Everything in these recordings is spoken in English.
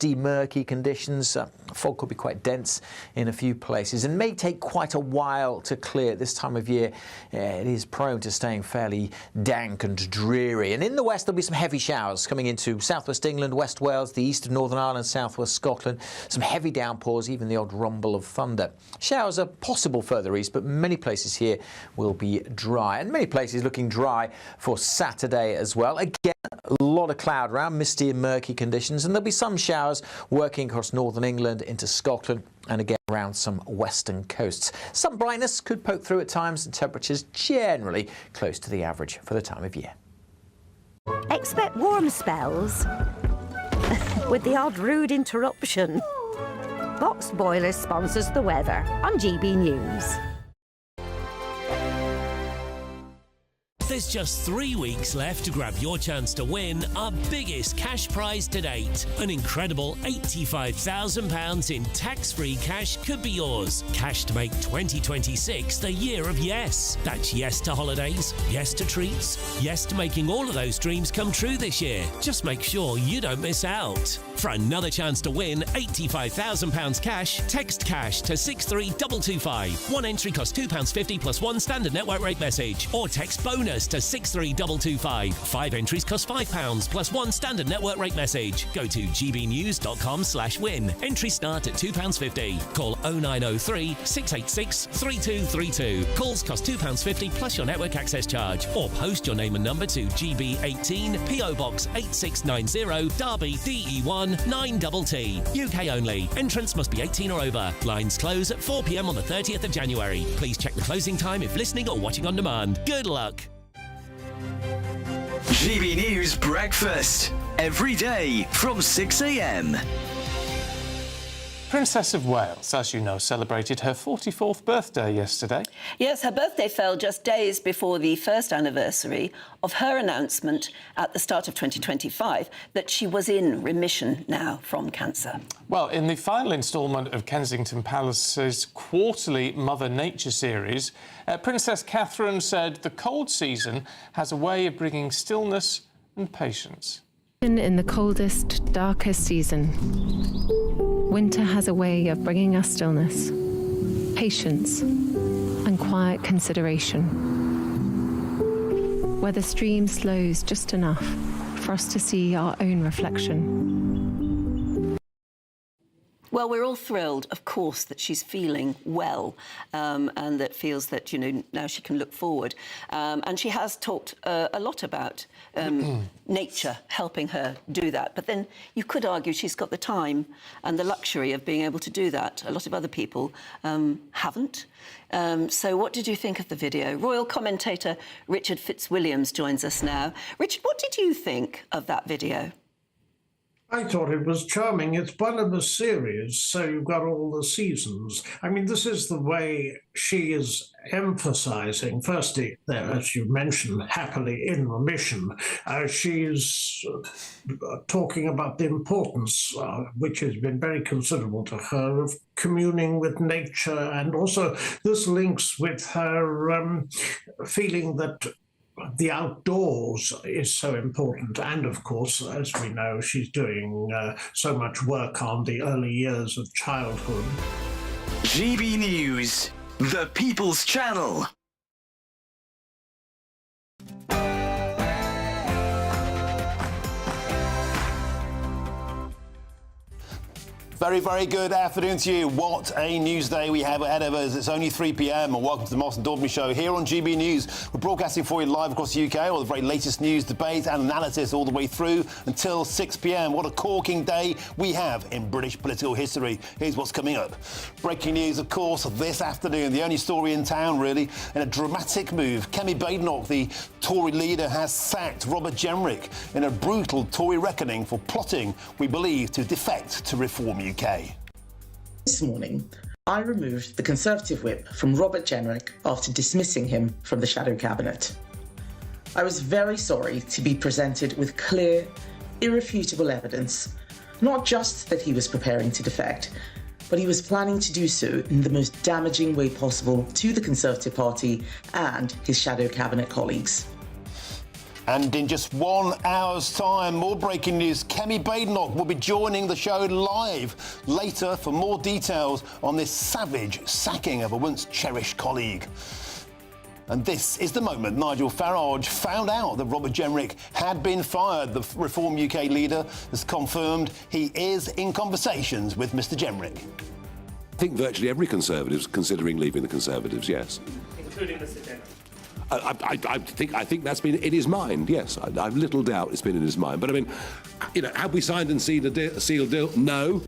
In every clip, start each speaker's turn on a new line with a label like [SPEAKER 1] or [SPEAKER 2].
[SPEAKER 1] misty, murky conditions. Fog could be quite dense in a few places and may take quite a while to clear. This time of year, it is prone to staying fairly dank and dreary. And in the west, there'll be some heavy showers coming into southwest England, West Wales, the east of Northern Ireland, southwest Scotland. Some heavy downpours, even the odd rumble of thunder. Showers are possible further east, but many places here will be dry. And many places looking dry for Saturday as well. Again, a lot of cloud around, misty and murky conditions, and there'll be some showers working across northern England into Scotland and again around some western coasts. Some brightness could poke through at times, and temperatures generally close to the average for the time of year.
[SPEAKER 2] Expect warm spells with the odd rude interruption. Boxed Boilers sponsors the weather on GB News.
[SPEAKER 3] There's just 3 weeks left to grab your chance to win our biggest cash prize to date. An incredible £85,000 in tax-free cash could be yours. Cash to make 2026 the year of yes. That's yes to holidays, yes to treats, yes to making all of those dreams come true this year. Just make sure you don't miss out. For another chance to win £85,000 cash, text cash to 63225. One entry costs £2.50 plus one standard network rate message, or text bonus to 63225. 5 entries cost £5 plus one standard network rate message. Go to gbnews.com/win. Entries start at £2.50. Call 0903 686 3232. Calls cost £2.50 plus your network access charge. Or post your name and number to GB18 PO Box 8690 Derby DE1 9TT. UK only. Entrance must be 18 or over. Lines close at 4 p.m. on the 30th of January. Please check the closing time if listening or watching on demand. Good luck.
[SPEAKER 4] GB News Breakfast. Every day from 6 a.m.
[SPEAKER 5] Princess of Wales, as you know, celebrated her 44th birthday yesterday.
[SPEAKER 6] Yes, her birthday fell just days before the first anniversary of her announcement at the start of 2025 that she was in remission now from cancer.
[SPEAKER 5] Well, in the final instalment of Kensington Palace's quarterly Mother Nature series, Princess Catherine said the cold season has a way of bringing stillness and patience.
[SPEAKER 7] In the coldest, darkest season, winter has a way of bringing us stillness, patience, and quiet consideration, where the stream slows just enough for us to see our own reflection.
[SPEAKER 6] Well, we're all thrilled, of course, that she's feeling well and that feels that, you know, now she can look forward. And she has talked a lot about nature helping her do that. But then you could argue she's got the time and the luxury of being able to do that. A lot of other people haven't. So what did you think of the video? Royal commentator Richard Fitzwilliams joins us now. Richard, what did you think of that video?
[SPEAKER 8] I thought it was charming. It's one of a series, so you've got all the seasons. I mean, this is the way she is emphasising, firstly, there, as you mentioned, happily in remission. She's talking about the importance, which has been very considerable to her, of communing with nature, and also this links with her feeling that the outdoors is so important. And of course, as we know, she's doing so much work on the early years of childhood.
[SPEAKER 4] GB News, the People's Channel.
[SPEAKER 9] Very, very good afternoon to you. What a news day we have ahead of us. It's only 3 p.m. and welcome to the Moss and Daubney show here on GB News. We're broadcasting for you live across the UK, all the very latest news, debate and analysis all the way through until 6 p.m. What a corking day we have in British political history. Here's what's coming up. Breaking news, of course, this afternoon. The only story in town, really, in a dramatic move. Kemi Badenoch, the Tory leader, has sacked Robert Jenrick in a brutal Tory reckoning for plotting, we believe, to defect to Reform UK.
[SPEAKER 10] This morning, I removed the Conservative whip from Robert Jenrick after dismissing him from the shadow cabinet. I was very sorry to be presented with clear, irrefutable evidence, not just that he was preparing to defect, but he was planning to do so in the most damaging way possible to the Conservative Party and his shadow cabinet colleagues.
[SPEAKER 9] And in just 1 hour's time, more breaking news. Kemi Badenoch will be joining the show live later for more details on this savage sacking of a once cherished colleague. And this is the moment Nigel Farage found out that Robert Jenrick had been fired. The Reform UK leader has confirmed he is in conversations with Mr Jenrick.
[SPEAKER 11] I think virtually every Conservative is considering leaving the Conservatives, yes.
[SPEAKER 5] Including Mr Jenrick.
[SPEAKER 11] I think that's been in his mind, yes. I've little doubt it's been in his mind. But I mean, you know, have we signed and sealed a deal? No.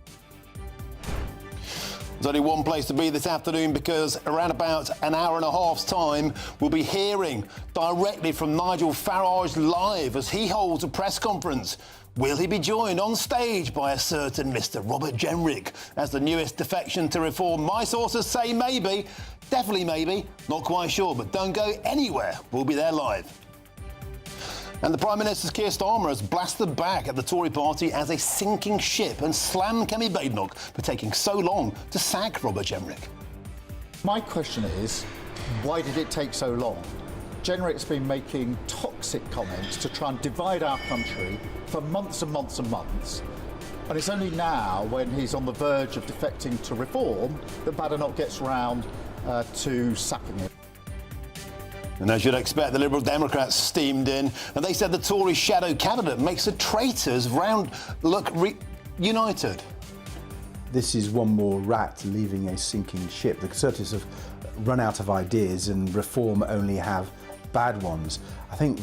[SPEAKER 9] There's only one place to be this afternoon because around about an hour and a half's time, we'll be hearing directly from Nigel Farage live as he holds a press conference. Will he be joined on stage by a certain Mr Robert Jenrick as the newest defection to Reform? My sources say maybe, definitely maybe, not quite sure, but don't go anywhere. We'll be there live. And the Prime Minister's Keir Starmer has blasted back at the Tory party as a sinking ship and slammed Kemi Badenoch for taking so long to sack Robert Jenrick.
[SPEAKER 12] My question is, why did it take so long? Jenrick's been making toxic comments to try and divide our country for months and months and months. And it's only now, when he's on the verge of defecting to Reform, that Badenoch gets round to sacking him.
[SPEAKER 9] And as you'd expect, the Liberal Democrats steamed in, and they said the Tory shadow cabinet makes the traitors look united.
[SPEAKER 13] This is one more rat leaving a sinking ship. The Conservatives have run out of ideas and Reform only have bad ones. I think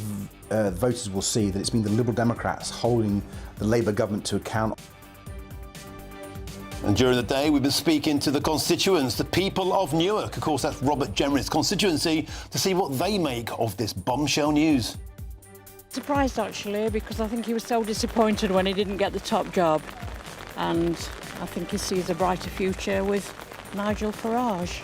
[SPEAKER 13] voters will see that it's been the Liberal Democrats holding the Labour government to account.
[SPEAKER 9] And during the day, we've been speaking to the constituents, the people of Newark. Of course, that's Robert Jenrick's constituency, to see what they make of this bombshell news.
[SPEAKER 14] Surprised, actually, because I think he was so disappointed when he didn't get the top job. And I think he sees a brighter future with Nigel Farage.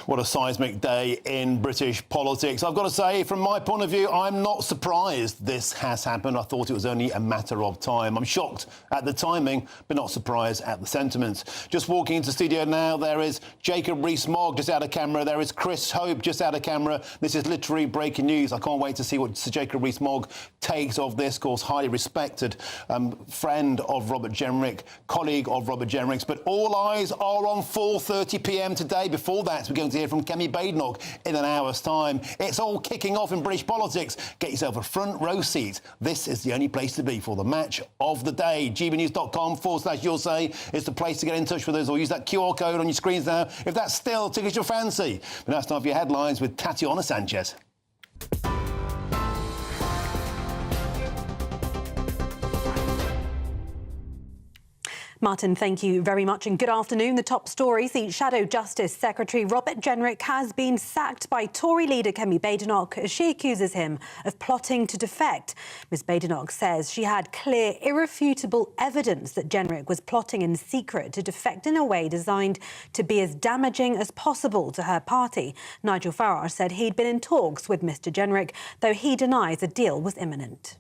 [SPEAKER 9] What a seismic day in British politics. I've got to say, from my point of view, I'm not surprised this has happened. I thought it was only a matter of time. I'm shocked at the timing, but not surprised at the sentiments. Just walking into the studio now, there is Jacob Rees-Mogg just out of camera. There is Chris Hope just out of camera. This is literally breaking news. I can't wait to see what Sir Jacob Rees-Mogg takes of this. Of course, highly respected friend of Robert Jenrick, colleague of Robert Jenrick's. But all eyes are on 4:30 p.m. today. Before that, we're going to hear from Kemi Badenoch in an hour's time. It's all kicking off in British politics. Get yourself a front row seat. This is the only place to be for the match of the day. gbnews.com/you'll say is the place to get in touch with us, or use that QR code on your screens now if that still tickles your fancy. But now it's time for your headlines with Tatiana Sanchez.
[SPEAKER 15] Martin, thank you very much and good afternoon. The top stories. The Shadow Justice Secretary Robert Jenrick has been sacked by Tory leader Kemi Badenoch as she accuses him of plotting to defect. Ms Badenoch says she had clear, irrefutable evidence that Jenrick was plotting in secret to defect in a way designed to be as damaging as possible to her party. Nigel Farage said he'd been in talks with Mr Jenrick, though he denies a deal was imminent.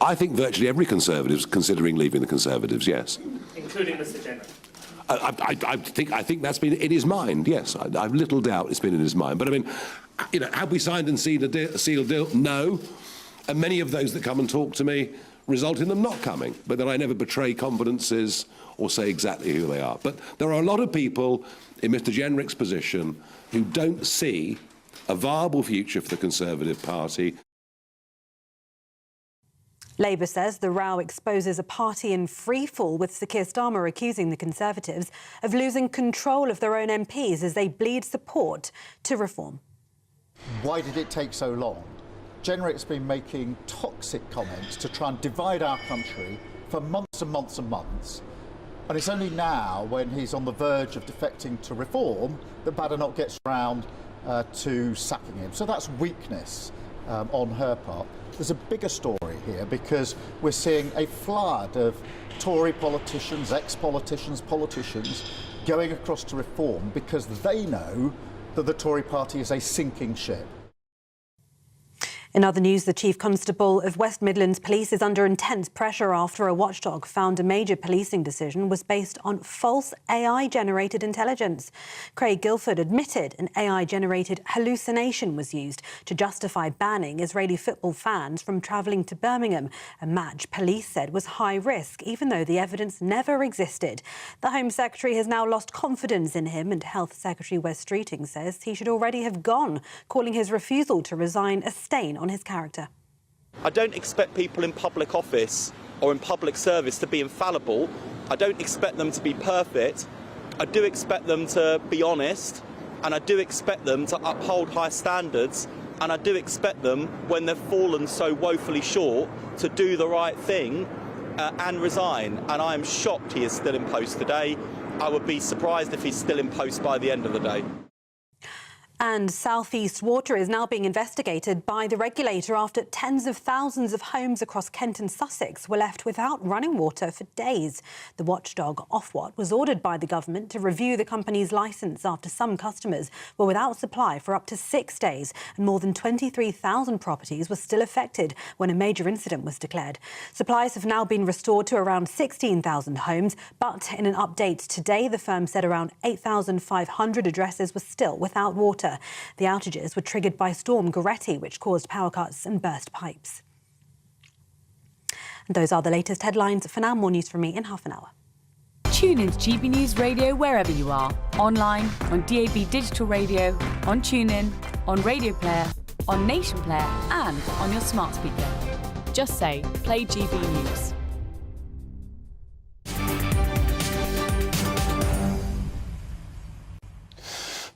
[SPEAKER 11] I think virtually every Conservative is considering leaving the Conservatives, yes.
[SPEAKER 5] Including Mr Jenrick.
[SPEAKER 11] I think that's been in his mind, yes. I've little doubt it's been in his mind. But I mean, you know, have we signed and sealed a deal? No. And many of those that come and talk to me result in them not coming, but that I never betray confidences or say exactly who they are. But there are a lot of people in Mr Jenrick's position who don't see a viable future for the Conservative Party.
[SPEAKER 15] Labour says the row exposes a party in freefall, with Sir Keir Starmer accusing the Conservatives of losing control of their own MPs as they bleed support to Reform.
[SPEAKER 12] Why did it take so long? Jenrick's been making toxic comments to try and divide our country for months and months and months. And it's only now, when he's on the verge of defecting to Reform, that Badenoch gets round to sacking him. So that's weakness on her part. There's a bigger story here, because we're seeing a flood of Tory politicians, ex-politicians, politicians going across to Reform because they know that the Tory party is a sinking ship.
[SPEAKER 15] In other news, the Chief Constable of West Midlands Police is under intense pressure after a watchdog found a major policing decision was based on false AI-generated intelligence. Craig Guilford admitted an AI-generated hallucination was used to justify banning Israeli football fans from travelling to Birmingham, a match police said was high risk, even though the evidence never existed. The Home Secretary has now lost confidence in him, and Health Secretary Wes Streeting says he should already have gone, calling his refusal to resign a stain on his character.
[SPEAKER 16] I don't expect people in public office or in public service to be infallible. I don't expect them to be perfect. I do expect them to be honest, and I do expect them to uphold high standards, and I do expect them, when they've fallen so woefully short, to do the right thing and resign. And I am shocked he is still in post today. I would be surprised if he's still in post by the end of the day.
[SPEAKER 15] And South East Water is now being investigated by the regulator after tens of thousands of homes across Kent and Sussex were left without running water for days. The watchdog Ofwat was ordered by the government to review the company's licence after some customers were without supply for up to 6 days, and more than 23,000 properties were still affected when a major incident was declared. Supplies have now been restored to around 16,000 homes, but in an update today, the firm said around 8,500 addresses were still without water. The outages were triggered by Storm Goretti, which caused power cuts and burst pipes. And those are the latest headlines. For now, more news from me in half an hour.
[SPEAKER 17] Tune in to GB News Radio wherever you are. Online, on DAB digital radio, on TuneIn, on Radio Player, on Nation Player and on your smart speaker. Just say, play GB News.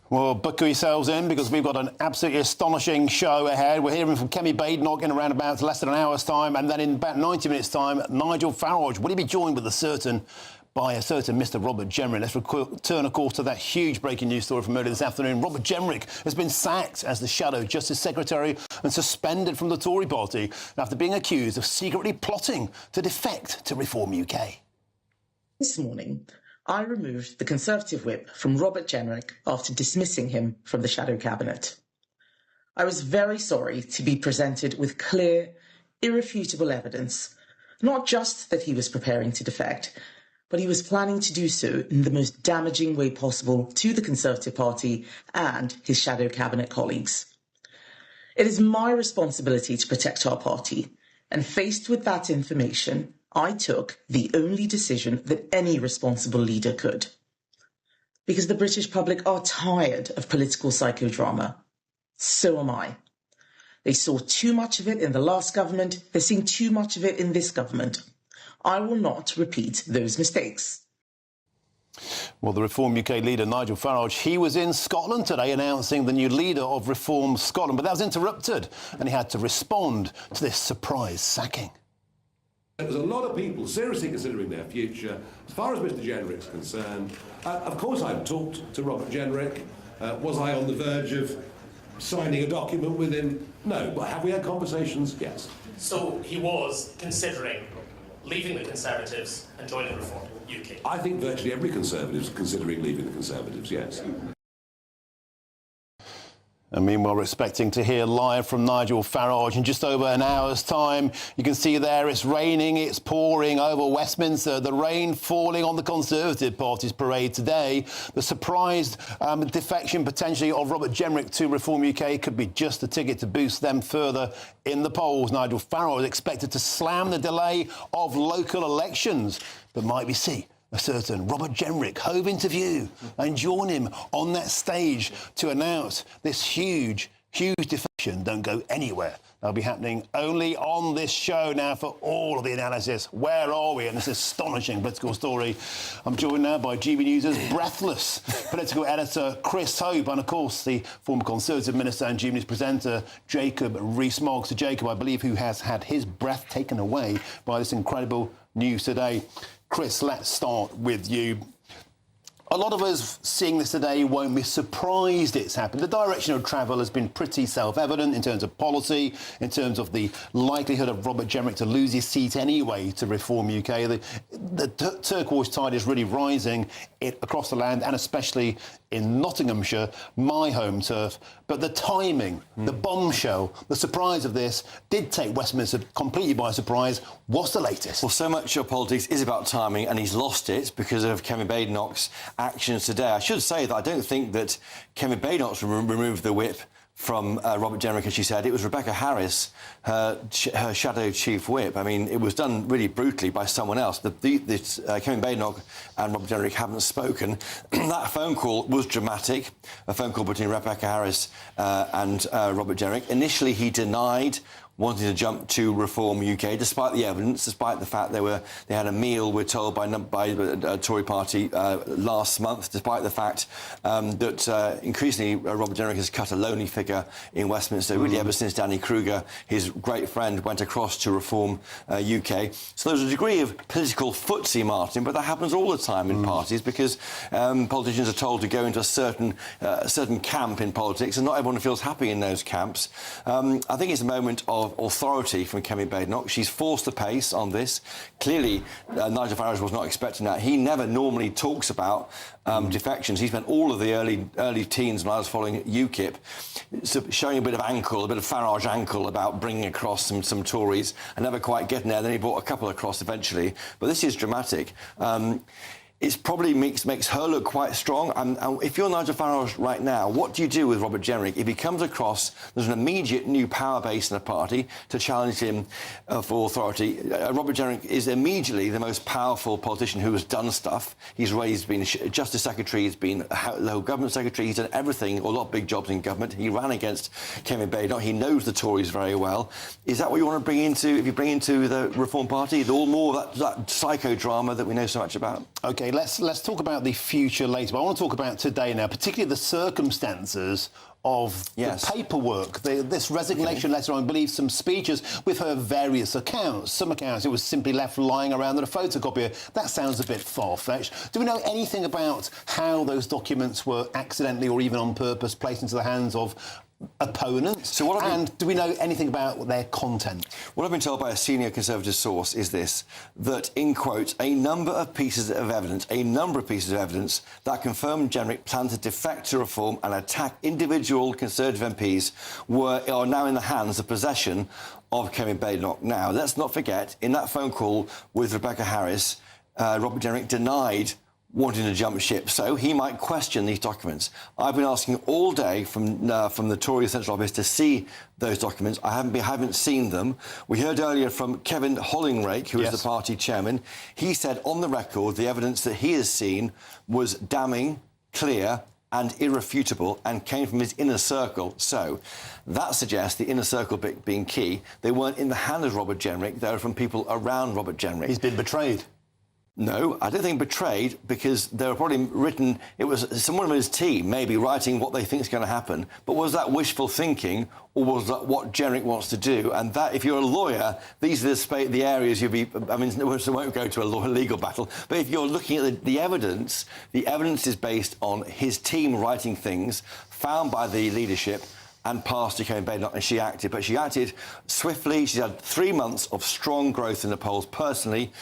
[SPEAKER 9] Well, buckle yourselves in because we've got an absolutely astonishing show ahead. We're hearing from Kemi Badenoch in around about less than an hour's time, and then in about 90 minutes' time, Nigel Farage. Will he be joined by a certain Mr. Robert Jenrick? Let's return, of course, to that huge breaking news story from earlier this afternoon. Robert Jenrick has been sacked as the Shadow Justice Secretary and suspended from the Tory party after being accused of secretly plotting to defect to Reform UK.
[SPEAKER 10] This morning, I removed the Conservative whip from Robert Jenrick after dismissing him from the Shadow Cabinet. I was very sorry to be presented with clear, irrefutable evidence, not just that he was preparing to defect, but he was planning to do so in the most damaging way possible to the Conservative Party and his Shadow Cabinet colleagues. It is my responsibility to protect our party, and faced with that information, I took the only decision that any responsible leader could. Because the British public are tired of political psychodrama. So am I. They saw too much of it in the last government. They're seeing too much of it in this government. I will not repeat those mistakes.
[SPEAKER 9] Well, the Reform UK leader, Nigel Farage, he was in Scotland today announcing the new leader of Reform Scotland, but that was interrupted and he had to respond to this surprise sacking.
[SPEAKER 11] There's a lot of people seriously considering their future. As far as Mr. Jenrick's concerned, of course I've talked to Robert Jenrick. Was I on the verge of signing a document with him? No. But have we had conversations? Yes.
[SPEAKER 18] So he was considering leaving the Conservatives and joining Reform UK?
[SPEAKER 11] I think virtually every Conservative is considering leaving the Conservatives, yes.
[SPEAKER 9] And meanwhile, we're expecting to hear live from Nigel Farage in just over an hour's time. You can see there it's raining, it's pouring over Westminster. The rain falling on the Conservative Party's parade today. The surprised defection potentially of Robert Jenrick to Reform UK could be just the ticket to boost them further in the polls. Nigel Farage is expected to slam the delay of local elections, but might we see a certain Robert Jenrick hove into view and join him on that stage to announce this huge defection? Don't go anywhere. That'll be happening only on this show now for all of the analysis. Where are we? And this astonishing political story. I'm joined now by GB News' breathless political editor Chris Hope and, of course, the former Conservative Minister and GB News presenter Jacob Rees-Mogg. So Jacob, I believe, who has had his breath taken away by this incredible news today. Chris, let's start with you. A lot of us seeing this today won't be surprised it's happened. The direction of travel has been pretty self-evident in terms of policy, in terms of the likelihood of Robert Jenrick to lose his seat anyway to Reform UK. The turquoise tide is really rising across the land, and especially in Nottinghamshire, my home turf. But the timing, the bombshell, the surprise of this did take Westminster completely by surprise. What's the latest?
[SPEAKER 19] Well, so much of politics is about timing, and he's lost it because of Kemi Badenoch's actions today. I should say that I don't think that Kemi Badenoch removed the whip from Robert Jenrick, as she said. It was Rebecca Harris, her shadow chief whip. I mean, it was done really brutally by someone else. Kemi Badenoch and Robert Jenrick haven't spoken. That phone call was dramatic, a phone call between Rebecca Harris and Robert Jenrick. Initially, he denied wanting to jump to Reform UK, despite the evidence, despite the fact they had a meal, we're told, by the Tory party last month, despite the fact that increasingly Robert Jenrick has cut a lonely figure in Westminster, really ever since Danny Kruger, his great friend, went across to Reform UK. So there's a degree of political footsie, Martin, but that happens all the time in parties because politicians are told to go into a certain camp in politics, and not everyone feels happy in those camps. I think it's a moment of authority from Kemi Badenoch. She's forced the pace on this. Clearly, Nigel Farage was not expecting that. He never normally talks about defections. He spent all of the early teens when I was following UKIP showing a bit of Farage ankle about bringing across some Tories and never quite getting there. Then he brought a couple across eventually. But this is dramatic. It probably makes her look quite strong. And if you're Nigel Farage right now, what do you do with Robert Jenrick? If he comes across, there's an immediate new power base in the party to challenge him for authority. Robert Jenrick is immediately the most powerful politician who has done stuff. He's been Justice Secretary, he's been local government secretary, he's done everything, a lot of big jobs in government. He ran against Kemi Badenoch. He knows the Tories very well. Is that what you want to bring into, if you bring into the Reform Party, all more of that psychodrama that we know so much about?
[SPEAKER 9] OK, let's talk about the future later. But I want to talk about today now, particularly the circumstances of the paperwork, this resignation letter, I believe some speeches with her various accounts. Some accounts it was simply left lying around in a photocopier. That sounds a bit far-fetched. Do we know anything about how those documents were accidentally or even on purpose placed into the hands of opponents? And do we know anything about their content?
[SPEAKER 19] What I've been told by a senior Conservative source is this, that, in quotes, a number of pieces of evidence that confirmed Jenrick planned to defect to Reform and attack individual Conservative MPs are now in the hands of possession of Kemi Badenoch. Now, let's not forget, in that phone call with Rebecca Harris, Robert Jenrick denied wanting to jump ship, so he might question these documents. I've been asking all day from the Tory Central Office to see those documents. I haven't seen them. We heard earlier from Kevin Hollingrake, who is the party chairman. He said on the record the evidence that he has seen was damning, clear and irrefutable and came from his inner circle. So that suggests the inner circle being key. They weren't in the hands of Robert Jenrick. They were from people around Robert Jenrick.
[SPEAKER 9] He's been betrayed.
[SPEAKER 19] No, I don't think betrayed, because they were probably written... It was someone of his team maybe writing what they think is going to happen. But was that wishful thinking, or was that what Jenrick wants to do? And that, if you're a lawyer, these are the areas you'll be... I mean, we won't go to a legal battle. But if you're looking at the evidence is based on his team writing things found by the leadership and passed to Kemi Badenoch, and she acted. But she acted swiftly. She's had 3 months of strong growth in the polls personally,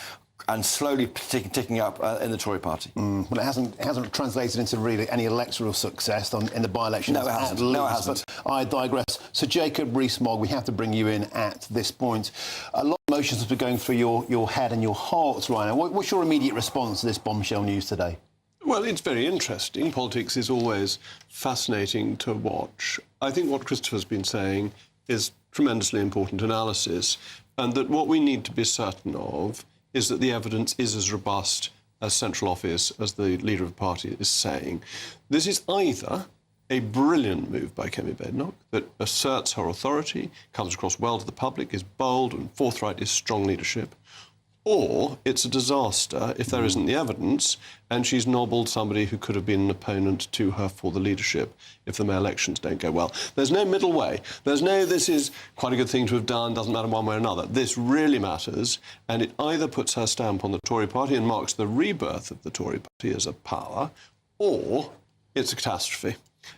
[SPEAKER 19] and slowly ticking up in the Tory party.
[SPEAKER 9] Well, it hasn't translated into really any electoral success in the by-election.
[SPEAKER 19] No, it hasn't. No, it hasn't.
[SPEAKER 9] But I digress. So, Jacob Rees-Mogg, we have to bring you in at this point. A lot of emotions have been going through your head and your heart right now. What's your immediate response to this bombshell news today?
[SPEAKER 20] Well, it's very interesting. Politics is always fascinating to watch. I think what Christopher's been saying is tremendously important analysis, and that what we need to be certain of is that the evidence is as robust as Central Office, as the leader of the party is saying. This is either a brilliant move by Kemi Badenoch that asserts her authority, comes across well to the public, is bold and forthright, is strong leadership, or it's a disaster if there isn't the evidence and she's nobbled somebody who could have been an opponent to her for the leadership if the May elections don't go well. There's no middle way. There's no, this is quite a good thing to have done, doesn't matter one way or another. This really matters, and it either puts her stamp on the Tory party and marks the rebirth of the Tory party as a power, or it's a catastrophe.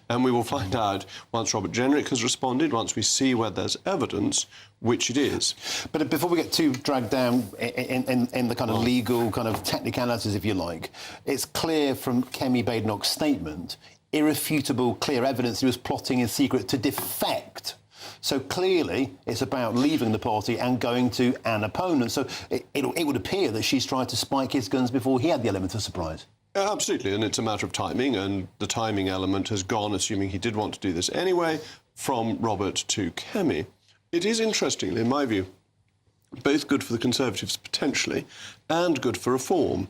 [SPEAKER 20] And we will find out once Robert Jenrick has responded, once we see where there's evidence, which it is.
[SPEAKER 9] But before we get too dragged down in the kind of legal, kind of technicalities, if you like, it's clear from Kemi Badenoch's statement, irrefutable, clear evidence he was plotting in secret to defect. So clearly it's about leaving the party and going to an opponent. So it would appear that she's tried to spike his guns before he had the element of surprise.
[SPEAKER 20] Absolutely, and it's a matter of timing, and the timing element has gone, assuming he did want to do this anyway, from Robert to Kemi. It is, interestingly, in my view, both good for the Conservatives potentially and good for reform,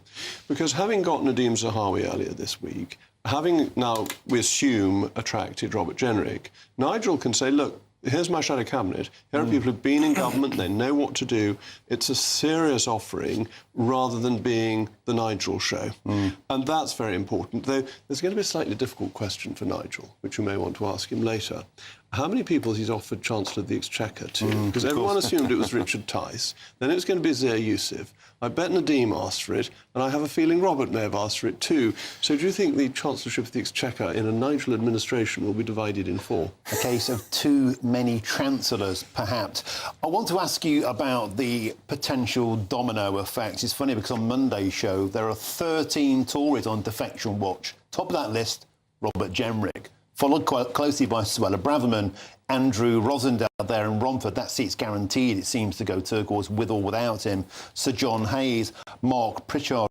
[SPEAKER 20] because having got Nadhim Zahawi earlier this week, having now, we assume, attracted Robert Jenrick, Nigel can say, look, here's my shadow cabinet. Here are people who've been in government, they know what to do. It's a serious offering rather than being the Nigel show. And that's very important. Though there's going to be a slightly difficult question for Nigel, which you may want to ask him later. How many people he's offered Chancellor of the Exchequer to? Because everyone assumed it was Richard Tice. Then it was going to be Zair Youssef. I bet Nadhim asked for it, and I have a feeling Robert may have asked for it too. So do you think the Chancellorship of the Exchequer in a Nigel administration will be divided in four?
[SPEAKER 9] A case of too many chancellors, perhaps. I want to ask you about the potential domino effect. It's funny because on Monday's show, there are 13 Tories on defection watch. Top of that list, Robert Jenrick, followed quite closely by Suella Braverman, Andrew Rosendale there in Romford. That seat's guaranteed, it seems, to go turquoise with or without him. Sir John Hayes, Mark Pritchard,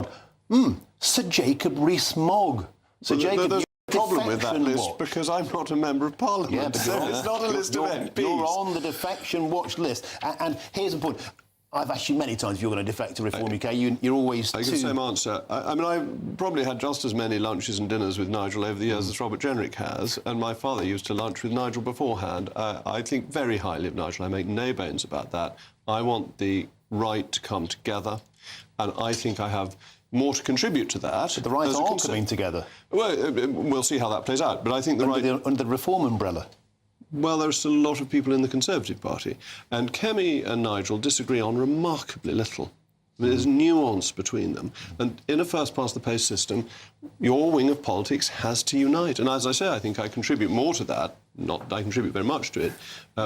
[SPEAKER 9] Sir Jacob Rees-Mogg. Sir Jacob,
[SPEAKER 20] there's a problem with that list because I'm not a member of Parliament.
[SPEAKER 9] Yeah, but
[SPEAKER 20] so it's not a list of MPs.
[SPEAKER 9] You're on the defection watch list. And here's the point. I've asked you many times if you're going to defect to Reform UK. You're always
[SPEAKER 20] I give the same answer. I mean, I've probably had just as many lunches and dinners with Nigel over the years as Robert Jenrick has, and my father used to lunch with Nigel beforehand. I think very highly of Nigel. I make no bones about that. I want the right to come together, and I think I have more to contribute to that.
[SPEAKER 9] But the right are coming together.
[SPEAKER 20] Well, we'll see how that plays out. But I think the right...
[SPEAKER 9] Under the Reform umbrella.
[SPEAKER 20] Well, there's still a lot of people in the Conservative Party. And Kemi and Nigel disagree on remarkably little. There's nuance between them. And in a first-past-the-post system, your wing of politics has to unite. And as I say, I think I contribute more to that, not that I contribute very much to it,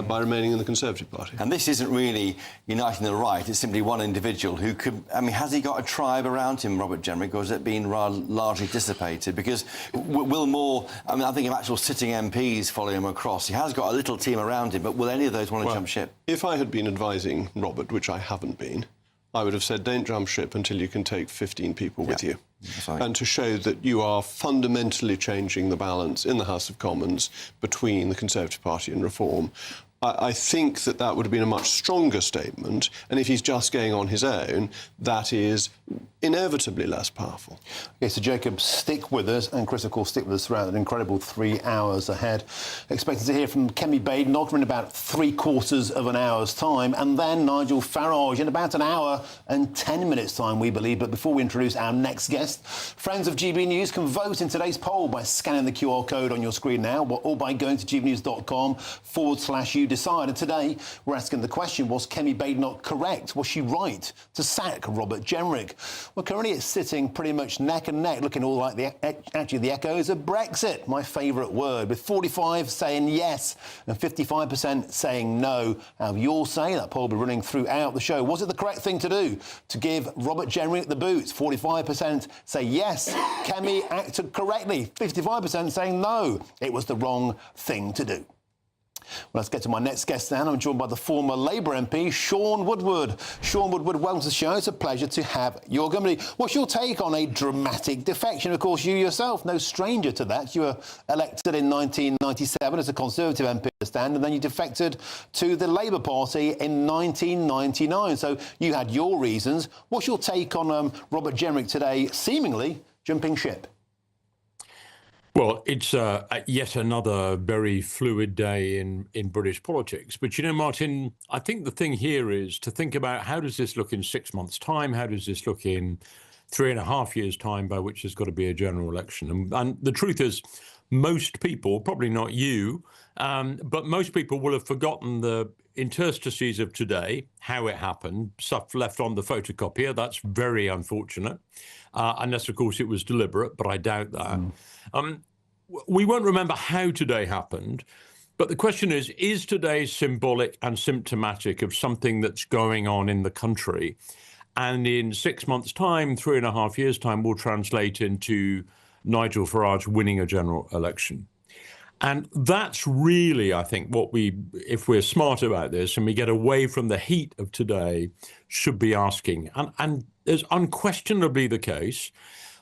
[SPEAKER 20] by remaining in the Conservative Party.
[SPEAKER 19] And this isn't really uniting the right, it's simply one individual who could... I mean, has he got a tribe around him, Robert Jenrick, or has it been largely dissipated? Because will more... I mean, I think of actual sitting MPs follow him across. He has got a little team around him, but will any of those want to jump ship?
[SPEAKER 20] If I had been advising Robert, which I haven't been, I would have said, don't jump ship until you can take 15 people with you.
[SPEAKER 19] Right.
[SPEAKER 20] And to show that you are fundamentally changing the balance in the House of Commons between the Conservative Party and Reform. I think that would have been a much stronger statement, and if he's just going on his own, that is inevitably less powerful.
[SPEAKER 9] OK, so Jacob, stick with us, and Chris, of course, stick with us throughout an incredible 3 hours ahead. Expected to hear from Kemi Badenoch in about 3/4 of an hour's time, and then Nigel Farage in about an hour and 10 minutes' time, we believe. But before we introduce our next guest, friends of GB News can vote in today's poll by scanning the QR code on your screen now, or by going to gbnews.com/you decide. And today, we're asking the question, was Kemi Badenoch correct? Was she right to sack Robert Jenrick? Well, currently it's sitting pretty much neck and neck, looking all like the echoes of Brexit, my favourite word, with 45 saying yes and 55% saying no. How you all say that poll will be running throughout the show. Was it the correct thing to do to give Robert Jenrick the boot? 45% say yes, Kemi acted correctly. 55% saying no, it was the wrong thing to do. Well, let's get to my next guest now. I'm joined by the former Labour MP, Sean Woodward. Sean Woodward, welcome to the show. It's a pleasure to have your company. What's your take on a dramatic defection? Of course, you yourself, no stranger to that. You were elected in 1997 as a Conservative MP, and then you defected to the Labour Party in 1999. So you had your reasons. What's your take on Robert Jenrick today, seemingly jumping ship?
[SPEAKER 21] Well, it's yet another very fluid day in British politics. But, you know, Martin, I think the thing here is to think about how does this look in 6 months' time? How does this look in 3.5 years' time, by which there's got to be a general election? And the truth is, most people, probably not you, but most people will have forgotten the interstices of today, how it happened, stuff left on the photocopier. That's very unfortunate, unless, of course, it was deliberate, but I doubt that. We won't remember how today happened, but the question is today symbolic and symptomatic of something that's going on in the country? And in 6 months' time, 3.5 years' time, will translate into Nigel Farage winning a general election. And that's really, I think, what we, if we're smart about this and we get away from the heat of today, should be asking. And there's unquestionably the case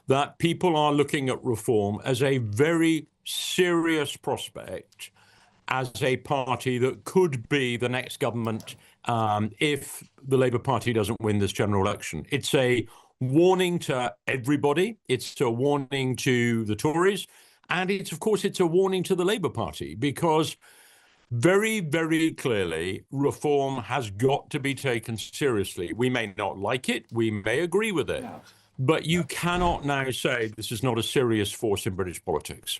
[SPEAKER 21] that people are looking at reform as a very serious prospect, as a party that could be the next government if the Labour Party doesn't win this general election. It's a warning to everybody. It's a warning to the Tories. And of course, it's a warning to the Labour Party, because very, very clearly, reform has got to be taken seriously. We may not like it. We may agree with it. But you cannot now say this is not a serious force in British politics.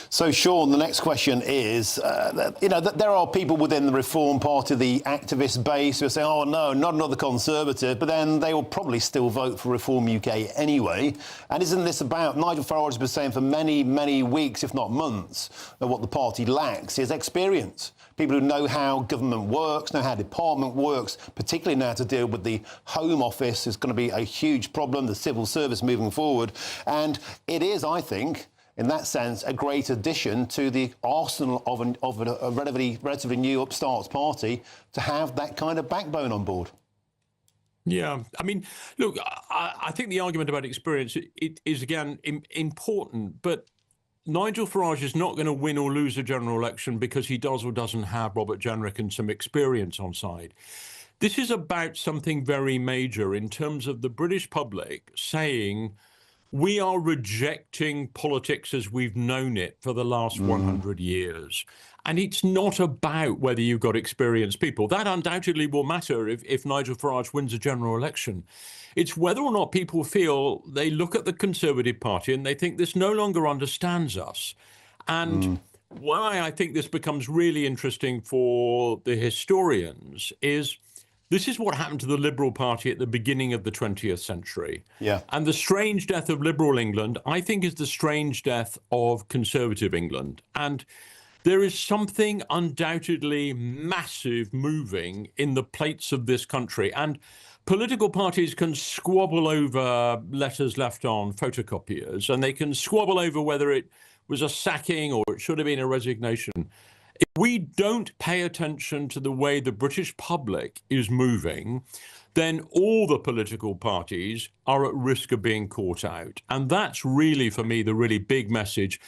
[SPEAKER 9] So, Sean, the next question is, there are people within the Reform Party, the activist base, who are saying, oh, no, not another Conservative, but then they will probably still vote for Reform UK anyway. And isn't this about, Nigel Farage has been saying for many, many weeks, if not months, that what the party lacks is experience. People who know how government works, know how department works, particularly now to deal with the Home Office is going to be a huge problem, the civil service moving forward. And it is, I think, in that sense, a great addition to the arsenal of a relatively new upstarts party to have that kind of backbone on board.
[SPEAKER 21] Yeah, I mean, look, I think the argument about experience it is, again, important, but Nigel Farage is not going to win or lose a general election because he does or doesn't have Robert Jenrick and some experience on side. This is about something very major in terms of the British public saying, we are rejecting politics as we've known it for the last 100 years. And it's not about whether you've got experienced people. That undoubtedly will matter if Nigel Farage wins a general election. It's whether or not people feel they look at the Conservative Party and they think this no longer understands us. And why I think this becomes really interesting for the historians is this is what happened to the Liberal Party at the beginning of the 20th century.
[SPEAKER 9] Yeah.
[SPEAKER 21] And the strange death of Liberal England, I think, is the strange death of Conservative England. And there is something undoubtedly massive moving in the plates of this country. And political parties can squabble over letters left on photocopiers, and they can squabble over whether it was a sacking or it should have been a resignation. If we don't pay attention to the way the British public is moving, then all the political parties are at risk of being caught out. And that's really, for me, the really big message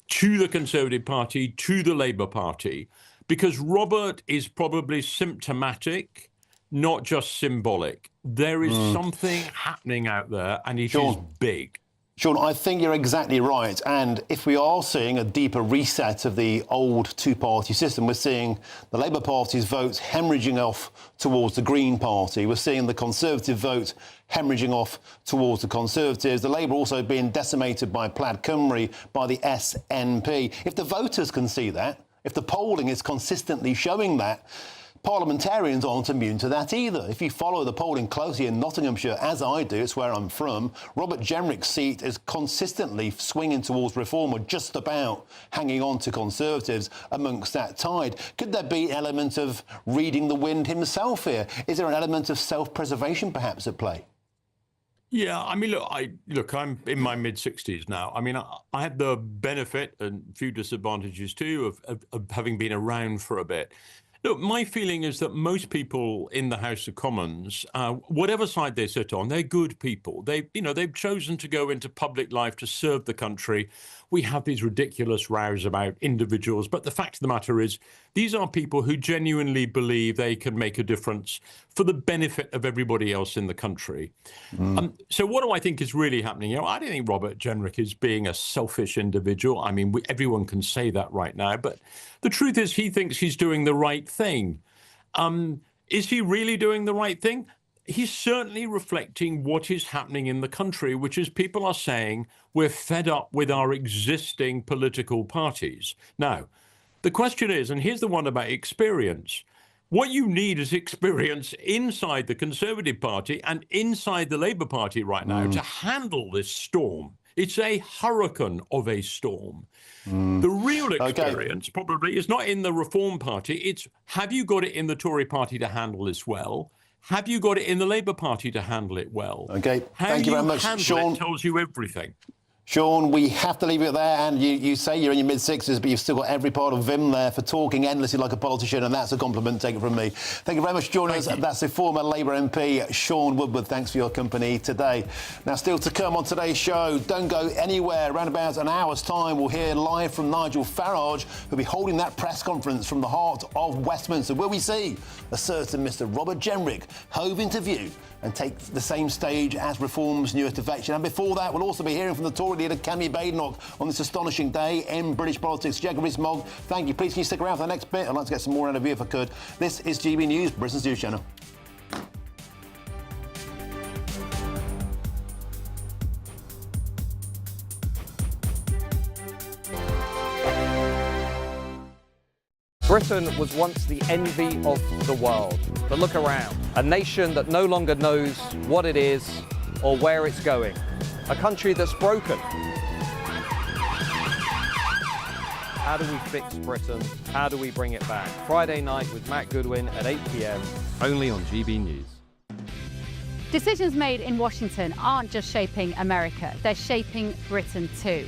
[SPEAKER 21] to the Conservative Party, to the Labour Party, because Robert is probably symptomatic, not just symbolic. There is something happening out there, and it is big.
[SPEAKER 9] Sean, I think you're exactly right. And if we are seeing a deeper reset of the old two-party system, we're seeing the Labour Party's votes hemorrhaging off towards the Green Party. We're seeing the Conservative vote hemorrhaging off towards the Conservatives. The Labour also being decimated by Plaid Cymru, by the SNP. If the voters can see that, if the polling is consistently showing that, parliamentarians aren't immune to that either. If you follow the polling closely in Nottinghamshire, as I do, it's where I'm from, Robert Jenrick's seat is consistently swinging towards reform or just about hanging on to Conservatives amongst that tide. Could there be an element of reading the wind himself here? Is there an element of self-preservation perhaps at play?
[SPEAKER 21] Yeah, I mean, look, I'm in my mid-60s now. I mean, I had the benefit and few disadvantages too of having been around for a bit. Look, my feeling is that most people in the House of Commons, whatever side they sit on, they're good people. They've chosen to go into public life to serve the country. We have these ridiculous rows about individuals, but the fact of the matter is these are people who genuinely believe they can make a difference for the benefit of everybody else in the country. So what do I think is really happening? I don't think Robert Jenrick is being a selfish individual. I mean, everyone can say that right now, but the truth is he thinks he's doing the right thing. Is he really doing the right thing? he's certainly reflecting what is happening in the country, which is people are saying we're fed up with our existing political parties. Now, the question is, and here's the one about experience, what you need is experience inside the Conservative Party and inside the Labour Party right now to handle this storm. It's a hurricane of a storm. The real experience probably is not in the Reform Party. It's, have you got it in the Tory Party to handle this well? Have you got it in the Labour Party to handle it well?
[SPEAKER 9] OK, thank you very much, Sean.
[SPEAKER 21] It tells you everything.
[SPEAKER 9] Sean, we have to leave it there, and you say you're in your mid-60s, but you've still got every part of Vim there for talking endlessly like a politician, and that's a compliment. Take it from me. Thank you very much for joining us. That's the former Labour MP, Sean Woodward. Thanks for your company today. Now, still to come on today's show, don't go anywhere. Around about an hour's time, we'll hear live from Nigel Farage, who'll be holding that press conference from the heart of Westminster. Will we see a certain Mr Robert Jenrick hove into view and take the same stage as Reform's newest defection? And before that, we'll also be hearing from the Tory leader Kemi Badenoch on this astonishing day in British politics. Jacob Rees-Mogg, thank you. Please can you stick around for the next bit? I'd like to get some more out of you if I could. This is GB News, Britain's news channel.
[SPEAKER 1] Britain was once the envy of the world. But look around. A nation that no longer knows what it is or where it's going. A country that's broken. How do we fix Britain? How do we bring it back? Friday night with Matt Goodwin at 8 p.m, only on GB News.
[SPEAKER 22] Decisions made in Washington aren't just shaping America, they're shaping Britain too.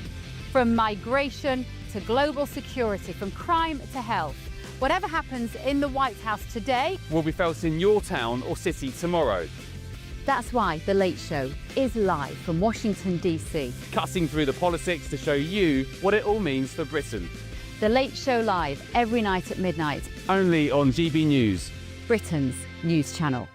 [SPEAKER 22] From migration to global security, from crime to health. Whatever happens in the White House today
[SPEAKER 23] will be felt in your town or city tomorrow.
[SPEAKER 22] That's why The Late Show is live from Washington, D.C.
[SPEAKER 23] Cutting through the politics to show you what it all means for Britain.
[SPEAKER 22] The Late Show live every night at midnight.
[SPEAKER 23] Only on GB News,
[SPEAKER 22] Britain's news channel.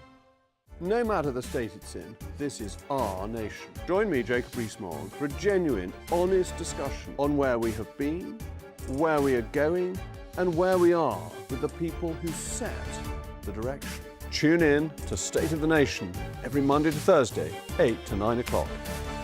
[SPEAKER 20] No matter the state it's in, this is our nation. Join me, Jacob Rees-Mogg, for a genuine, honest discussion on where we have been, where we are going, and where we are with the people who set the direction. Tune in to State of the Nation every Monday to Thursday, 8 to 9 o'clock.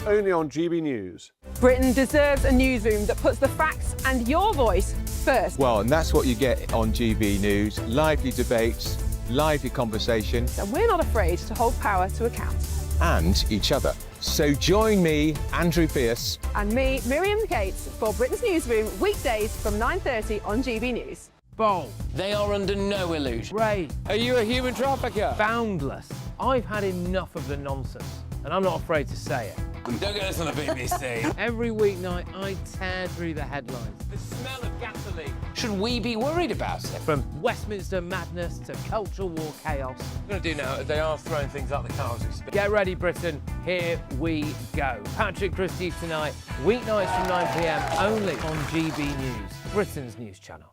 [SPEAKER 20] Only on GB News.
[SPEAKER 24] Britain deserves a newsroom that puts the facts and your voice first.
[SPEAKER 25] Well, and that's what you get on GB News. Lively debates, lively conversation.
[SPEAKER 24] And we're not afraid to hold power to account.
[SPEAKER 25] And each other. So join me, Andrew Pierce.
[SPEAKER 24] And me, Miriam Gates, for Britain's Newsroom, weekdays from 9:30 on GB News.
[SPEAKER 26] Bo, they are under no illusion. Ray, are you a human trafficker? Boundless. I've had enough of the nonsense, and I'm not afraid to say it.
[SPEAKER 27] Don't get this on the BBC.
[SPEAKER 26] Every weeknight, I tear through the headlines.
[SPEAKER 27] The smell of gasoline. Should we be worried about it?
[SPEAKER 26] From Westminster madness to cultural war chaos.
[SPEAKER 27] What we're going to do now, they are throwing things out the car as we speak.
[SPEAKER 26] Get ready, Britain. Here we go. Patrick Christie tonight, weeknights from 9 p.m, only on GB News, Britain's news channel.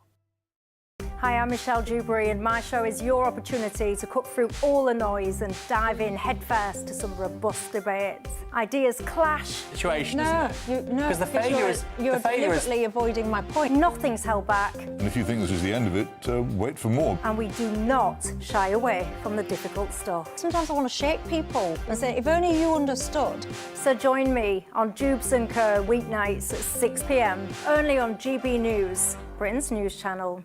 [SPEAKER 28] Hi, I'm Michelle Dewberry, and my show is your opportunity to cut through all the noise and dive in headfirst to some robust debates. Ideas clash.
[SPEAKER 27] Situation, isn't it?
[SPEAKER 28] No,
[SPEAKER 27] because the failure is
[SPEAKER 28] you're deliberately avoiding my point. Nothing's held back.
[SPEAKER 29] And if you think this is the end of it, wait for more.
[SPEAKER 28] And we do not shy away from the difficult stuff. Sometimes I want to shake people and say, if only you understood. So join me on Jubes & Co. weeknights at 6 p.m, only on GB News, Britain's news channel.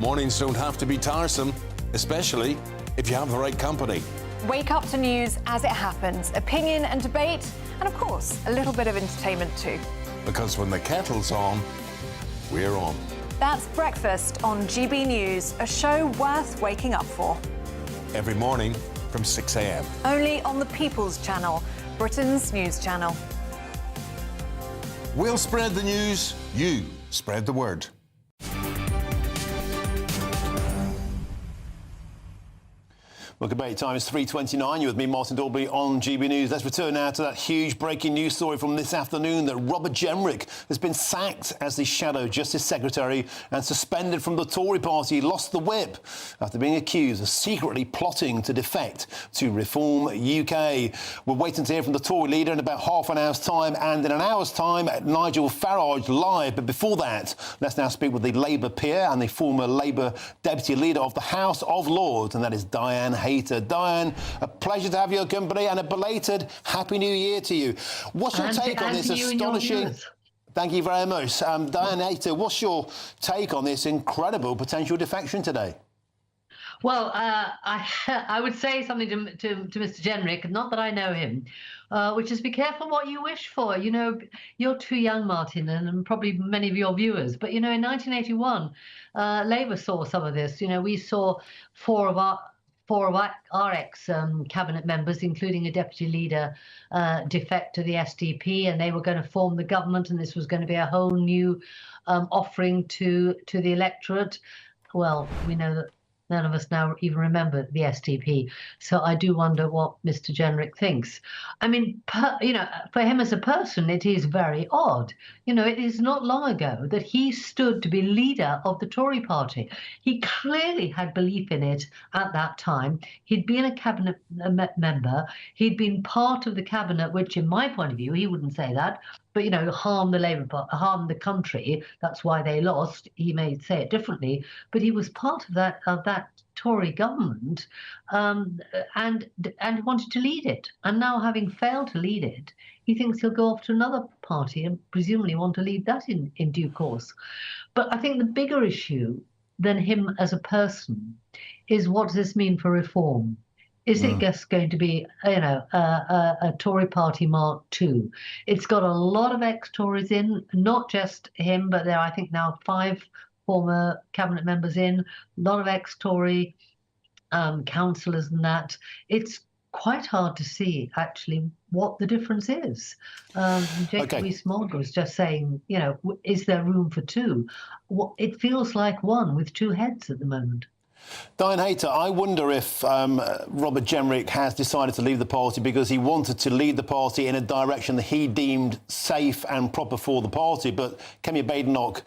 [SPEAKER 30] Mornings don't have to be tiresome, especially if you have the right company.
[SPEAKER 31] Wake up to news as it happens, opinion and debate, and of course, a little bit of entertainment too.
[SPEAKER 30] Because when the kettle's on, we're on.
[SPEAKER 31] That's Breakfast on GB News, a show worth waking up for.
[SPEAKER 30] Every morning from 6 a.m.
[SPEAKER 31] Only on the People's Channel, Britain's news channel.
[SPEAKER 30] We'll spread the news, you spread the word.
[SPEAKER 9] Welcome back. Time is 3:29. You're with me, Martin Daubney, on GB News. Let's return now to that huge breaking news story from this afternoon that Robert Jenrick has been sacked as the Shadow Justice Secretary and suspended from the Tory party. He lost the whip after being accused of secretly plotting to defect to Reform UK. We're waiting to hear from the Tory leader in about half an hour's time, and in an hour's time, Nigel Farage live. But before that, let's now speak with the Labour peer and the former Labour deputy leader of the House of Lords, and that is Diane Hayter. Diane, a pleasure to have your company and a belated Happy New Year to you. What's your take on this astonishing... Thank you very much. Diane Hayter, what's your take on this incredible potential defection today?
[SPEAKER 2] Well, I would say something to Mr. Jenrick, not that I know him, which is be careful what you wish for. You know, you're too young, Martin, and probably many of your viewers. But, you know, in 1981, Labour saw some of this. You know, we saw four of our ex-cabinet members, including a deputy leader, defect to the SDP, and they were going to form the government, and this was going to be a whole new offering to the electorate. Well, we know that none of us now even remember the SDP. So I do wonder what Mr. Jenrick thinks. I mean, you know, for him as a person, it is very odd. You know, it is not long ago that he stood to be leader of the Tory party. He clearly had belief in it at that time. He'd been a cabinet member. He'd been part of the cabinet, which in my point of view, he wouldn't say that, but, you know, harmed the Labour Party, harmed the country. That's why they lost. He may say it differently, but he was part of that Tory government and wanted to lead it. And now, having failed to lead it, he thinks he'll go off to another party and presumably want to lead that in due course. But I think the bigger issue than him as a person is, what does this mean for reform? Is it just going to be, you know, a Tory party Mark II? It's got a lot of ex-Tories in, not just him, but there are, I think, now 5 former cabinet members in, a lot of ex-Tory councillors and that. It's quite hard to see, actually, what the difference is. Jacob Rees-Mogg was just saying, you know, is there room for 2? It feels like one with 2 heads at the moment.
[SPEAKER 9] Diane Hayter, I wonder if Robert Jenrick has decided to leave the party because he wanted to lead the party in a direction that he deemed safe and proper for the party. But Kemi Badenoch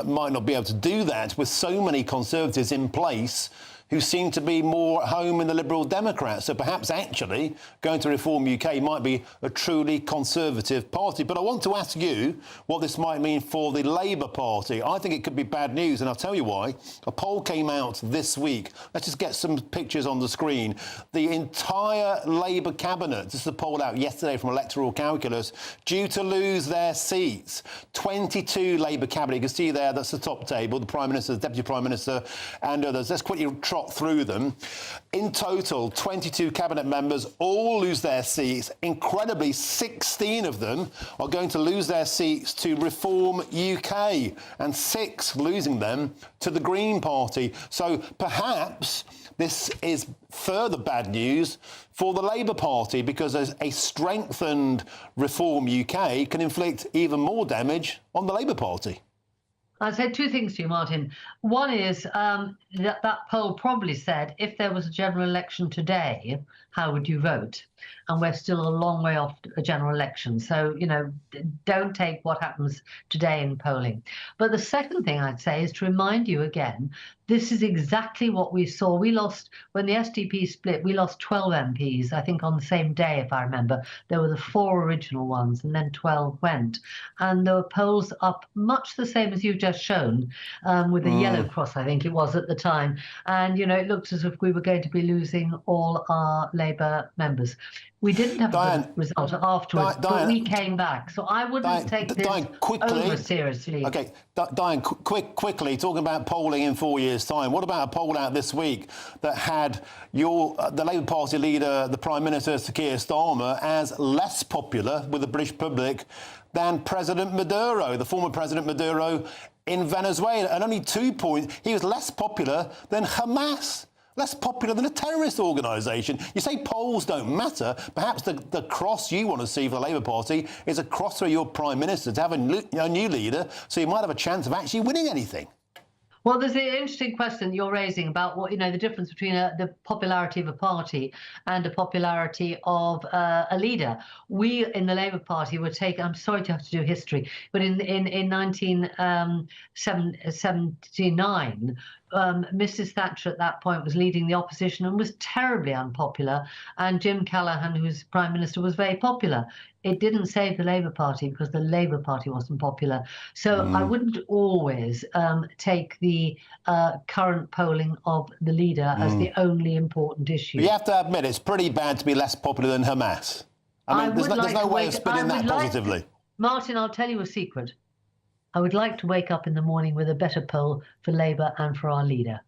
[SPEAKER 9] might not be able to do that with so many Conservatives in place who seem to be more at home in the Liberal Democrats. So perhaps actually going to Reform UK might be a truly Conservative party. But I want to ask you what this might mean for the Labour Party. I think it could be bad news, and I'll tell you why. A poll came out this week. Let's just get some pictures on the screen. The entire Labour cabinet, this is a poll out yesterday from Electoral Calculus, due to lose their seats. 22 Labour cabinet, you can see there, that's the top table, the Prime Minister, the Deputy Prime Minister and others. Let's quickly trot through them. In total, 22 cabinet members all lose their seats. Incredibly, 16 of them are going to lose their seats to Reform UK, and 6 losing them to the Green Party. So perhaps this is further bad news for the Labour Party, because a strengthened Reform UK can inflict even more damage on the Labour Party.
[SPEAKER 2] I'd say 2 things to you, Martin. One is that poll probably said, if there was a general election today, how would you vote? And we're still a long way off a general election. So, you know, don't take what happens today in polling. But the second thing I'd say is to remind you again, this is exactly what we saw. We lost, when the SDP split, we lost 12 MPs, I think on the same day, if I remember. There were the 4 original ones, and then 12 went. And there were polls up much the same as you've just shown, with a yellow cross, I think it was at the time. And, you know, it looked as if we were going to be losing all our Labour members. We didn't have a good result afterwards, but we came back. So I wouldn't take this over seriously.
[SPEAKER 9] OK, Diane, quickly, talking about polling in 4 years' time, what about a poll out this week that had the Labour Party leader, the Prime Minister, Sir Keir Starmer, as less popular with the British public than President Maduro, the former President Maduro in Venezuela? And only 2 points, he was less popular than Hamas. Less popular than a terrorist organisation. You say polls don't matter. Perhaps the cross you want to see for the Labour Party is a cross for your Prime Minister to have a new leader, so you might have a chance of actually winning anything.
[SPEAKER 2] Well, there's an interesting question you're raising about what, you know, the difference between the popularity of a party and the popularity of a leader. We in the Labour Party were taken, I'm sorry to have to do history, but in 1979, Mrs. Thatcher at that point was leading the opposition and was terribly unpopular, and Jim Callaghan, who was Prime Minister, was very popular. it didn't save the Labour Party because the Labour Party wasn't popular. So I wouldn't always take the current polling of the leader as the only important issue.
[SPEAKER 9] But you have to admit, it's pretty bad to be less popular than Hamas. I mean, there's no way of spinning that positively.
[SPEAKER 2] Martin, I'll tell you a secret. I would like to wake up in the morning with a better poll for Labour and for our leader.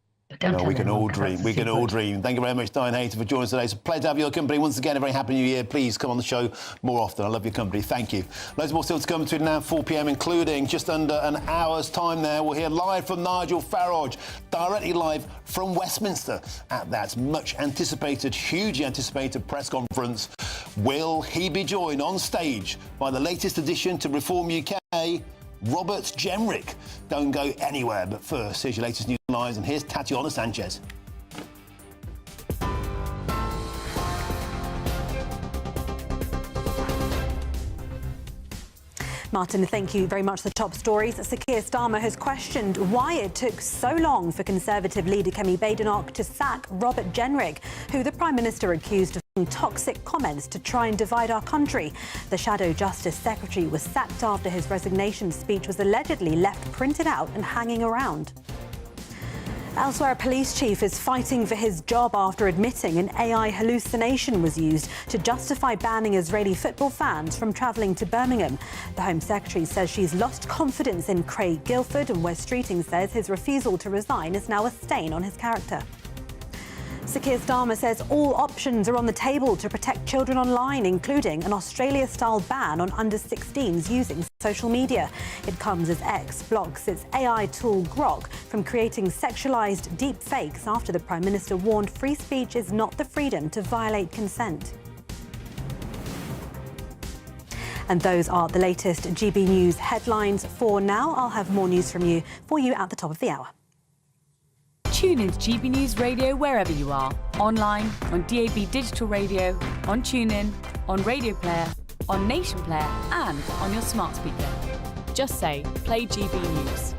[SPEAKER 9] We can all dream. We can all dream. Thank you very much, Diane Hayter, for joining us today. It's a pleasure to have your company. Once again, a very happy new year. Please come on the show more often. I love your company. Thank you. Loads more still to come between now and 4 p.m, including just under an hour's time there. We'll hear live from Nigel Farage, directly live from Westminster at that much anticipated, hugely anticipated press conference. Will he be joined on stage by the latest addition to Reform UK, Robert Jenrick? Don't go anywhere. But first, here's your latest news lines, and here's Tatiana Sanchez.
[SPEAKER 3] Martin, thank you very much. The top stories. Sir Keir Starmer has questioned why it took so long for Conservative leader Kemi Badenoch to sack Robert Jenrick, who the Prime Minister accused of making toxic comments to try and divide our country. The Shadow Justice Secretary was sacked after his resignation speech was allegedly left printed out and hanging around. Elsewhere, a police chief is fighting for his job after admitting an AI hallucination was used to justify banning Israeli football fans from travelling to Birmingham. The Home Secretary says she's lost confidence in Craig Guilford, and Wes Streeting says his refusal to resign is now a stain on his character. Sir Keir Starmer says all options are on the table to protect children online, including an Australia-style ban on under-16s using social media. It comes as X blocks its AI tool Grok from creating sexualised deep fakes after the Prime Minister warned free speech is not the freedom to violate consent. And those are the latest GB News headlines for now. I'll have more news from you at the top of the hour.
[SPEAKER 17] Tune in to GB News Radio wherever you are. Online, on DAB Digital Radio, on TuneIn, on Radio Player, on Nation Player and on your smart speaker. Just say, play GB News.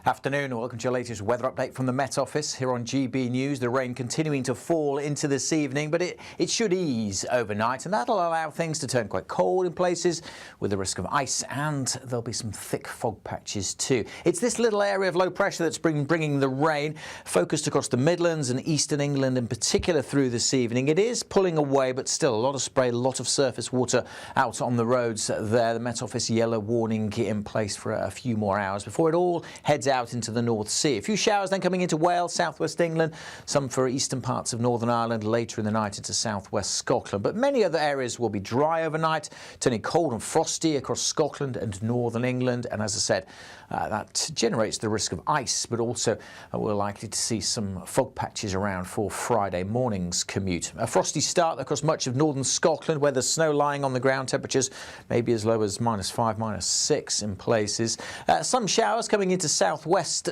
[SPEAKER 4] Afternoon and welcome to your latest weather update from the Met Office here on GB News. The rain continuing to fall into this evening, but it should ease overnight, and that'll allow things to turn quite cold in places with the risk of ice, and there'll be some thick fog patches too. It's this little area of low pressure that's bringing the rain focused across the Midlands and eastern England in particular through this evening. It is pulling away, but still a lot of spray, a lot of surface water out on the roads there. The Met Office yellow warning in place for a few more hours before it all heads out into the North Sea. A few showers then coming into Wales, southwest England, some for eastern parts of Northern Ireland, later in the night into southwest Scotland. But many other areas will be dry overnight, turning cold and frosty across Scotland and Northern England. And as I said, that generates the risk of ice, but also we're likely to see some fog patches around for Friday morning's commute. A frosty start across much of northern Scotland, where there's snow lying on the ground. Temperatures maybe as low as -5, -6 in places. Some showers coming into southwest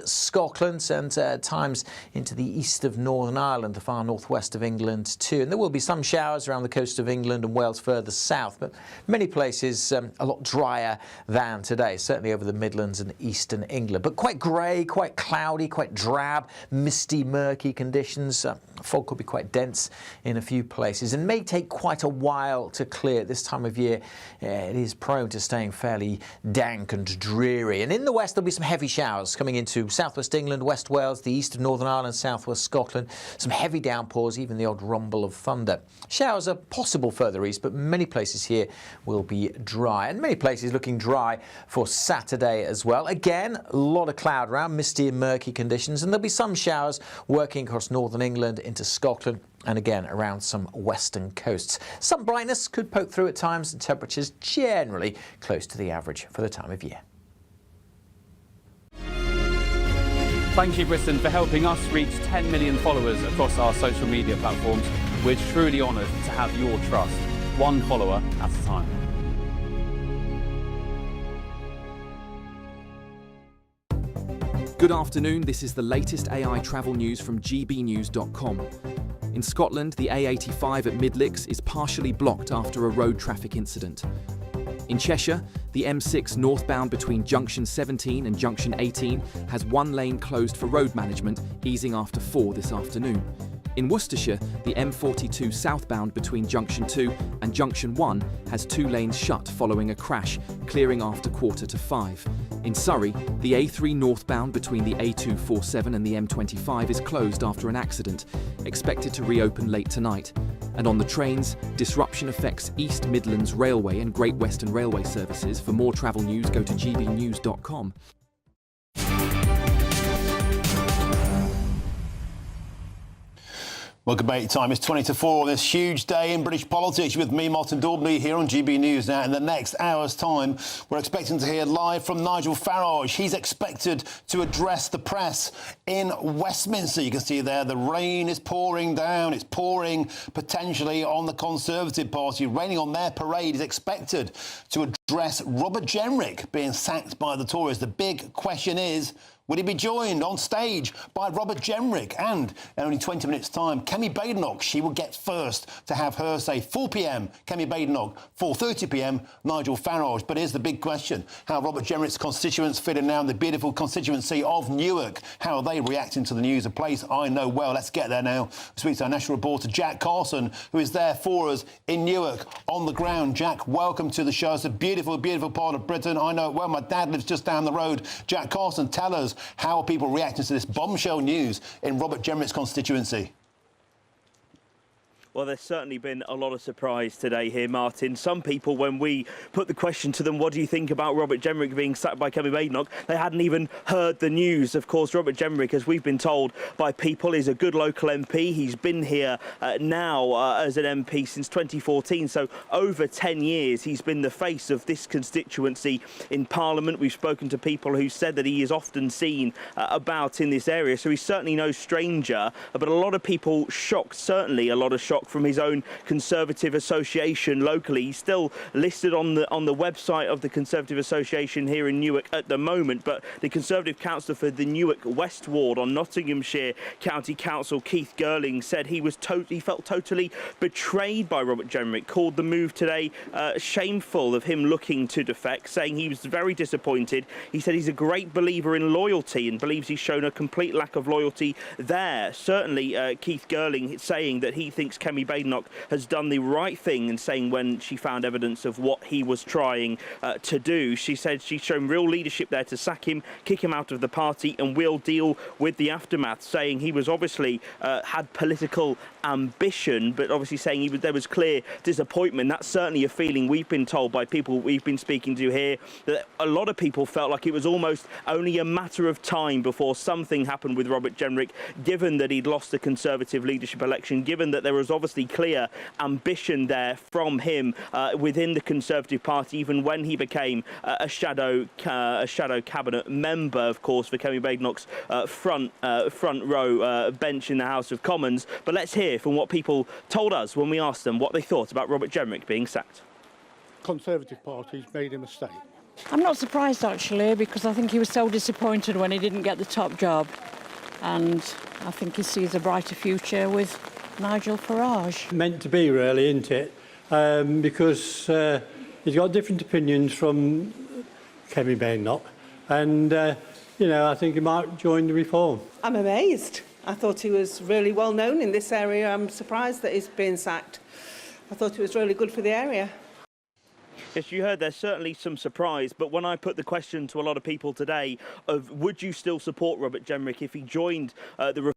[SPEAKER 4] Scotland and times into the east of Northern Ireland, the far northwest of England too. And there will be some showers around the coast of England and Wales further south, but many places a lot drier than today, certainly over the Midlands and eastern England. But quite grey, quite cloudy, quite drab, misty, murky conditions. Fog could be quite dense in a few places and may take quite a while to clear. This time of year it is prone to staying fairly dank and dreary. And in the west there'll be some heavy showers coming into southwest England, West Wales, the east of Northern Ireland, southwest Scotland. Some heavy downpours, even the odd rumble of thunder. Showers are possible further east, but many places here will be dry. And many places looking dry for Saturday as well. Again, a lot of cloud around, misty and murky conditions, and there'll be some showers working across northern England into Scotland and again around some western coasts. Some brightness could poke through at times, and temperatures generally close to the average for the time of year.
[SPEAKER 23] Thank you, Britain, for helping us reach 10 million followers across our social media platforms. We're truly honoured to have your trust, one follower at a time.
[SPEAKER 5] Good afternoon, this is the latest AI travel news from gbnews.com. In Scotland, the A85 at Midlicks is partially blocked after a road traffic incident. In Cheshire, the M6 northbound between Junction 17 and Junction 18 has one lane closed for road management, easing after 4 this afternoon. In Worcestershire, the M42 southbound between Junction 2 and Junction 1 has 2 lanes shut following a crash, clearing after 4:45. In Surrey, the A3 northbound between the A247 and the M25 is closed after an accident, expected to reopen late tonight. And on the trains, disruption affects East Midlands Railway and Great Western Railway services. For more travel news, go to gbnews.com.
[SPEAKER 9] Welcome back. Time is 20 to 4 on this huge day in British politics with me, Martin Daubney, here on GB News. Now, in the next hour's time, we're expecting to hear live from Nigel Farage. He's expected to address the press in Westminster. You can see there the rain is pouring down. It's pouring potentially on the Conservative Party. Raining on their parade. Is expected to address Robert Jenrick being sacked by the Tories. The big question is, will he be joined on stage by Robert Jenrick? And in only 20 minutes' time, Kemi Badenoch, she will get first to have her say. 4 p.m, Kemi Badenoch, 4:30 p.m, Nigel Farage. But here's the big question. How Robert Jenrick's constituents fitting now in the beautiful constituency of Newark. How are they reacting to the news? A place I know well. Let's get there now. Speak to our national reporter, Jack Carson, who is there for us in Newark on the ground. Jack, welcome to the show. It's a beautiful, beautiful part of Britain. I know it well. My dad lives just down the road. Jack Carson, tell us, how are people reacting to this bombshell news in Robert Jenrick's constituency?
[SPEAKER 6] Well, there's certainly been a lot of surprise today here, Martin. Some people, when we put the question to them, what do you think about Robert Jenrick being sacked by Kemi Badenoch, they hadn't even heard the news. Of course, Robert Jenrick, as we've been told by people, is a good local MP. He's been here now as an MP since 2014, so over 10 years he's been the face of this constituency in Parliament. We've spoken to people who said that he is often seen about in this area, so he's certainly no stranger. But a lot of people shocked, certainly a lot of shock from his own Conservative Association locally. He's still listed on the website of the Conservative Association here in Newark at the moment, but the Conservative councillor for the Newark West Ward on Nottinghamshire County Council, Keith Girling, said he felt totally betrayed by Robert Jenrick, called the move today shameful of him looking to defect, saying he was very disappointed. He said he's a great believer in loyalty and believes he's shown a complete lack of loyalty there. Certainly Keith Girling saying that he thinks Kemi Badenoch has done the right thing, and saying when she found evidence of what he was trying to do, she said she's shown real leadership there to sack him, kick him out of the party, and we'll deal with the aftermath, saying he was obviously had political ambition, but obviously saying there was clear disappointment. That's certainly a feeling we've been told by people we've been speaking to here, that a lot of people felt like it was almost only a matter of time before something happened with Robert Jenrick, given that he'd lost the Conservative leadership election, given that there was obviously clear ambition there from him within the Conservative Party, even when he became a shadow cabinet member, of course, for Kemi Badenoch's front row bench in the House of Commons. But let's hear from what people told us when we asked them what they thought about Robert Jenrick being sacked.
[SPEAKER 7] Conservative Party's made a mistake.
[SPEAKER 8] I'm not surprised, actually, because I think he was so disappointed when he didn't get the top job, and I think he sees a brighter future with Nigel Farage.
[SPEAKER 7] Meant to be, really, isn't it? Because he's got different opinions from Kemi Badenoch, and I think he might join the reform.
[SPEAKER 10] I'm amazed. I thought he was really well known in this area. I'm surprised that he's been sacked. I thought it was really good for the area.
[SPEAKER 6] Yes, you heard there's certainly some surprise, but when I put the question to a lot of people today of would you still support Robert Jenrick if he joined the...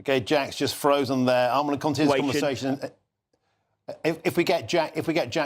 [SPEAKER 9] OK, Jack's just frozen there. I'm going to continue this conversation. If we get Jack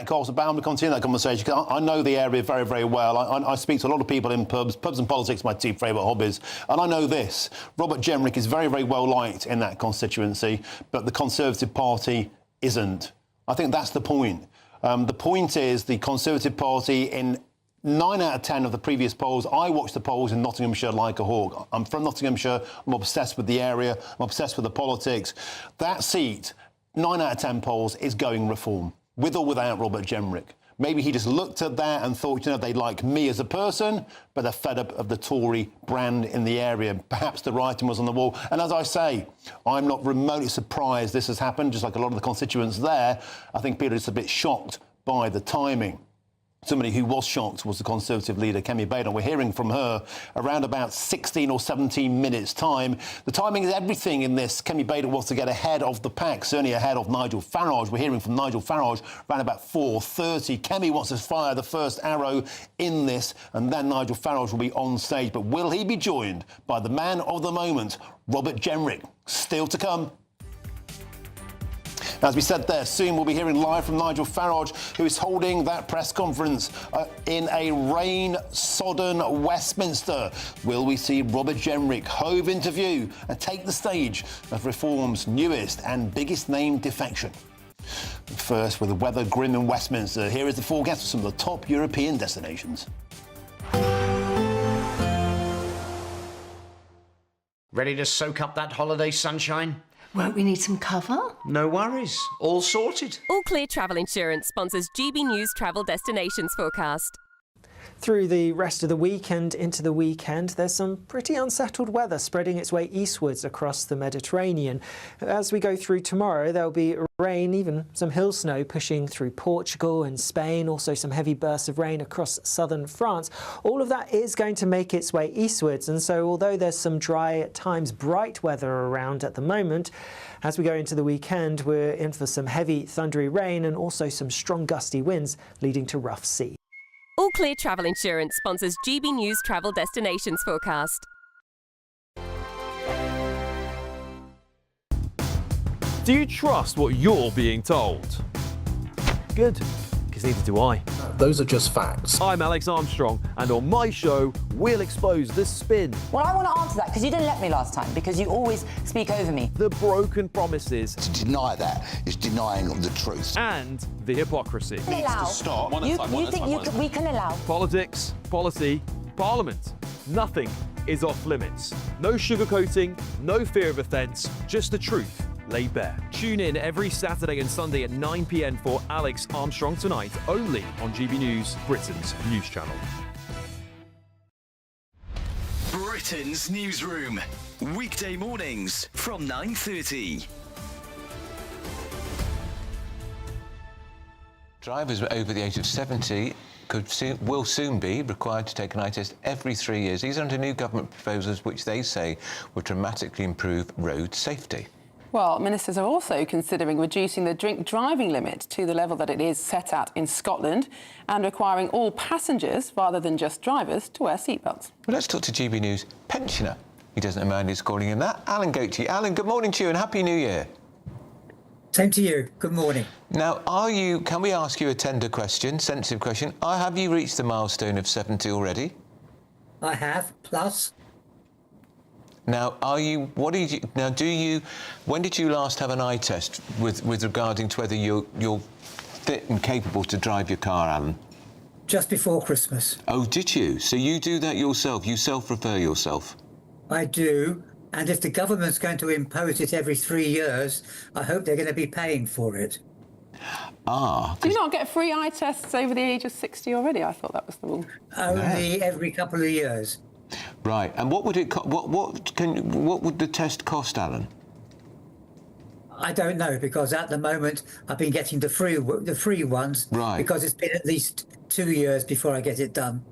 [SPEAKER 9] Carson back, I'm going to continue that conversation, because I know the area very, very well. I speak to a lot of people in pubs. Pubs and politics are my two favourite hobbies. And I know this. Robert Jenrick is very, very well liked in that constituency, but the Conservative Party isn't. I think that's the point. The point is the Conservative Party in 9 out of 10 of the previous polls, I watched the polls in Nottinghamshire like a hawk. I'm from Nottinghamshire. I'm obsessed with the area. I'm obsessed with the politics. That seat, 9 out of 10 polls, is going reform, with or without Robert Jenrick. Maybe he just looked at that and thought, they like me as a person, but they're fed up of the Tory brand in the area. Perhaps the writing was on the wall. And as I say, I'm not remotely surprised this has happened, just like a lot of the constituents there. I think people are just a bit shocked by the timing. Somebody who was shocked was the Conservative leader, Kemi Badenoch. We're hearing from her around about 16 or 17 minutes' time. The timing is everything in this. Kemi Badenoch wants to get ahead of the pack, certainly ahead of Nigel Farage. We're hearing from Nigel Farage around about 4:30. Kemi wants to fire the first arrow in this, and then Nigel Farage will be on stage. But will he be joined by the man of the moment, Robert Jenrick? Still to come. As we said there, soon we'll be hearing live from Nigel Farage, who is holding that press conference in a rain-sodden Westminster. Will we see Robert Jenrick hove into view and take the stage of Reform's newest and biggest name, Defection? First, with the weather grim in Westminster, here is the forecast for some of the top European destinations.
[SPEAKER 1] Ready to soak up that holiday sunshine?
[SPEAKER 11] Won't we need some cover?
[SPEAKER 1] No worries. All sorted.
[SPEAKER 12] All Clear Travel Insurance sponsors GB News Travel Destinations forecast.
[SPEAKER 13] Through the rest of the week and into the weekend, there's some pretty unsettled weather spreading its way eastwards across the Mediterranean. As we go through tomorrow, there'll be rain, even some hill snow pushing through Portugal and Spain, also some heavy bursts of rain across southern France. All of that is going to make its way eastwards, and so although there's some dry, at times bright weather around at the moment, as we go into the weekend, we're in for some heavy thundery rain and also some strong gusty winds leading to rough sea.
[SPEAKER 12] All Clear Travel Insurance sponsors GB News Travel Destinations forecast.
[SPEAKER 14] Do you trust what you're being told? Good, because neither do I.
[SPEAKER 15] Those are just facts.
[SPEAKER 14] I'm Alex Armstrong, and on my show, we'll expose the spin.
[SPEAKER 16] Well, I want to answer that, because you didn't let me last time, because you always speak over me.
[SPEAKER 14] The broken promises.
[SPEAKER 15] To deny that is denying the truth.
[SPEAKER 14] And the hypocrisy.
[SPEAKER 16] Needs to
[SPEAKER 15] stop.
[SPEAKER 16] You think we can allow?
[SPEAKER 14] Politics, policy, parliament. Nothing is off limits. No sugarcoating, no fear of offence, just the truth laid bare. Tune in every Saturday and Sunday at 9 p.m. for Alex Armstrong Tonight, only on GB News, Britain's news channel.
[SPEAKER 18] Britain's newsroom, weekday mornings from 9:30.
[SPEAKER 25] Drivers over the age of 70 will soon be required to take an eye test every 3 years. These are under new government proposals which they say will dramatically improve road safety.
[SPEAKER 24] Well, ministers are also considering reducing the drink driving limit to the level that it is set at in Scotland and requiring all passengers, rather than just drivers, to wear seatbelts.
[SPEAKER 25] Well, let's talk to GB News pensioner. He doesn't mind who's calling him that. Alan Goethe. Alan, good morning to you and Happy New Year.
[SPEAKER 19] Same to you. Good morning.
[SPEAKER 25] Now, can we ask you a tender question, sensitive question? Have you reached the milestone of 70 already?
[SPEAKER 19] I have, plus.
[SPEAKER 25] Now, when did you last have an eye test with regarding to whether you're fit and capable to drive your car, Alan?
[SPEAKER 19] Just before Christmas.
[SPEAKER 25] Oh, did you? So you do that yourself? You self-refer yourself?
[SPEAKER 19] I do. And if the government's going to impose it every 3 years, I hope they're going to be paying for it.
[SPEAKER 24] Do you not get free eye tests over the age of 60 already? I thought that was the rule.
[SPEAKER 19] Only every couple of years.
[SPEAKER 25] Right. And what would what would the test cost, Alan?
[SPEAKER 19] I don't know, because at the moment I've been getting the free ones.
[SPEAKER 25] Right.
[SPEAKER 19] Because it's been at least 2 years before I get it done.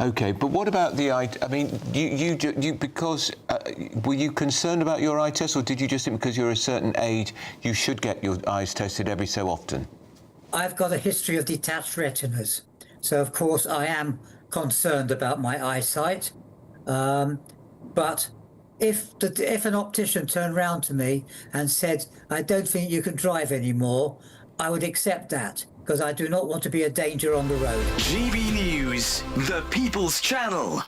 [SPEAKER 25] Okay, but what about the eye? I mean, were you concerned about your eye test, or did you just think because you're a certain age you should get your eyes tested every so often?
[SPEAKER 19] I've got a history of detached retinas, so of course I am concerned about my eyesight. But if an optician turned round to me and said, "I don't think you can drive anymore," I would accept that, because I do not want to be a danger on the road.
[SPEAKER 18] GB News, the People's Channel.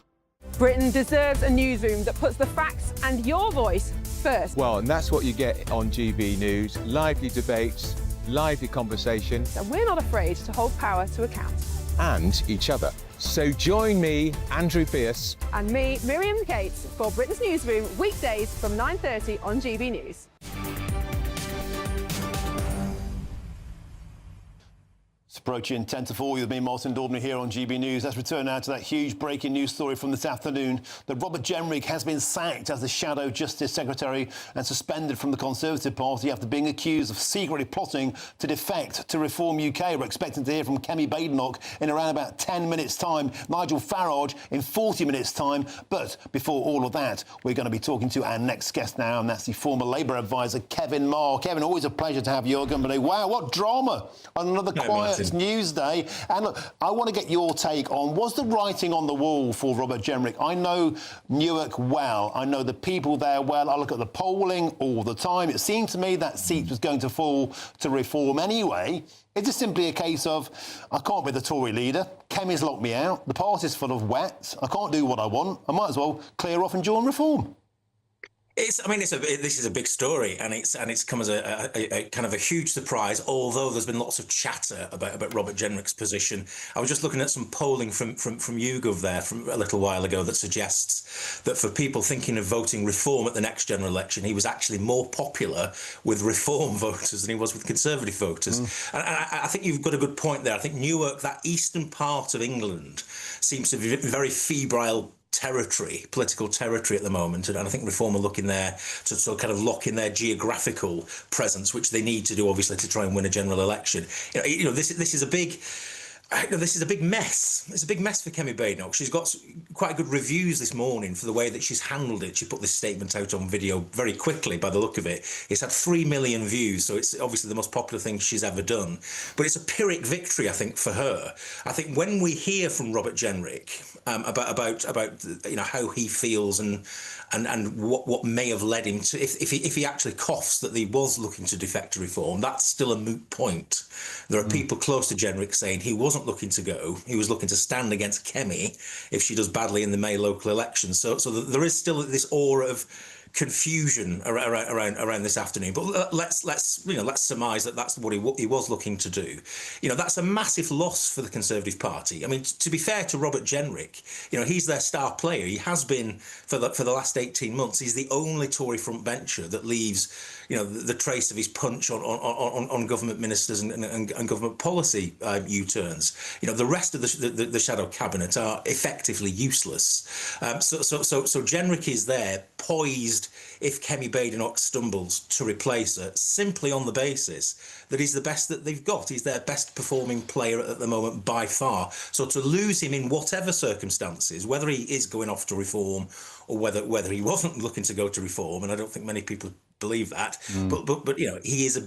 [SPEAKER 24] Britain deserves a newsroom that puts the facts and your voice first.
[SPEAKER 25] Well, and that's what you get on GB News. Lively debates, lively conversation.
[SPEAKER 24] And we're not afraid to hold power to account.
[SPEAKER 25] And each other. So join me, Andrew Pierce.
[SPEAKER 24] And me, Miriam Gates, for Britain's Newsroom, weekdays from 9:30 on GB News.
[SPEAKER 9] Approaching 10 to 4 with me, Martin Daubney, here on GB News. Let's return now to that huge breaking news story from this afternoon that Robert Jenrick has been sacked as the Shadow Justice Secretary and suspended from the Conservative Party after being accused of secretly plotting to defect to Reform UK. We're expecting to hear from Kemi Badenoch in around about 10 minutes' time, Nigel Farage in 40 minutes' time. But before all of that, we're going to be talking to our next guest now, and that's the former Labour advisor, Kevin Marr. Kevin, always a pleasure to have your company. Wow, what drama on another quiet news day. And look, I want to get your take on, was the writing on the wall for Robert Jenrick? I know Newark well. I know the people there well. I look at the polling all the time. It seemed to me that seat was going to fall to Reform anyway. Is it simply a case of, I can't be the Tory leader, Kemi's locked me out, the party's full of wet, I can't do what I want, I might as well clear off and join Reform?
[SPEAKER 2] This is a big story, and it's come as a kind of a huge surprise. Although there's been lots of chatter about Robert Jenrick's position. I was just looking at some polling from YouGov there from a little while ago that suggests that for people thinking of voting Reform at the next general election, he was actually more popular with Reform voters than he was with Conservative voters. And I think you've got a good point there. I think Newark, that eastern part of England, seems to be very febrile political territory at the moment, and I think Reform are looking there to sort of kind of lock in their geographical presence, which they need to do obviously to try and win a general election. You know, this is a big. This is a big mess. It's a big mess for Kemi Badenoch. She's got quite good reviews this morning for the way that she's handled it. She put this statement out on video very quickly, by the look of it. It's had 3 million views, so it's obviously the most popular thing she's ever done. But it's a Pyrrhic victory, I think, for her. I think when we hear from Robert Jenrick about you know how he feels and what may have led him to, if he actually coughs that he was looking to defect to Reform, that's still a moot point. There are people close to Jenrick saying he wasn't looking to go. He was looking to stand against Kemi if she does badly in the May local election. So there is still this aura of confusion around this afternoon. But let's surmise that that's what he was looking to do. You know, that's a massive loss for the Conservative Party. I mean, to be fair to Robert Jenrick, you know, he's their star player. He has been for the last 18 months. He's the only Tory frontbencher that leaves, you know, the trace of his punch on government ministers and government policy U-turns. You know, the rest of the shadow cabinet are effectively useless. So Jenrick is there, poised if Kemi Badenoch stumbles to replace her, simply on the basis that he's the best that they've got. He's their best performing player at the moment by far. So to lose him in whatever circumstances, whether he is going off to Reform or whether he wasn't looking to go to Reform, and I don't think many people believe that, but you know, he is a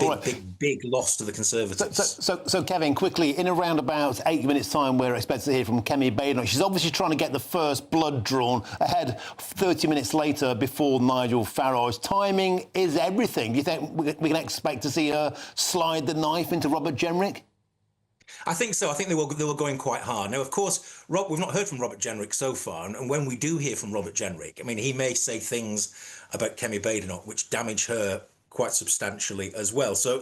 [SPEAKER 2] big loss to the Conservatives.
[SPEAKER 9] So Kevin, quickly, in around about 8 minutes' time, we're expected to hear from Kemi Badenoch. She's obviously trying to get the first blood drawn ahead 30 minutes later before Nigel Farage. Timing is everything. Do you think we can expect to see her slide the knife into Robert Jenrick?
[SPEAKER 2] I think so. I think they were going quite hard. Now, of course, we've not heard from Robert Jenrick so far, and when we do hear from Robert Jenrick, I mean, he may say things about Kemi Badenoch which damage her quite substantially as well. So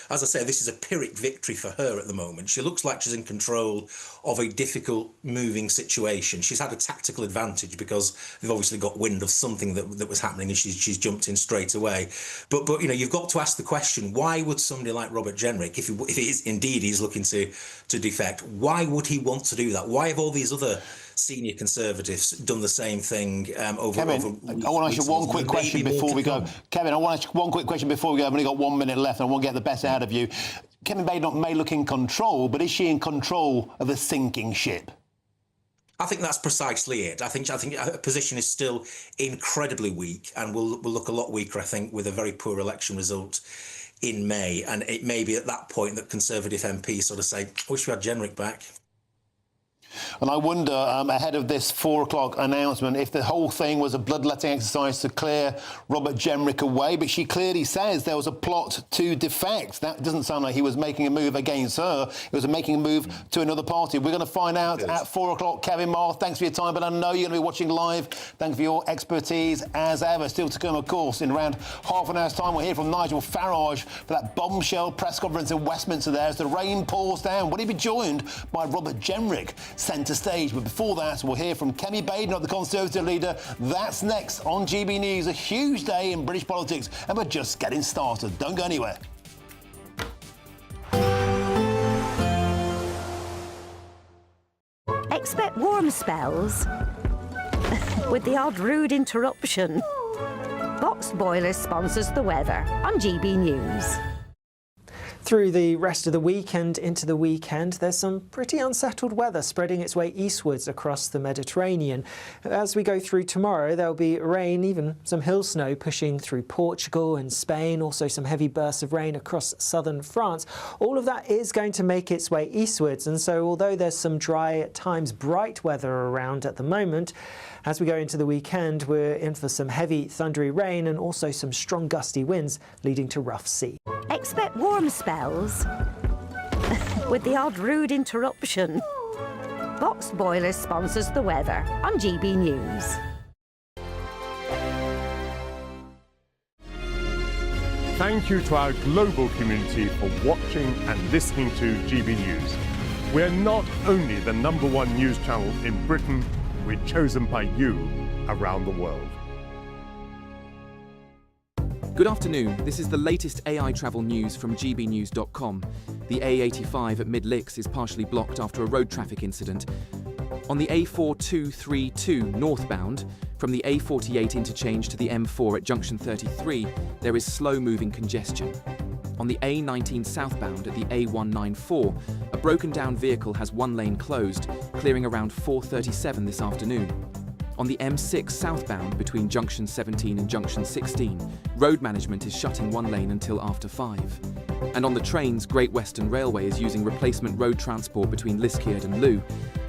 [SPEAKER 2] as I say, this is a Pyrrhic victory for her at the moment. She looks like she's in control of a difficult moving situation. She's had a tactical advantage because they've obviously got wind of something that was happening, and she's jumped in straight away. But you know, you've got to ask the question, why would somebody like Robert Jenrick, if he is indeed he's looking to defect, why would he want to do that? Why have all these other senior Conservatives done the same thing
[SPEAKER 9] Kevin, I want to ask you one quick question before we go. Kevin, I want to ask you one quick question before we go. I've only got 1 minute left, and I want to get the best out of you. Kemi Badenoch may look in control, but is she in control of a sinking ship?
[SPEAKER 2] I think that's precisely it. I think her position is still incredibly weak, and will look a lot weaker, I think, with a very poor election result in May. And it may be at that point that Conservative MPs sort of say, I wish we had Jenrick back.
[SPEAKER 9] And I wonder, ahead of this 4 o'clock announcement, if the whole thing was a bloodletting exercise to clear Robert Jenrick away. But she clearly says there was a plot to defect. That doesn't sound like he was making a move against her. It was making a move to another party. We're going to find out at 4 o'clock. Kevin Marr, thanks for your time. But I know you're going to be watching live. Thanks for your expertise as ever. Still to come, of course, in around half an hour's time, we'll hear from Nigel Farage for that bombshell press conference in Westminster there as the rain pours down. Will he be joined by Robert Jenrick, centre stage? But before that, we'll hear from Kemi Badenoch, the Conservative leader. That's next on GB News. A huge day in British politics, and we're just getting started. Don't go anywhere.
[SPEAKER 3] Expect warm spells with the odd rude interruption. Box Boilers sponsors the weather on GB News.
[SPEAKER 13] Through the rest of the week and into the weekend, there's some pretty unsettled weather spreading its way eastwards across the Mediterranean. As we go through tomorrow, there'll be rain, even some hill snow pushing through Portugal and Spain, also some heavy bursts of rain across southern France. All of that is going to make its way eastwards, and so although there's some dry, at times bright weather around at the moment, as we go into the weekend, we're in for some heavy thundery rain and also some strong gusty winds leading to rough sea.
[SPEAKER 3] Expect warm spells with the odd rude interruption. Box Boilers sponsors the weather on GB News.
[SPEAKER 11] Thank you to our global community for watching and listening to GB News. We're not only the #1 news channel in Britain, we're chosen by you around the world.
[SPEAKER 5] Good afternoon, this is the latest AI travel news from GBNews.com. The A85 at Mid-Licks is partially blocked after a road traffic incident. On the A4232 northbound, from the A48 interchange to the M4 at junction 33, there is slow-moving congestion. On the A19 southbound at the A194, a broken-down vehicle has one lane closed, clearing around 4:37 this afternoon. On the M6 southbound between junction 17 and junction 16, road management is shutting one lane until after 5. And on the trains, Great Western Railway is using replacement road transport between Liskeard and Looe,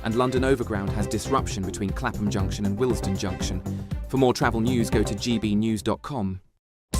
[SPEAKER 5] and London Overground has disruption between Clapham Junction and Willesden Junction. For more travel news, go to gbnews.com.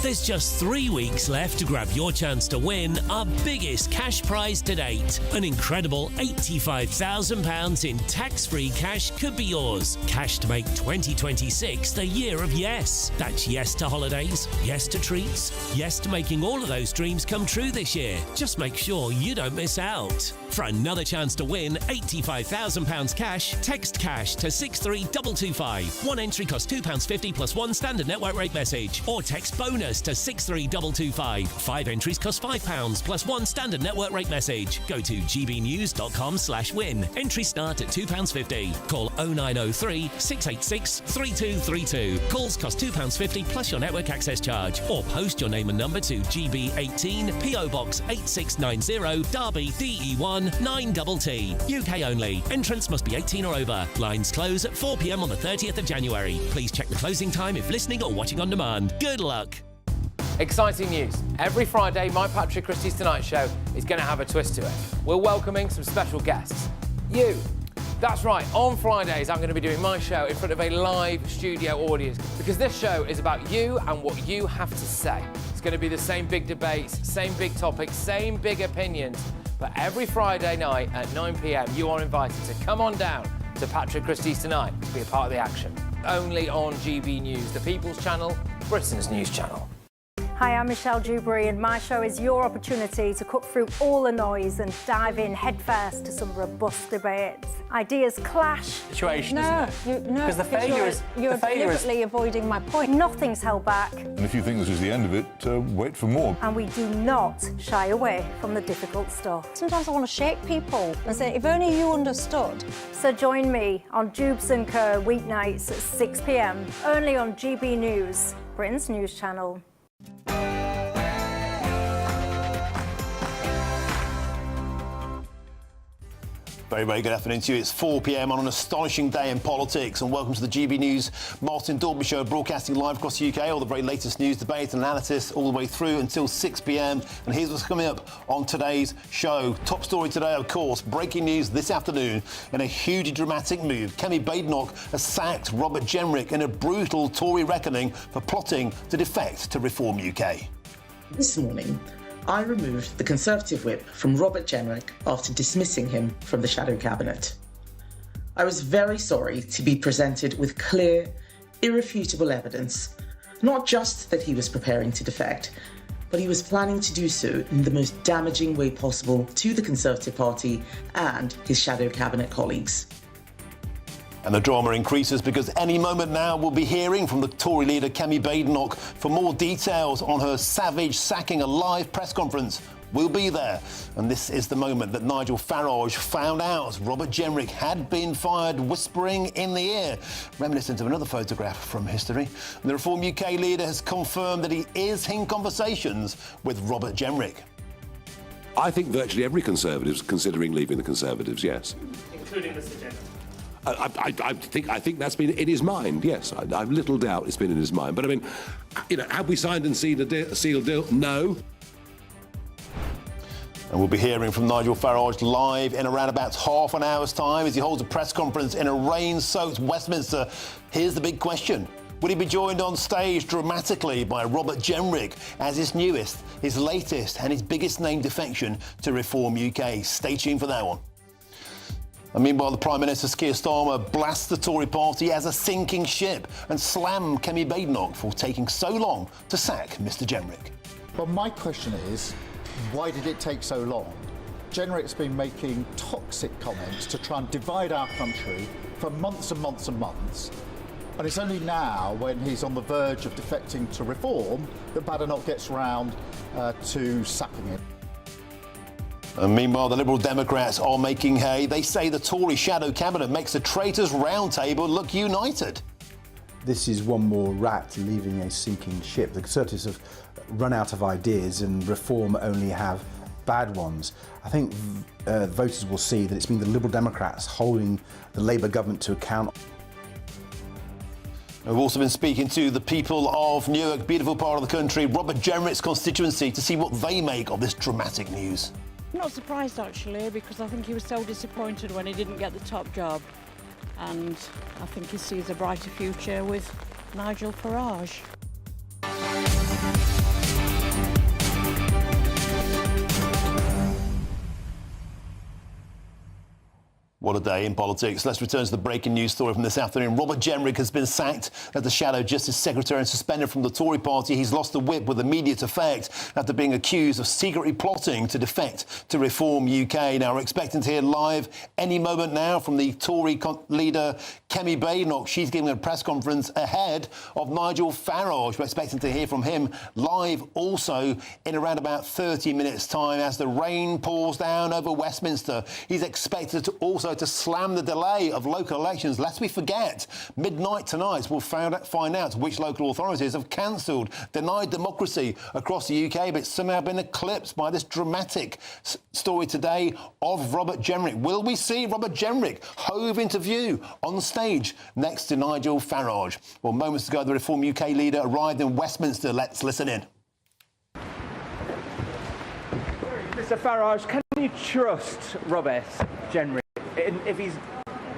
[SPEAKER 20] There's just 3 weeks left to grab your chance to win our biggest cash prize to date. An incredible £85,000 in tax-free cash could be yours. Cash to make 2026 the year of yes. That's yes to holidays, yes to treats, yes to making all of those dreams come true this year. Just make sure you don't miss out. For another chance to win £85,000 cash, text cash to 63225. One entry costs £2.50 plus one standard network rate message. Or text bonus to 63225. 5 entries cost £5 plus one standard network rate message. Go to gbnews.com/win. Entries start at £2.50. Call 0903 686 3232. Calls cost £2.50 plus your network access charge. Or post your name and number to GB18 PO Box 8690 Derby DE1 9TT. UK only. Entrance must be 18 or over. Lines close at 4 p.m. on the 30th of January. Please check the closing time if listening or watching on demand. Good luck.
[SPEAKER 21] Exciting news. Every Friday, my Patrick Christie's Tonight Show is going to have a twist to it. We're welcoming some special guests. You. That's right, on Fridays I'm going to be doing my show in front of a live studio audience because this show is about you and what you have to say. It's going to be the same big debates, same big topics, same big opinions. But every Friday night at 9 p.m, you are invited to come on down to Patrick Christie's Tonight to be a part of the action. Only on GB News, the People's Channel, Britain's news channel.
[SPEAKER 22] Hi, I'm Michelle Dewberry and my show is your opportunity to cut through all the noise and dive in headfirst to some robust debates. Ideas clash.
[SPEAKER 26] Situation, isn't it?
[SPEAKER 22] No,
[SPEAKER 26] because the failure is...
[SPEAKER 22] You're deliberately avoiding my point. Nothing's held back.
[SPEAKER 27] And if you think this is the end of it, wait for more.
[SPEAKER 22] And we do not shy away from the difficult stuff. Sometimes I want to shake people and say, if only you understood. So join me on Jubes & Co weeknights at 6 p.m, only on GB News, Britain's news channel.
[SPEAKER 9] Very, very good afternoon to you. It's 4 p.m. on an astonishing day in politics, and welcome to the GB News Martin Daubney Show, broadcasting live across the UK. All the very latest news, debate and analysis all the way through until 6 p.m. And here's what's coming up on today's show. Top story today, of course, breaking news this afternoon in a hugely dramatic move. Kemi Badenoch has sacked Robert Jenrick in a brutal Tory reckoning for plotting to defect to Reform UK.
[SPEAKER 28] This morning, I removed the Conservative whip from Robert Jenrick after dismissing him from the shadow cabinet. I was very sorry to be presented with clear, irrefutable evidence, not just that he was preparing to defect, but he was planning to do so in the most damaging way possible to the Conservative Party and his shadow cabinet colleagues.
[SPEAKER 9] And the drama increases because any moment now we'll be hearing from the Tory leader Kemi Badenoch for more details on her savage sacking. A live press conference We'll be there. And this is the moment that Nigel Farage found out Robert Jenrick had been fired, whispering in the ear, reminiscent of another photograph from history. And the Reform UK leader has confirmed that he is in conversations with Robert Jenrick.
[SPEAKER 1] I think virtually every Conservative is considering leaving the Conservatives, yes.
[SPEAKER 4] Including Mr Jenrick.
[SPEAKER 1] I think that's been in his mind, yes. I've little doubt it's been in his mind. But I mean, have we signed and sealed a deal? No.
[SPEAKER 9] And we'll be hearing from Nigel Farage live in around about half an hour's time as he holds a press conference in a rain-soaked Westminster. Here's the big question. Will he be joined on stage dramatically by Robert Jenrick as his newest, his latest and his biggest name defection to Reform UK? Stay tuned for that one. And meanwhile, the Prime Minister, Keir Starmer, blasts the Tory party as a sinking ship and slammed Kemi Badenoch for taking so long to sack Mr Jenrick.
[SPEAKER 6] Well, my question is, why did it take so long? Jenrick's been making toxic comments to try and divide our country for months and months and months. And it's only now, when he's on the verge of defecting to Reform, that Badenoch gets round to sacking him.
[SPEAKER 9] And meanwhile, the Liberal Democrats are making hay. They say the Tory shadow cabinet makes the traitors' roundtable look united.
[SPEAKER 7] This is one more rat leaving a sinking ship. The Conservatives have run out of ideas and Reform only have bad ones. I think voters will see that it's been the Liberal Democrats holding the Labour government to account.
[SPEAKER 9] We've also been speaking to the people of Newark, beautiful part of the country, Robert Jenrick's constituency, to see what they make of this dramatic news.
[SPEAKER 8] I'm not surprised, actually, because I think he was so disappointed when he didn't get the top job. And I think he sees a brighter future with Nigel Farage.
[SPEAKER 9] What a day in politics. Let's return to the breaking news story from this afternoon. Robert Jenrick has been sacked as the Shadow Justice Secretary and suspended from the Tory party. He's lost the whip with immediate effect after being accused of secretly plotting to defect to Reform UK. Now, we're expecting to hear live any moment now from the Tory leader, Kemi Badenoch. She's giving a press conference ahead of Nigel Farage. We're expecting to hear from him live also in around about 30 minutes' time as the rain pours down over Westminster. He's expected to also to slam the delay of local elections. Lest we forget, midnight tonight we'll find out which local authorities have cancelled, denied democracy across the UK, but it's somehow been eclipsed by this dramatic story today of Robert Jenrick. Will we see Robert Jenrick hove into view on stage next to Nigel Farage? Well, moments ago, the Reform UK leader arrived in Westminster. Let's listen in.
[SPEAKER 10] Mr Farage, can you trust Robert Jenrick? If he's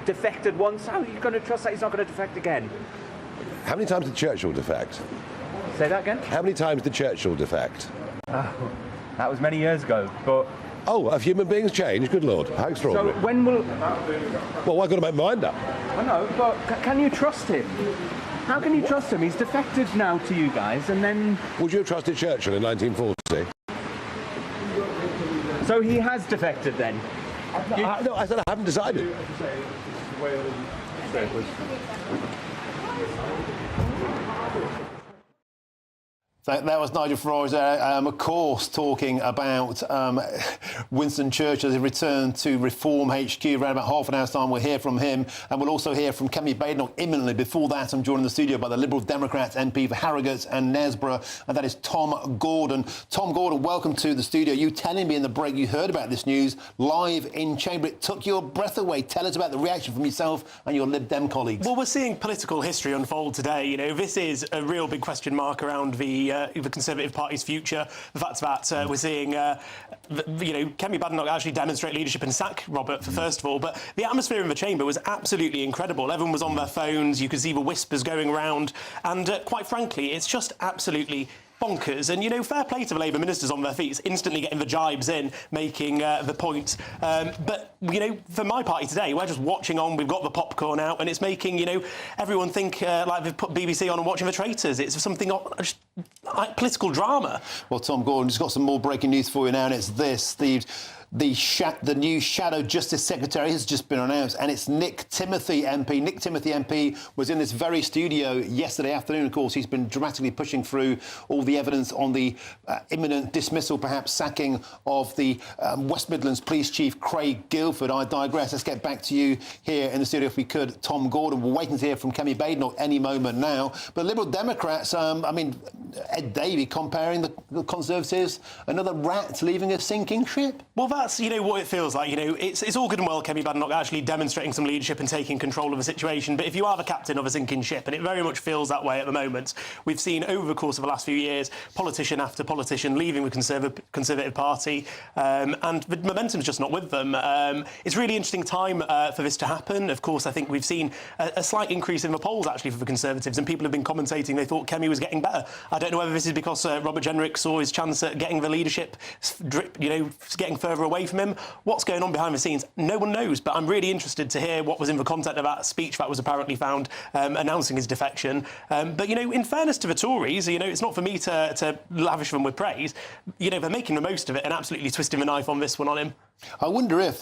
[SPEAKER 10] defected once, how are you going to trust that he's not going to defect again?
[SPEAKER 1] How many times did Churchill defect?
[SPEAKER 10] Say that again?
[SPEAKER 1] How many times did Churchill defect?
[SPEAKER 10] Oh, that was many years ago, but...
[SPEAKER 1] Oh, have human beings changed? Good Lord, how extraordinary.
[SPEAKER 10] So when will...
[SPEAKER 1] Well, I've got to make my mind up.
[SPEAKER 10] I know, but can you trust him? How can you trust him? He's defected now to you guys, and then...
[SPEAKER 1] Would you have trusted Churchill in 1940?
[SPEAKER 10] So he has defected then?
[SPEAKER 1] No, I said I haven't decided.
[SPEAKER 9] So that was Nigel Farage there, of course, talking about Winston Churchill as he returned to Reform HQ. Around about half an hour's time, we'll hear from him. And we'll also hear from Kemi Badenoch imminently. Before that, I'm joined in the studio by the Liberal Democrats MP for Harrogate and Knaresborough, and that is Tom Gordon. Tom Gordon, welcome to the studio. You telling me in the break you heard about this news live in Chamber. It took your breath away. Tell us about the reaction from yourself and your Lib Dem colleagues.
[SPEAKER 17] Well, we're seeing political history unfold today. You know, this is a real big question mark around the Conservative Party's future. The fact that we're seeing, Kemi Badenoch actually demonstrate leadership and sack Robert, first of all. But the atmosphere in the chamber was absolutely incredible. Everyone was on their phones. You could see the whispers going around. And quite frankly, it's just absolutely bonkers. And, you know, fair play to the Labour ministers on their feet, instantly getting the jibes in, making the point. But, you know, for my party today, we're just watching on. We've got the popcorn out, and it's making, you know, everyone think like they've put BBC on and watching the traitors. It's something just like political drama.
[SPEAKER 9] Well, Tom Gordon, just got some more breaking news for you now, and it's this. The new Shadow Justice Secretary has just been announced, and it's Nick Timothy MP. Nick Timothy MP was in this very studio yesterday afternoon. Of course, he's been dramatically pushing through all the evidence on the imminent dismissal, perhaps sacking of the West Midlands Police Chief Craig Guildford. I digress. Let's get back to you here in the studio, if we could. Tom Gordon. We're waiting to hear from Kemi Badenoch any moment now. But Liberal Democrats, Ed Davey comparing the Conservatives, another rat leaving a sinking ship.
[SPEAKER 17] Well, that's, what it feels like. It's all good and well Kemi Badenoch actually demonstrating some leadership and taking control of a situation, but if you are the captain of a sinking ship, and it very much feels that way at the moment, we've seen over the course of the last few years, politician after politician leaving the Conservative Party, and the momentum's just not with them. It's a really interesting time for this to happen. Of course, I think we've seen a slight increase in the polls, actually, for the Conservatives, and people have been commentating they thought Kemi was getting better. I don't know whether this is because Robert Jenrick saw his chance at getting the leadership, getting further away from him. What's going on behind the scenes? No one knows, but I'm really interested to hear what was in the content of that speech that was apparently found announcing his defection. But, in fairness to the Tories, it's not for me to lavish them with praise. They're making the most of it and absolutely twisting the knife on this one on him.
[SPEAKER 9] I wonder if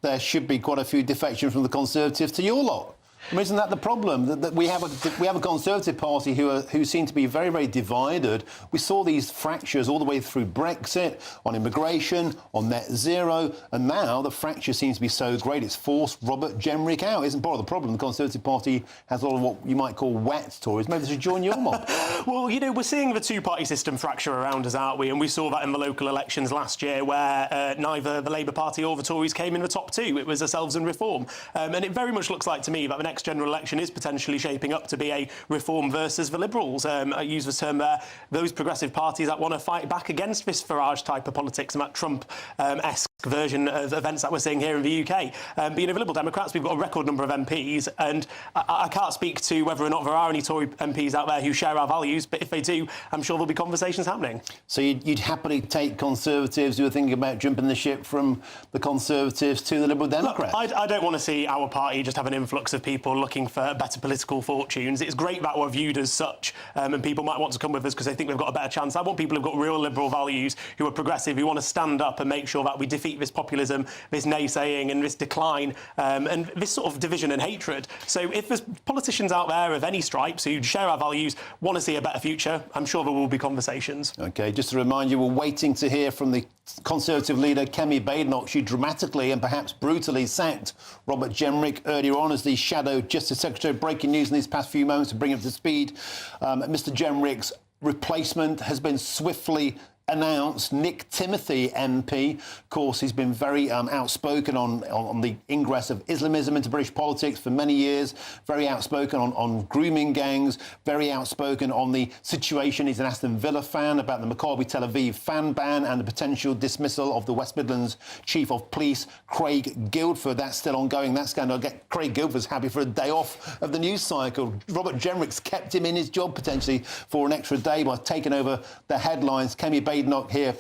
[SPEAKER 9] there should be quite a few defections from the Conservatives to your lot. Isn't that the problem? That we have a Conservative Party who seem to be very, very divided. We saw these fractures all the way through Brexit, on immigration, on net zero, and now the fracture seems to be so great it's forced Robert Jenrick out. Isn't part of the problem? The Conservative Party has a lot of what you might call wet Tories. Maybe they should join your mob.
[SPEAKER 17] Well, we're seeing the two-party system fracture around us, aren't we? And we saw that in the local elections last year, where neither the Labour Party or the Tories came in the top two. It was ourselves and Reform. And it very much looks like to me that the next general election is potentially shaping up to be a Reform versus the Liberals. I use the term there, those progressive parties that want to fight back against this Farage type of politics and that Trump-esque version of events that we're seeing here in the UK. But, the Liberal Democrats, we've got a record number of MPs, and I can't speak to whether or not there are any Tory MPs out there who share our values, but if they do, I'm sure there'll be conversations happening.
[SPEAKER 9] So you'd happily take Conservatives who are thinking about jumping the ship from the Conservatives to the Liberal Democrats?
[SPEAKER 17] Look, I don't want to see our party just have an influx of people looking for better political fortunes. It's great that we're viewed as such, and people might want to come with us because they think we've got a better chance. I want people who've got real liberal values, who are progressive, who want to stand up and make sure that we defeat this populism, this naysaying and this decline, and this sort of division and hatred. So if there's politicians out there of any stripes who share our values, want to see a better future, I'm sure there will be conversations.
[SPEAKER 9] OK, just to remind you, we're waiting to hear from the Conservative leader, Kemi Badenoch. She dramatically and perhaps brutally sacked Robert Jenrick earlier on as the Shadow Justice Secretary. Breaking news in these past few moments to bring him to speed. Mr Jenrick's replacement has been swiftly announced. Nick Timothy MP. Of course, he's been very outspoken on the ingress of Islamism into British politics for many years, very outspoken on grooming gangs, very outspoken on the situation. He's an Aston Villa fan, about the Maccabi Tel Aviv fan ban and the potential dismissal of the West Midlands Chief of Police, Craig Guildford. That's still ongoing, that scandal. Craig Guildford's happy for a day off of the news cycle. Robert Jenrick's kept him in his job potentially for an extra day by taking over the headlines. Kemi Badenoch here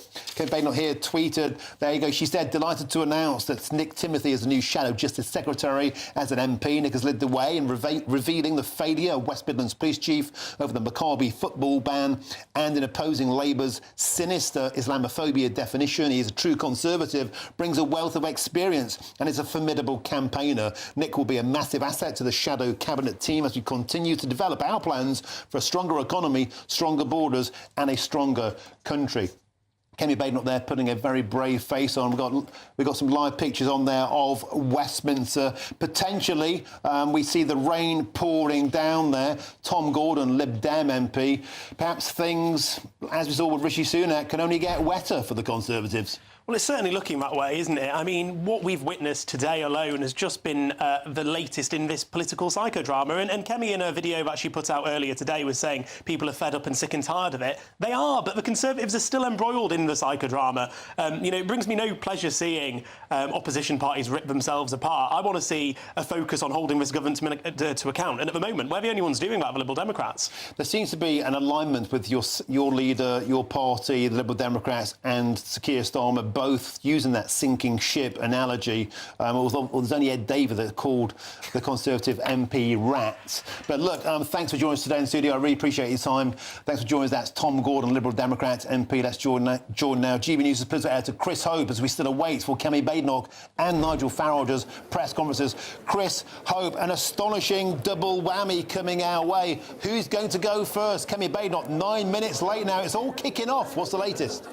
[SPEAKER 9] tweeted, there you go, she said, delighted to announce that Nick Timothy is the new Shadow Justice Secretary. As an MP, Nick has led the way in revealing the failure of West Midlands Police Chief over the Maccabi football ban and in opposing Labour's sinister Islamophobia definition. He is a true Conservative, brings a wealth of experience and is a formidable campaigner. Nick will be a massive asset to the Shadow Cabinet team as we continue to develop our plans for a stronger economy, stronger borders and a stronger country. Kemi Badenoch there putting a very brave face on. We've got some live pictures on there of Westminster. Potentially, we see the rain pouring down there. Tom Gordon, Lib Dem MP. Perhaps things, as we saw with Rishi Sunak, can only get wetter for the Conservatives.
[SPEAKER 17] Well, it's certainly looking that way, isn't it? I mean, what we've witnessed today alone has just been the latest in this political psychodrama. And Kemi, in a video that she put out earlier today, was saying people are fed up and sick and tired of it. They are, but the Conservatives are still embroiled in the psychodrama. It brings me no pleasure seeing opposition parties rip themselves apart. I want to see a focus on holding this government to account. And at the moment, we're the only ones doing that, the Liberal Democrats.
[SPEAKER 9] There seems to be an alignment with your leader, your party, the Liberal Democrats, and Sir Keir Starmer, both using that sinking ship analogy. Although there's only Ed David that called the Conservative MP rats. But look, thanks for joining us today in the studio. I really appreciate your time. Thanks for joining us. That's Tom Gordon, Liberal Democrat MP. That's Jordan now. GB News is political editor Chris Hope, as we still await for Kemi Badenoch and Nigel Farage's press conferences. Chris Hope, an astonishing double whammy coming our way. Who's going to go first? Kemi Badenoch, 9 minutes late now. It's all kicking off. What's the latest?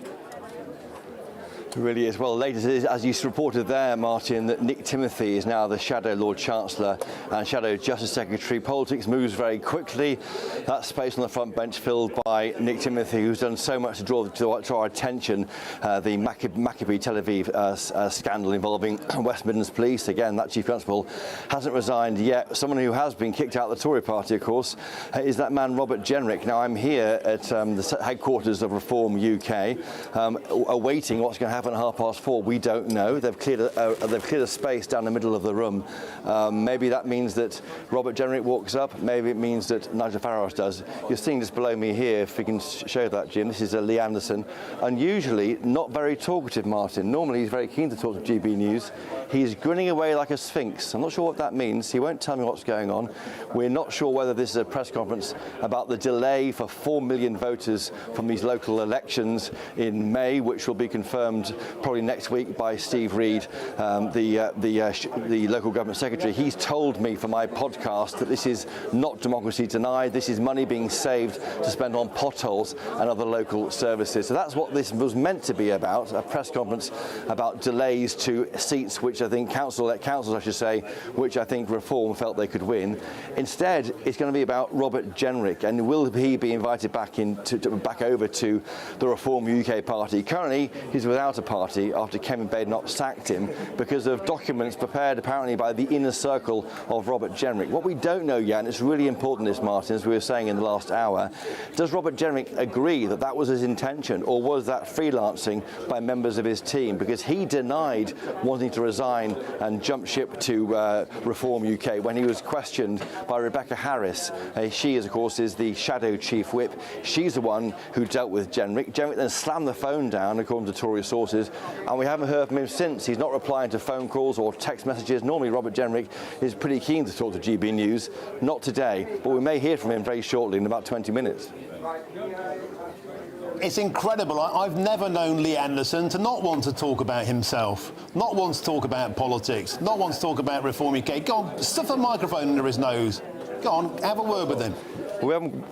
[SPEAKER 4] It really is. Well, the latest is, as you reported there, Martin, that Nick Timothy is now the Shadow Lord Chancellor and Shadow Justice Secretary. Politics moves very quickly. That space on the front bench filled by Nick Timothy, who's done so much to draw to our attention the Maccabee Tel Aviv scandal involving West Midlands Police. Again, that Chief Constable hasn't resigned yet. Someone who has been kicked out of the Tory party, of course, is that man Robert Jenrick. Now, I'm here at the headquarters of Reform UK, awaiting what's going to happen at 4:30. We don't know. They've cleared a space down the middle of the room. Maybe that means that Robert Jenrick walks up. Maybe it means that Nigel Farage does. You're seeing just below me here, if we can show that, Jim. This is Lee Anderson. Unusually, not very talkative, Martin. Normally, he's very keen to talk to GB News. He's grinning away like a sphinx. I'm not sure what that means. He won't tell me what's going on. We're not sure whether this is a press conference about the delay for 4 million voters from these local elections in May, which will be confirmed probably next week by Steve Reed, the local government secretary. He's told me for my podcast that this is not democracy denied. This is money being saved to spend on potholes and other local services. So that's what this was meant to be about, a press conference about delays to seats which I think councils, I should say, which I think Reform felt they could win. Instead, it's going to be about Robert Jenrick, and will he be invited back over to the Reform UK party? Currently, he's without a party after Kemi Badenoch sacked him because of documents prepared apparently by the inner circle of Robert Jenrick. What we don't know yet, and it's really important, this, Martin, as we were saying in the last hour, does Robert Jenrick agree that that was his intention, or was that freelancing by members of his team? Because he denied wanting to resign and jump ship to Reform UK when he was questioned by Rebecca Harris. She, of course, is the Shadow Chief Whip. She's the one who dealt with Jenrick. Jenrick then slammed the phone down, according to Tory sources, and we haven't heard from him since. He's not replying to phone calls or text messages. Normally, Robert Jenrick is pretty keen to talk to GB News. Not today, but we may hear from him very shortly, in about 20 minutes.
[SPEAKER 9] It's incredible. I've never known Lee Anderson to not want to talk about himself, not want to talk about politics, not want to talk about Reform UK. Go on, stuff a microphone under his nose. Go on, have a word with him.
[SPEAKER 4] We haven't.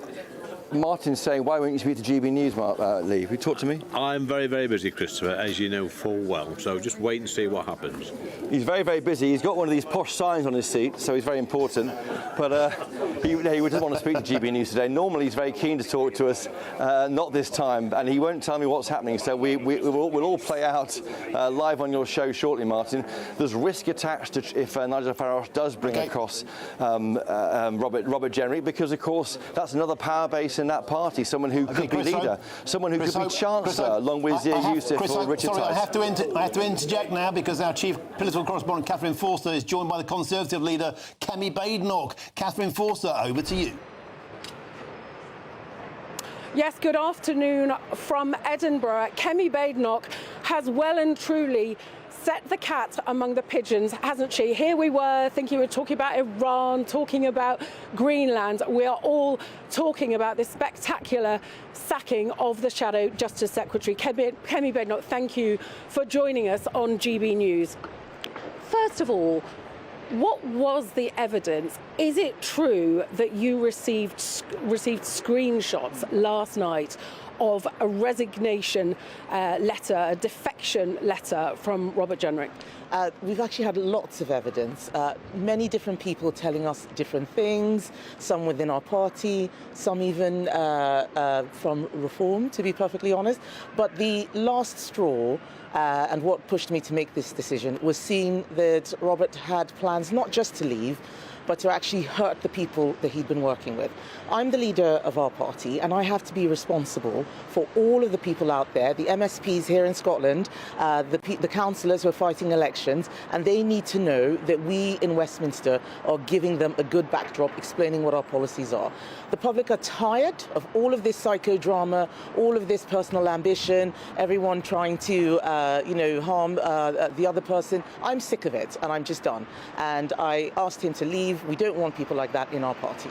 [SPEAKER 4] Martin's saying, why won't you speak to GB News, Lee? Will you talk to me?
[SPEAKER 12] I'm very, very busy, Christopher, as you know full well, so just wait and see what happens.
[SPEAKER 4] He's very, very busy. He's got one of these posh signs on his seat, so he's very important. But he doesn't want to speak to GB News today. Normally, he's very keen to talk to us, not this time, and he won't tell me what's happening, so we'll all play out live on your show shortly, Martin. There's risk attached if Nigel Farage does bring across Robert Jenrick, because, of course, that's another power base in that party, someone who could be leader, someone who could be chancellor, along with Yusuf or Richard Tice.
[SPEAKER 9] Sorry, I have to interject now, because our chief political correspondent, Catherine Forster, is joined by the Conservative leader, Kemi Badenoch. Catherine Forster, over to you.
[SPEAKER 14] Yes, good afternoon from Edinburgh. Kemi Badenoch has well and truly set the cat among the pigeons, hasn't she? Here we were thinking we were talking about Iran, talking about Greenland. We are all talking about this spectacular sacking of the Shadow Justice Secretary. Kemi Badenoch, thank you for joining us on GB News. First of all, what was the evidence? Is it true that you received screenshots last night of a resignation letter, a defection letter from Robert Jenrick?
[SPEAKER 15] We've actually had lots of evidence, many different people telling us different things, some within our party, some even from Reform, to be perfectly honest. But the last straw, and what pushed me to make this decision, was seeing that Robert had plans not just to leave, but to actually hurt the people that he'd been working with. I'm the leader of our party, and I have to be responsible for all of the people out there, the MSPs here in Scotland, the councillors who are fighting elections, and they need to know that we in Westminster are giving them a good backdrop, explaining what our policies are. The public are tired of all of this psychodrama, all of this personal ambition, everyone trying to, harm the other person. I'm sick of it, and I'm just done. And I asked him to leave. We don't want people like that in our party.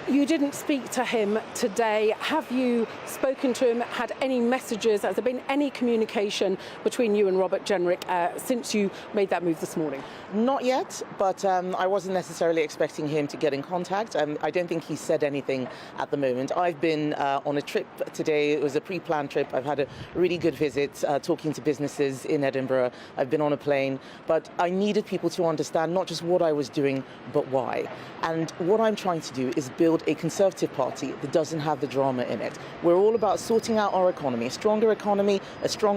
[SPEAKER 14] You didn't speak to him today. Have you spoken to him, had any messages? Has there been any communication between you and Robert Jenrick since you made that move this morning?
[SPEAKER 15] Not yet, but I wasn't necessarily expecting him to get in contact. I don't think he said anything at the moment. I've been on a trip today. It was a pre-planned trip. I've had a really good visit talking to businesses in Edinburgh. I've been on a plane, but I needed people to understand not just what I was doing, but why. And what I'm trying to do is build a Conservative party that doesn't have the drama in it. We're all about sorting out our economy, a stronger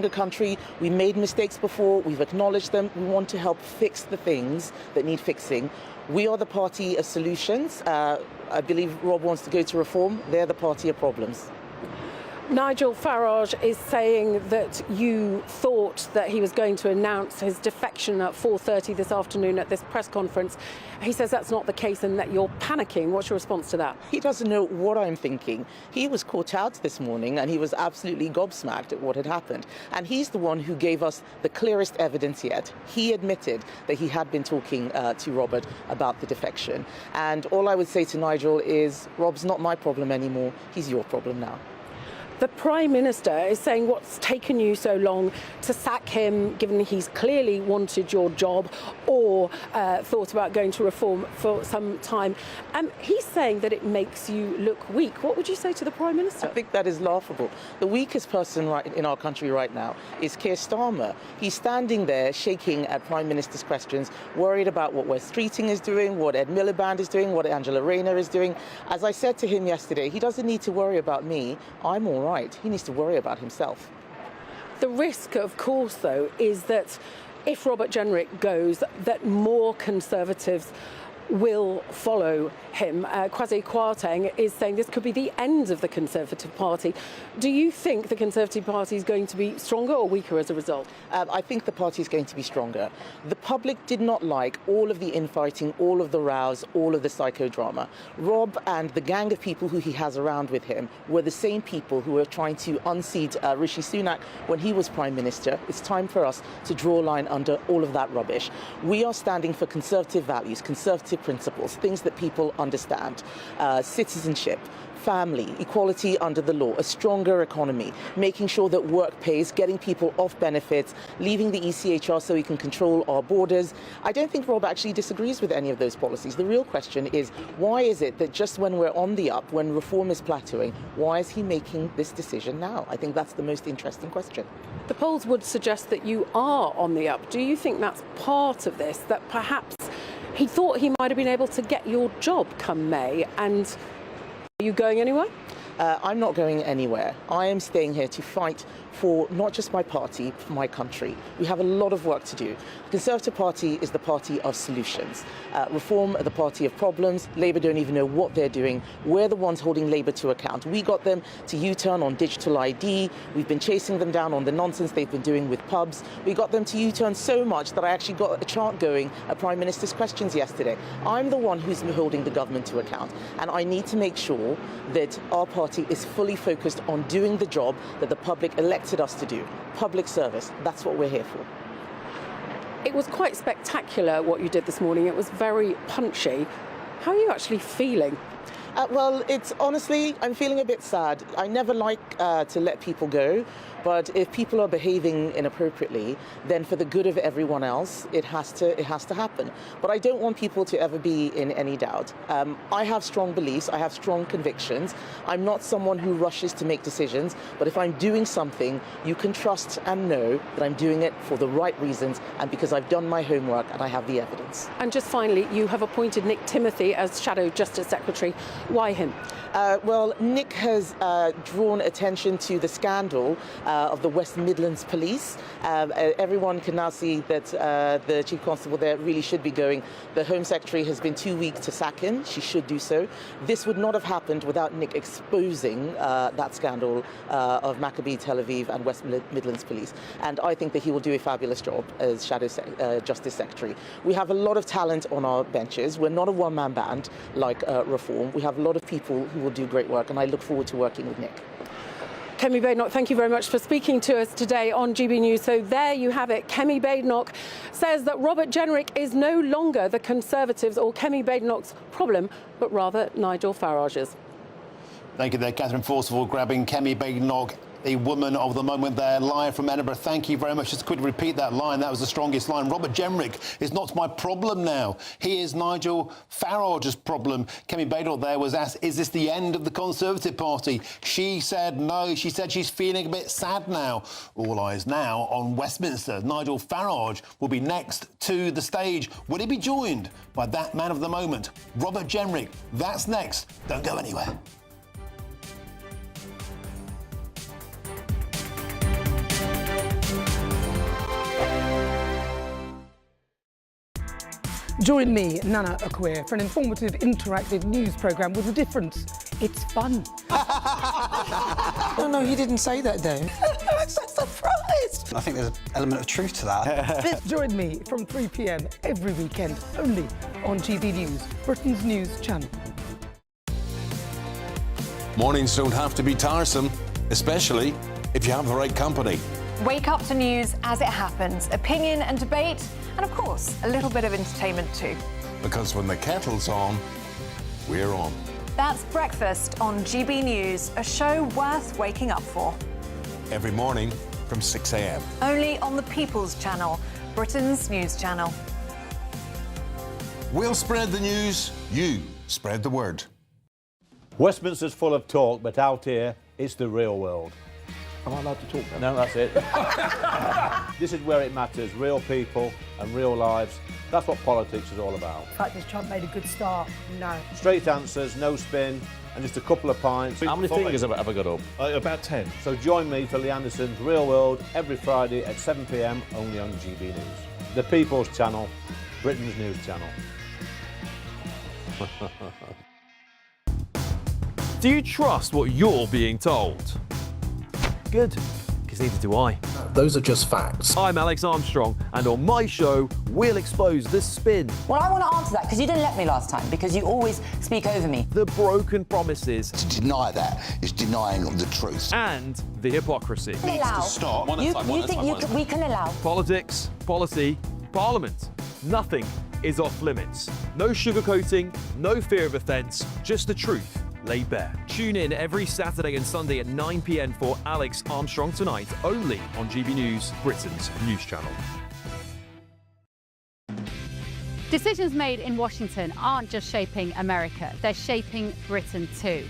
[SPEAKER 15] country. We made mistakes before, we've acknowledged them. We want to help fix the things that need fixing. We are the party of solutions. I believe Rob wants to go to reform. They're the party of problems.
[SPEAKER 14] Nigel Farage is saying that you thought that he was going to announce his defection at 4:30 this afternoon at this press conference. He says that's not the case and that you're panicking. What's your response to that?
[SPEAKER 15] He doesn't know what I'm thinking. He was caught out this morning and he was absolutely gobsmacked at what had happened. And he's the one who gave us the clearest evidence yet. He admitted that he had been talking to Robert about the defection. And all I would say to Nigel is, Rob's not my problem anymore. He's your problem now.
[SPEAKER 14] The Prime Minister is saying what's taken you so long to sack him, given he's clearly wanted your job or thought about going to reform for some time. He's saying that it makes you look weak. What would you say to the Prime Minister?
[SPEAKER 15] I think that is laughable. The weakest person in our country right now is Keir Starmer. He's standing there shaking at Prime Minister's questions, worried about what Wes Streeting is doing, what Ed Miliband is doing, what Angela Rayner is doing. As I said to him yesterday, he doesn't need to worry about me. I'm all right. He needs to worry about himself.
[SPEAKER 14] The risk, of course, though, is that if Robert Jenrick goes, that more Conservatives will follow him. Kwasi Kwarteng is saying this could be the end of the Conservative Party. Do you think the Conservative Party is going to be stronger or weaker as a result?
[SPEAKER 15] I think the party is going to be stronger. The public did not like all of the infighting, all of the rows, all of the psychodrama. Rob and the gang of people who he has around with him were the same people who were trying to unseat Rishi Sunak when he was Prime Minister. It's time for us to draw a line under all of that rubbish. We are standing for Conservative values, Conservative principles, things that people understand, citizenship, family, equality under the law, a stronger economy, making sure that work pays, getting people off benefits, leaving the ECHR so we can control our borders. I don't think Rob actually disagrees with any of those policies. The real question is, why is it that just when we're on the up, when reform is plateauing, why is he making this decision now? I think that's the most interesting question.
[SPEAKER 14] The polls would suggest that you are on the up. Do you think that's part of this, that perhaps he thought he might have been able to get your job come May, and are you going anywhere?
[SPEAKER 15] I'm not going anywhere. I am staying here to fight for not just my party, for my country. We have a lot of work to do. The Conservative Party is the party of solutions. Reform are the party of problems. Labour don't even know what they're doing. We're the ones holding Labour to account. We got them to U-turn on digital ID. We've been chasing them down on the nonsense they've been doing with pubs. We got them to U-turn so much that I actually got a chant going at Prime Minister's questions yesterday. I'm the one who's holding the government to account, and I need to make sure that our party is fully focused on doing the job that the public elected us to do. Public service, that's what we're here for.
[SPEAKER 14] It was quite spectacular what you did this morning. It was very punchy. How are you actually feeling?
[SPEAKER 15] Well, it's honestly, I'm feeling a bit sad. I never like to let people go, but if people are behaving inappropriately, then for the good of everyone else, it has to happen. But I don't want people to ever be in any doubt. I have strong beliefs, I have strong convictions. I'm not someone who rushes to make decisions, but if I'm doing something, you can trust and know that I'm doing it for the right reasons and because I've done my homework and I have the evidence.
[SPEAKER 14] And just finally, you have appointed Nick Timothy as Shadow Justice Secretary Why him?
[SPEAKER 15] Well, Nick has drawn attention to the scandal of the West Midlands Police. Everyone can now see that the Chief Constable there really should be going. The Home Secretary has been too weak to sack him. She should do so. This would not have happened without Nick exposing that scandal of Maccabee, Tel Aviv and West Midlands Police. And I think that he will do a fabulous job as Shadow Justice Secretary. We have a lot of talent on our benches. We're not a one-man band like Reform. We have a lot of people who will do great work, and I look forward to working with Nick.
[SPEAKER 14] Kemi Badenoch, thank you very much for speaking to us today on GB News. So there you have it. Kemi Badenoch says that Robert Jenrick is no longer the Conservatives or Kemi Badenoch's problem, but rather Nigel Farage's.
[SPEAKER 9] Thank you there, Catherine Forcible, grabbing Kemi Badenoch, the woman of the moment there, live from Edinburgh. Thank you very much. Just quickly repeat that line. That was the strongest line. Robert Jenrick is not my problem now. He is Nigel Farage's problem. Kemi Badenoch there was asked, is this the end of the Conservative Party? She said no. She said she's feeling a bit sad now. All eyes now on Westminster. Nigel Farage will be next to the stage. Will he be joined by that man of the moment, Robert Jenrick? That's next. Don't go anywhere.
[SPEAKER 2] Join me, Nana Akwe, for an informative, interactive news programme with a difference. It's fun.
[SPEAKER 13] No, he didn't say that, though.
[SPEAKER 2] I'm so surprised.
[SPEAKER 13] I think there's an element of truth to that.
[SPEAKER 2] Join me from 3 p.m. every weekend, only on GB News, Britain's news channel.
[SPEAKER 16] Mornings don't have to be tiresome, especially if you have the right company.
[SPEAKER 18] Wake up to news as it happens, opinion and debate, and of course, a little bit of entertainment too.
[SPEAKER 16] Because when the kettle's on, we're on.
[SPEAKER 18] That's Breakfast on GB News, a show worth waking up for.
[SPEAKER 16] Every morning from 6 a.m.
[SPEAKER 18] Only on the People's Channel, Britain's news channel.
[SPEAKER 16] We'll spread the news, you spread the word.
[SPEAKER 19] Westminster's full of talk, but out here, it's the real world.
[SPEAKER 23] Am I allowed to talk then?
[SPEAKER 19] No, that's it. This is where it matters, real people and real lives. That's what politics is all about.
[SPEAKER 22] In fact, has Trump made a good start? No.
[SPEAKER 19] Straight answers, no spin, and just a couple of pints.
[SPEAKER 23] How many fingers have I got up?
[SPEAKER 19] About 10. So join me for Lee Anderson's Real World every Friday at 7 p.m. only on GB News. The People's Channel, Britain's news channel.
[SPEAKER 24] Do you trust what you're being told? Good, because neither do I.
[SPEAKER 25] Those are just facts.
[SPEAKER 24] I'm Alex Armstrong, and on my show, we'll expose the spin.
[SPEAKER 29] Well, I want to answer that, because you didn't let me last time, because you always speak over me.
[SPEAKER 24] The broken promises.
[SPEAKER 25] To deny that is denying the truth.
[SPEAKER 24] And the hypocrisy.
[SPEAKER 29] Needs to stop. You think we can allow?
[SPEAKER 24] Politics, policy, parliament. Nothing is off limits. No sugarcoating, no fear of offence, just the truth laid bare. Tune in every Saturday and Sunday at 9 p.m. for Alex Armstrong Tonight, only on GB News, Britain's news channel.
[SPEAKER 30] Decisions made in Washington aren't just shaping America, they're shaping Britain too.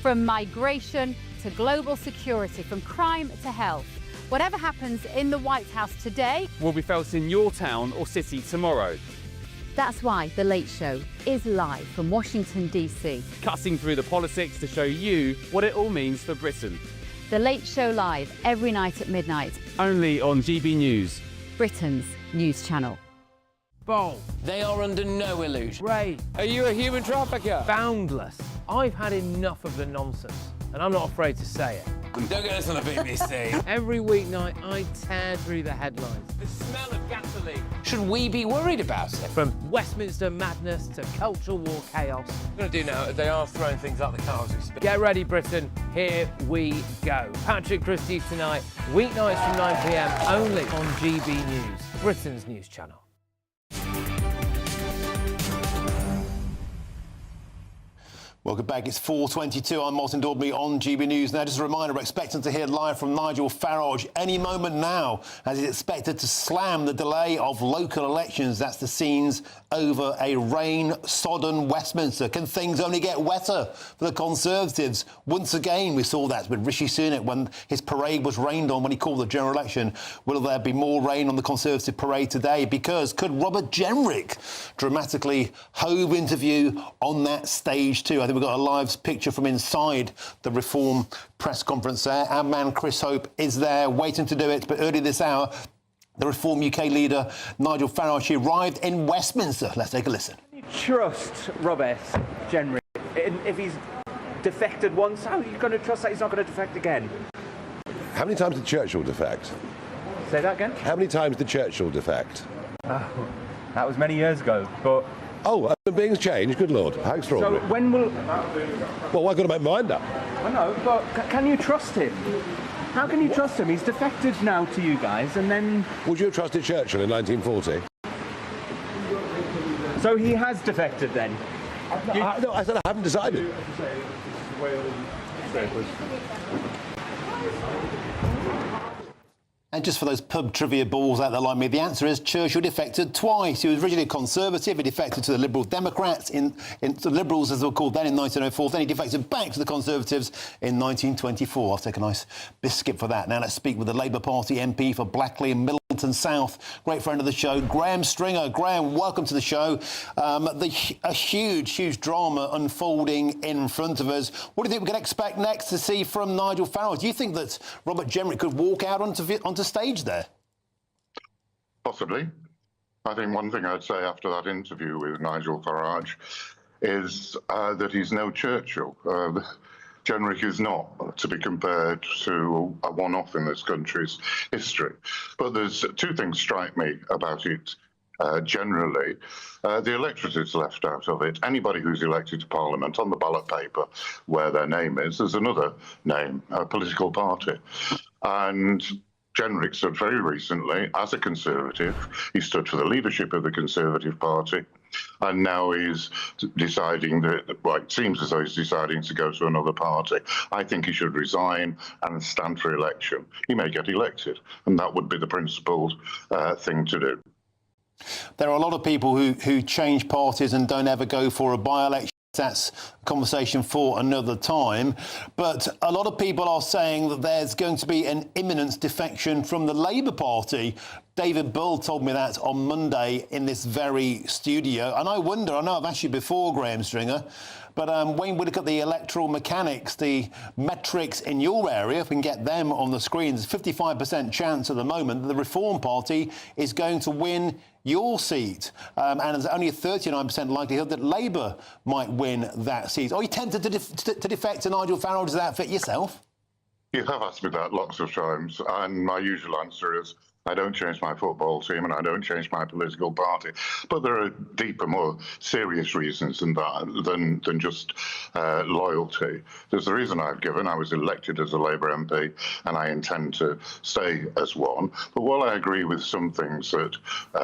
[SPEAKER 30] From migration to global security, from crime to health. Whatever happens in the White House today
[SPEAKER 31] will be felt in your town or city tomorrow.
[SPEAKER 30] That's why The Late Show is live from Washington, D.C.
[SPEAKER 31] Cutting through the politics to show you what it all means for Britain.
[SPEAKER 30] The Late Show live every night at midnight.
[SPEAKER 31] Only on GB News,
[SPEAKER 30] Britain's news channel.
[SPEAKER 21] Bold. They are under no illusion.
[SPEAKER 24] Ray,
[SPEAKER 21] Are you a human trafficker?
[SPEAKER 24] boundless. I've had enough of the nonsense, and I'm not afraid to say it.
[SPEAKER 21] Don't get us on a BBC.
[SPEAKER 24] Every weeknight, I tear through the headlines.
[SPEAKER 21] The smell of gasoline. Should we be worried about it?
[SPEAKER 24] From Westminster madness to cultural war chaos.
[SPEAKER 21] What we're going to do now, they are throwing things out the car as we speak.
[SPEAKER 24] Get ready, Britain. Here we go. Patrick Christie's Tonight, weeknights from 9 p.m. only on GB News, Britain's news channel.
[SPEAKER 9] Welcome back. It's 4:22. I'm Martin Daubney on GB News. Now, just a reminder, we're expecting to hear live from Nigel Farage any moment now, as he's expected to slam the delay of local elections. That's the scenes over a rain-sodden Westminster. Can things only get wetter for the Conservatives? Once again, we saw that with Rishi Sunak when his parade was rained on when he called the general election. Will there be more rain on the Conservative parade today? Because could Robert Jenrick dramatically hove into view on that stage too? I think we're We've got a live picture from inside the Reform press conference there. Our man Chris Hope is there waiting to do it. But earlier this hour, the Reform UK leader, Nigel Farage, arrived in Westminster. Let's take a listen.
[SPEAKER 3] Can you trust Robert Jenrick? If he's defected once, how are you going to trust that he's not going to defect again?
[SPEAKER 1] How many times did Churchill defect?
[SPEAKER 3] Say that again?
[SPEAKER 1] How many times did Churchill defect?
[SPEAKER 3] Oh, that was many years ago, but...
[SPEAKER 1] Oh, human beings change? Good Lord, how extraordinary.
[SPEAKER 3] So when will...
[SPEAKER 1] Well, I've got to make my mind up.
[SPEAKER 3] I know, but can you trust him? How can you trust him? He's defected now to you guys, and then...
[SPEAKER 1] Would you have trusted Churchill in 1940?
[SPEAKER 3] So he has defected then?
[SPEAKER 1] No, I said I haven't decided.
[SPEAKER 9] And just for those pub trivia balls out there like me, the answer is Churchill defected twice. He was originally a Conservative. He defected to the Liberal Democrats, the Liberals as they were called then, in 1904. Then he defected back to the Conservatives in 1924. I'll take a nice biscuit for that. Now let's speak with the Labour Party MP for Blackley and Middleton South, great friend of the show, Graham Stringer. Graham, welcome to the show. A huge drama unfolding in front of us. What do you think we can expect next to see from Nigel Farage? Do you think that Robert Jenrick could walk out onto stage there?
[SPEAKER 5] Possibly. I think one thing I'd say after that interview with Nigel Farage is that he's no Churchill. Jenrick is not to be compared to a one-off in this country's history. But there's two things strike me about it generally. The electorate is left out of it. Anybody who's elected to Parliament on the ballot paper where their name is, there's another name, a political party. And Jenrick stood very recently as a Conservative. He stood for the leadership of the Conservative Party. And now he's deciding that, well, it seems as though he's deciding to go to another party. I think he should resign and stand for election. He may get elected, and that would be the principled thing to do.
[SPEAKER 9] There are a lot of people who change parties and don't ever go for a by-election. That's a conversation for another time. But a lot of people are saying that there's going to be an imminent defection from the Labour Party. David Bull told me that on Monday in this very studio. And I wonder, I know I've asked you before, Graham Stringer, but when we look at the electoral mechanics, the metrics in your area, if we can get them on the screens, 55% chance at the moment that the Reform Party is going to win your seat. And there's only a 39% likelihood that Labour might win that seat. Are you tempted to defect to Nigel Farage's outfit yourself?
[SPEAKER 5] You have asked me that lots of times, and my usual answer is I don't change my football team and I don't change my political party. But there are deeper, more serious reasons than that, than just loyalty. There's the reason I've given. I was elected as a Labour MP and I intend to stay as one. But while I agree with some things that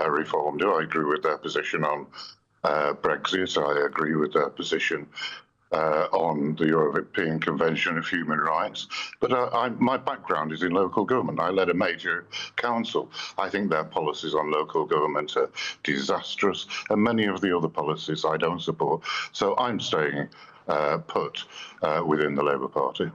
[SPEAKER 5] Reform do, I agree with their position on Brexit, I agree with their position on the European Convention of Human Rights. But my background is in local government. I led a major council. I think their policies on local government are disastrous, and many of the other policies I don't support. So I'm staying put within the Labour Party.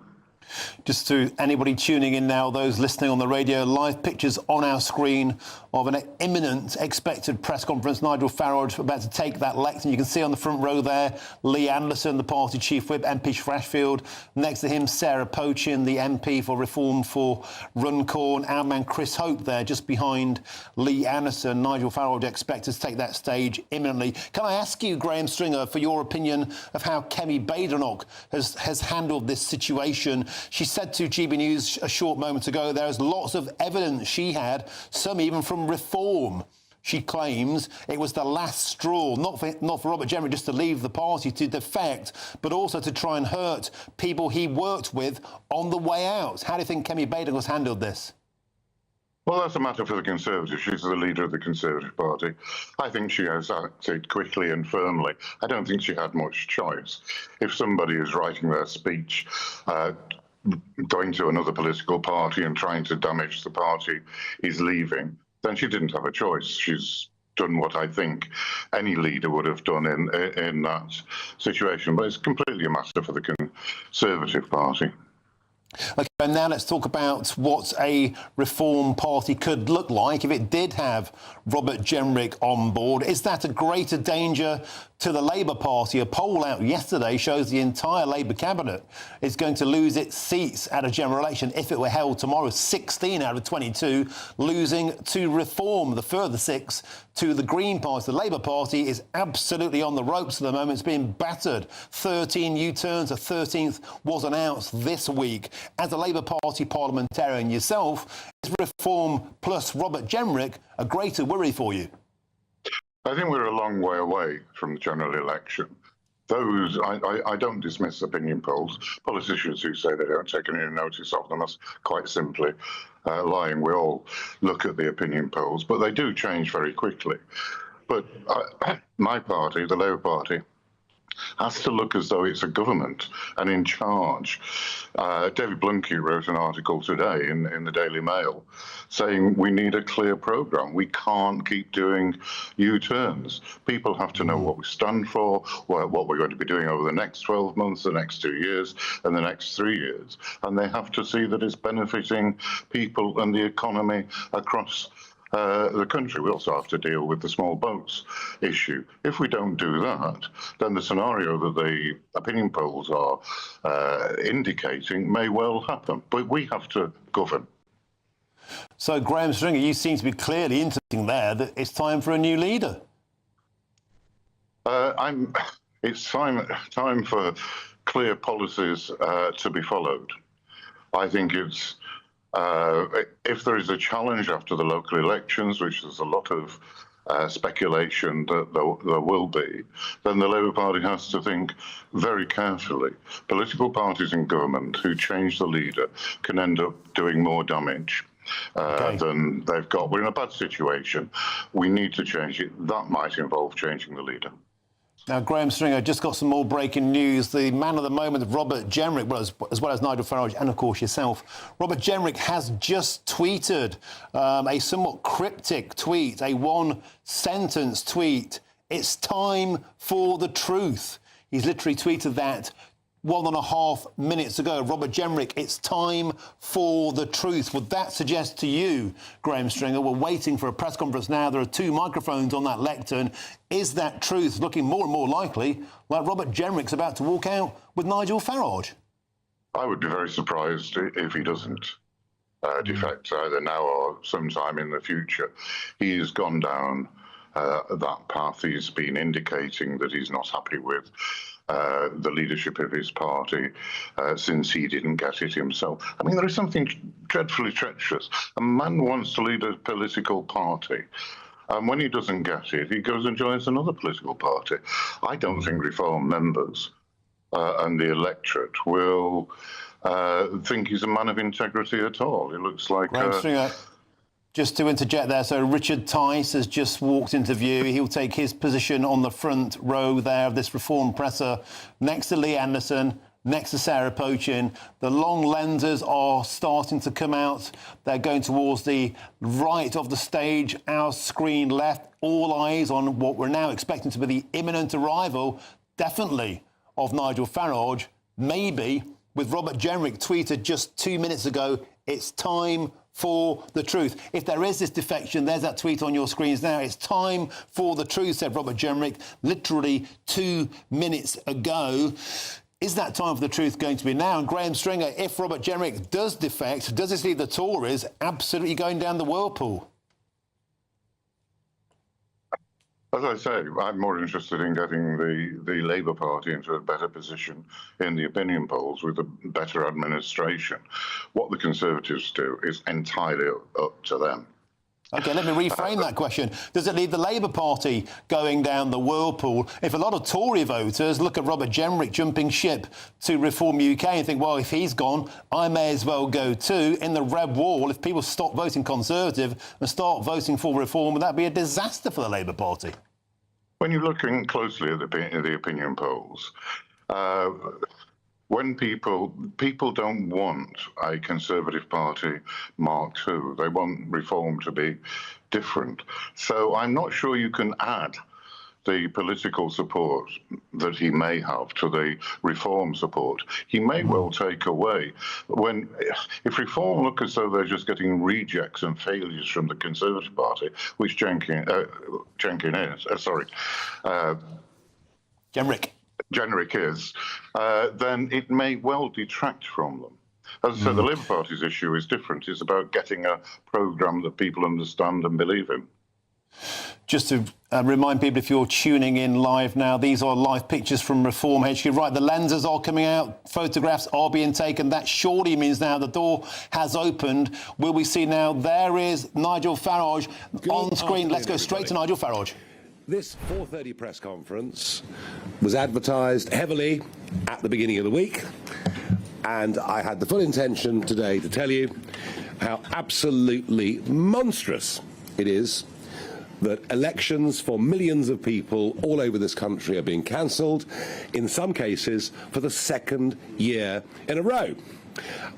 [SPEAKER 9] Just to anybody tuning in now, those listening on the radio, live pictures on our screen of an imminent expected press conference. Nigel Farage about to take that lectern. You can see on the front row there, Lee Anderson, the party chief whip, MP for Ashfield. Next to him, Sarah Pochin, the MP for Reform for Runcorn. Our man Chris Hope there, just behind Lee Anderson. Nigel Farage expected to take that stage imminently. Can I ask you, Graham Stringer, for your opinion of how Kemi Badenoch has handled this situation? She said to GBNews a short moment ago there's lots of evidence she had, some even from Reform. She claims it was the last straw, not for Robert Jenrick just to leave the party, to defect, but also to try and hurt people he worked with on the way out. How do you think Kemi Badenoch has handled this?
[SPEAKER 5] Well, that's a matter for the Conservatives. She's the leader of the Conservative Party. I think she has acted quickly and firmly. I don't think she had much choice. If somebody is writing their speech, going to another political party and trying to damage the party he's leaving, then she didn't have a choice. She's done what I think any leader would have done in that situation. But it's completely a matter for the Conservative Party.
[SPEAKER 9] OK, and now let's talk about what a Reform Party could look like if it did have Robert Jenrick on board. Is that a greater danger to the Labour Party? A poll out yesterday shows the entire Labour cabinet is going to lose its seats at a general election if it were held tomorrow. 16 out of 22 losing to Reform, the further 6 to the Green Party. The Labour Party is absolutely on the ropes at the moment. It's being battered. 13 U-turns, a 13th was announced this week. As a Labour Party parliamentarian yourself, is Reform plus Robert Jenrick a greater worry for you?
[SPEAKER 5] I think we're a long way away from the general election. Those, I don't dismiss opinion polls. Politicians who say they don't take any notice of them are quite simply lying. We all look at the opinion polls, but they do change very quickly. But my party, the Labour Party, has to look as though it's a government and in charge. David Blunkey wrote an article today in the Daily Mail saying we need a clear programme. We can't keep doing U-turns. People have to know what we stand for, what we're going to be doing over the next 12 months, the next 2 years, and the next 3 years. And they have to see that it's benefiting people and the economy across the country. We also have to deal with the small boats issue. If we don't do that, then the scenario that the opinion polls are indicating may well happen. But we have to govern.
[SPEAKER 9] So, Graham Stringer, you seem to be clearly indicating there that it's time for a new leader.
[SPEAKER 5] It's time for clear policies to be followed. I think it's if there is a challenge after the local elections, which there's a lot of speculation that there will be, then the Labour Party has to think very carefully. Political parties in government who change the leader can end up doing more damage than they've got. We're in a bad situation. We need to change it. That might involve changing the leader.
[SPEAKER 9] Now, Graham Stringer, just got some more breaking news. The man of the moment, Robert Jenrick, as well as Nigel Farage and, of course, yourself. Robert Jenrick has just tweeted a somewhat cryptic tweet, a one-sentence tweet. It's time for the truth. He's literally tweeted that 1.5 minutes ago. Robert Jenrick, it's time for the truth. Would that suggest to you, Graham Stringer, we're waiting for a press conference now, there are 2 microphones on that lectern, is that truth looking more and more likely like Robert Jenrick's about to walk out with Nigel Farage?
[SPEAKER 5] I would be very surprised if he doesn't defect either now or sometime in the future. He's gone down that path. He's been indicating that he's not happy with the leadership of his party since he didn't get it himself. I mean, there is something dreadfully treacherous. A man wants to lead a political party, and when he doesn't get it, he goes and joins another political party. I don't think Reform members and the electorate will think he's a man of integrity at all. It looks like...
[SPEAKER 9] Just to interject there, so Richard Tice has just walked into view. He'll take his position on the front row there of this Reform presser, next to Lee Anderson, next to Sarah Pochin. The long lenses are starting to come out. They're going towards the right of the stage, our screen left. All eyes on what we're now expecting to be the imminent arrival, definitely, of Nigel Farage. Maybe, with Robert Jenrick tweeted just 2 minutes ago, it's time for the truth. If there is this defection, there's that tweet on your screens now. It's time for the truth, said Robert Jenrick, literally 2 minutes ago. Is that time for the truth going to be now? And Graham Stringer, if Robert Jenrick does defect, does this leave the Tories absolutely going down the whirlpool?
[SPEAKER 5] As I say, I'm more interested in getting the Labour Party into a better position in the opinion polls with a better administration. What the Conservatives do is entirely up to them.
[SPEAKER 9] OK, let me reframe that question. Does it leave the Labour Party going down the whirlpool? If a lot of Tory voters look at Robert Jenrick jumping ship to Reform UK and think, well, if he's gone, I may as well go too. In the red wall, if people stop voting Conservative and start voting for Reform, would that be a disaster for the Labour Party?
[SPEAKER 5] When you're looking closely at the opinion polls, when people don't want a Conservative Party Mark II, they want Reform to be different. So I'm not sure you can add the political support that he may have to the reform support, he may well take away. If reform look as though they're just getting rejects and failures from the Conservative Party, which Jenrick is, then it may well detract from them. As I said, the Labour Party's issue is different. It's about getting a programme that people understand and believe in.
[SPEAKER 9] Just to remind people, if you're tuning in live now, these are live pictures from Reform HQ. Right, the lenses are coming out, photographs are being taken. That surely means now the door has opened. Will we see now? There is Nigel Farage on screen. Let's go straight to Nigel Farage.
[SPEAKER 1] This 4:30 press conference was advertised heavily at the beginning of the week, and I had the full intention today to tell you how absolutely monstrous it is that elections for millions of people all over this country are being cancelled, in some cases for the second year in a row.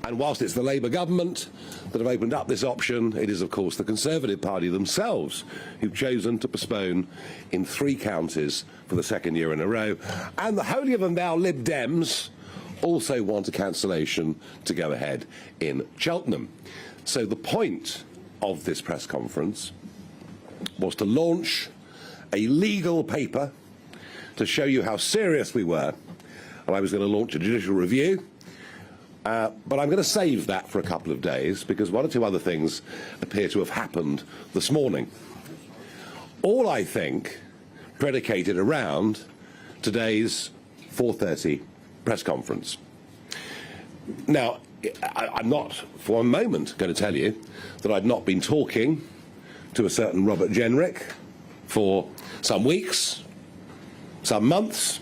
[SPEAKER 1] And whilst it's the Labour government that have opened up this option, it is of course the Conservative Party themselves who've chosen to postpone in 3 counties for the second year in a row. And the holier-than-thou Lib Dems also want a cancellation to go ahead in Cheltenham. So the point of this press conference was to launch a legal paper to show you how serious we were. And I was going to launch a judicial review, but I'm going to save that for a couple of days because 1 or 2 other things appear to have happened this morning. All, I think, predicated around today's 4:30 press conference. Now, I'm not for a moment going to tell you that I've not been talking to a certain Robert Jenrick for some weeks, some months,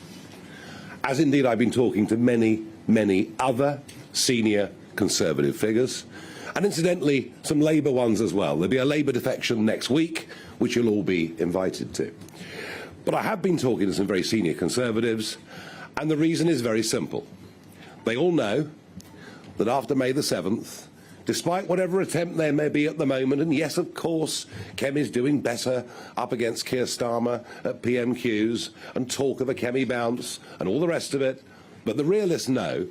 [SPEAKER 1] as indeed I've been talking to many, many other senior Conservative figures, and incidentally some Labour ones as well. There'll be a Labour defection next week, which you'll all be invited to. But I have been talking to some very senior Conservatives, and the reason is very simple. They all know that after May the 7th, despite whatever attempt there may be at the moment, and yes, of course, Kemi's doing better up against Keir Starmer at PMQs and talk of a Kemi bounce and all the rest of it, but the realists know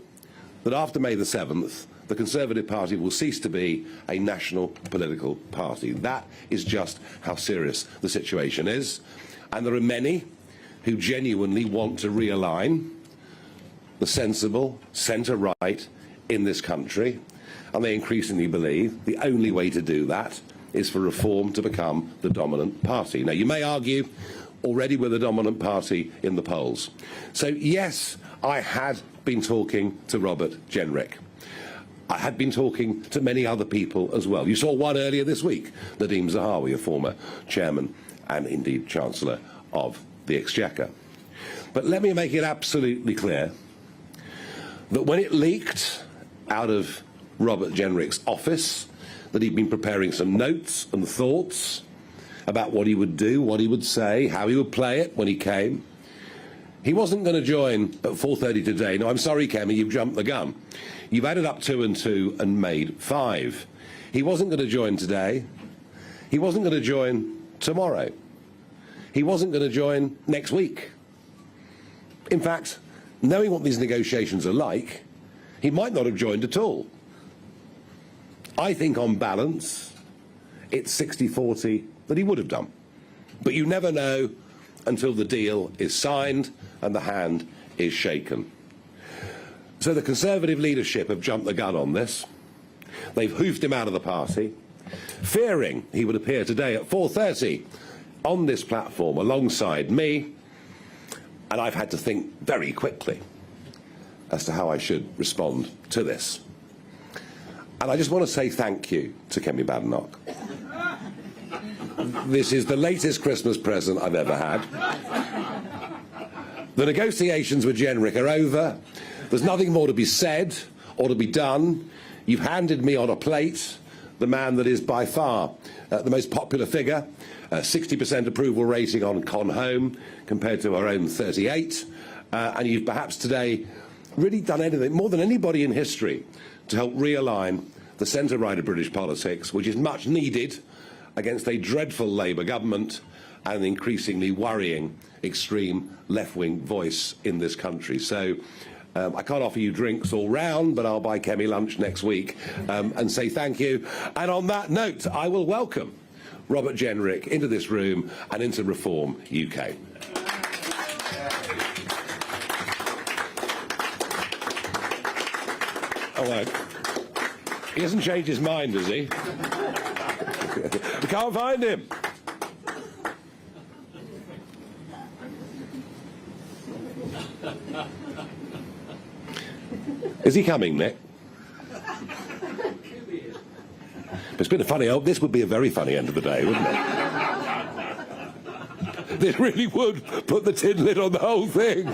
[SPEAKER 1] that after May the 7th, the Conservative Party will cease to be a national political party. That is just how serious the situation is. And there are many who genuinely want to realign the sensible centre-right in this country. And they increasingly believe the only way to do that is for Reform to become the dominant party. Now, you may argue already we're the dominant party in the polls. So, yes, I had been talking to Robert Jenrick. I had been talking to many other people as well. You saw one earlier this week, Nadeem Zahawi, a former chairman and indeed Chancellor of the Exchequer. But let me make it absolutely clear that when it leaked out of Robert Jenrick's office that he'd been preparing some notes and thoughts about what he would do, what he would say, how he would play it when he came, he wasn't going to join at 4:30 today. No, I'm sorry, Kemi, you've jumped the gun. You've added up 2 and 2 and made 5. He wasn't going to join today. He wasn't going to join tomorrow. He wasn't going to join next week. In fact, knowing what these negotiations are like, he might not have joined at all. I think on balance, it's 60-40 that he would have done. But you never know until the deal is signed and the hand is shaken. So the Conservative leadership have jumped the gun on this. They've hoofed him out of the party, fearing he would appear today at 4:30 on this platform alongside me. And I've had to think very quickly as to how I should respond to this. And I just want to say thank you to Kemi Badenoch. This is the latest Christmas present I've ever had. The negotiations with Jenrick are over. There's nothing more to be said or to be done. You've handed me on a plate the man that is by far the most popular figure, 60% approval rating on Con Home compared to our own 38. And you've perhaps today really done anything, more than anybody in history, to help realign the centre-right of British politics, which is much needed against a dreadful Labour government and an increasingly worrying extreme left-wing voice in this country. So I can't offer you drinks all round, but I'll buy Kemi lunch next week and say thank you. And on that note, I will welcome Robert Jenrick into this room and into Reform UK. Oh, well, he hasn't changed his mind, has he? We can't find him. Is he coming, Nick? It's been a funny. Oh, this would be a very funny end of the day, wouldn't it? This really would put the tin lid on the whole thing.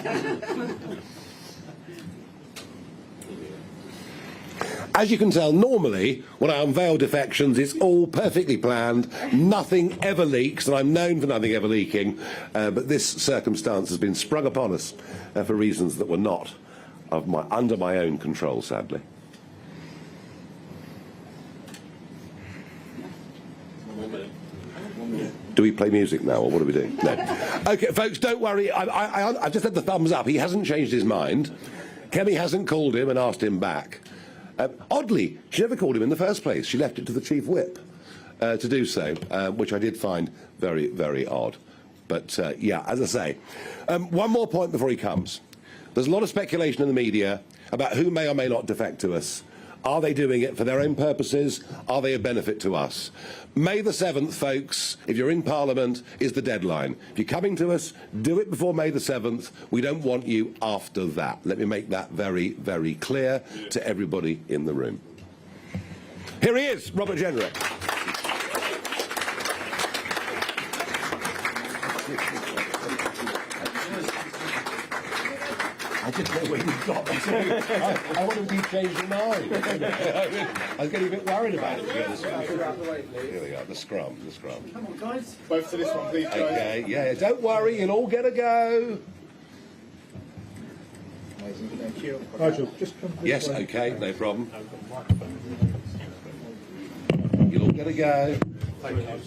[SPEAKER 1] As you can tell, normally when I unveil defections, it's all perfectly planned. Nothing ever leaks, and I'm known for nothing ever leaking. But this circumstance has been sprung upon us for reasons that were not under my own control, sadly. Do we play music now, or what do we do? No. OK, folks, don't worry. I've just had the thumbs up. He hasn't changed his mind. Kemi hasn't called him and asked him back. Oddly, she never called him in the first place. She left it to the Chief Whip to do so, which I did find very, very odd. But, yeah, as I say, one more point before he comes. There's a lot of speculation in the media about who may or may not defect to us. Are they doing it for their own purposes? Are they a benefit to us? May the 7th, folks, if you're in Parliament, is the deadline. If you're coming to us, do it before May the 7th. We don't want you after that. Let me make that very, very clear to everybody in the room. Here he is, Robert Jenrick. I didn't know where you got to. I wanted to change your mind. I was getting a bit worried about it, to be honest with you. Here we are, the scrum. Come on, guys.
[SPEAKER 6] Both to this one, please, guys.
[SPEAKER 1] Okay, yeah, don't worry, you'll all get a go.
[SPEAKER 6] Amazing, thank you. Nigel, just come this way.
[SPEAKER 1] Yes, okay, no problem. You'll all get a go.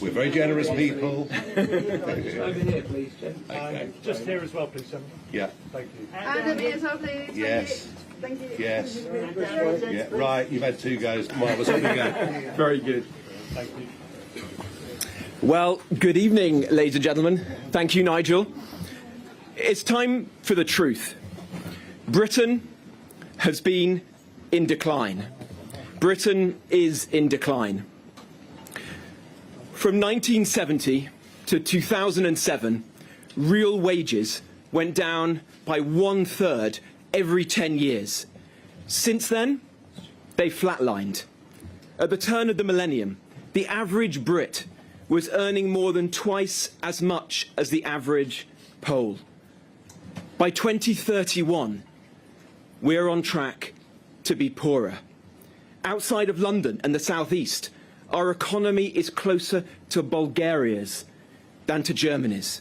[SPEAKER 1] We're very generous people.
[SPEAKER 6] Over here, please, Jen.
[SPEAKER 1] Okay.
[SPEAKER 6] Just here as well, please, Jen.
[SPEAKER 1] Yeah.
[SPEAKER 6] Thank you.
[SPEAKER 7] Adam here as well, please.
[SPEAKER 1] Yes.
[SPEAKER 7] Thank you.
[SPEAKER 1] Yes. Yeah, right, you've had 2 goes. Marvellous. Here we go.
[SPEAKER 31] Very good.
[SPEAKER 6] Thank you.
[SPEAKER 31] Well, good evening, ladies and gentlemen. Thank you, Nigel. It's time for the truth. Britain has been in decline. Britain is in decline. From 1970 to 2007, real wages went down by 1/3 every 10 years. Since then, they flatlined. At the turn of the millennium, the average Brit was earning more than twice as much as the average Pole. By 2031, we're on track to be poorer. Outside of London and the southeast, our economy is closer to Bulgaria's than to Germany's.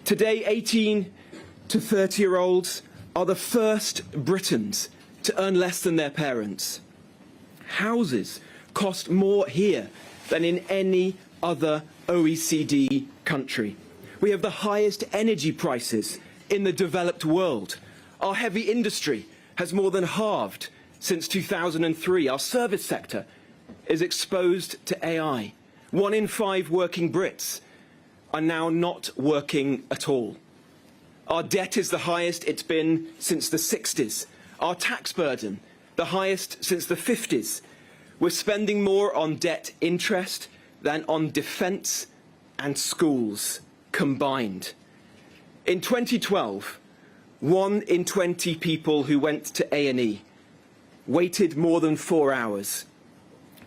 [SPEAKER 31] Today, 18 to 30-year-olds are the first Britons to earn less than their parents. Houses cost more here than in any other OECD country. We have the highest energy prices in the developed world. Our heavy industry has more than halved since 2003. Our service sector is exposed to AI. 1 in 5 working Brits are now not working at all. Our debt is the highest it's been since the 60s. Our tax burden, the highest since the 50s. We're spending more on debt interest than on defence and schools combined. In 2012, 1 in 20 people who went to A&E waited more than 4 hours.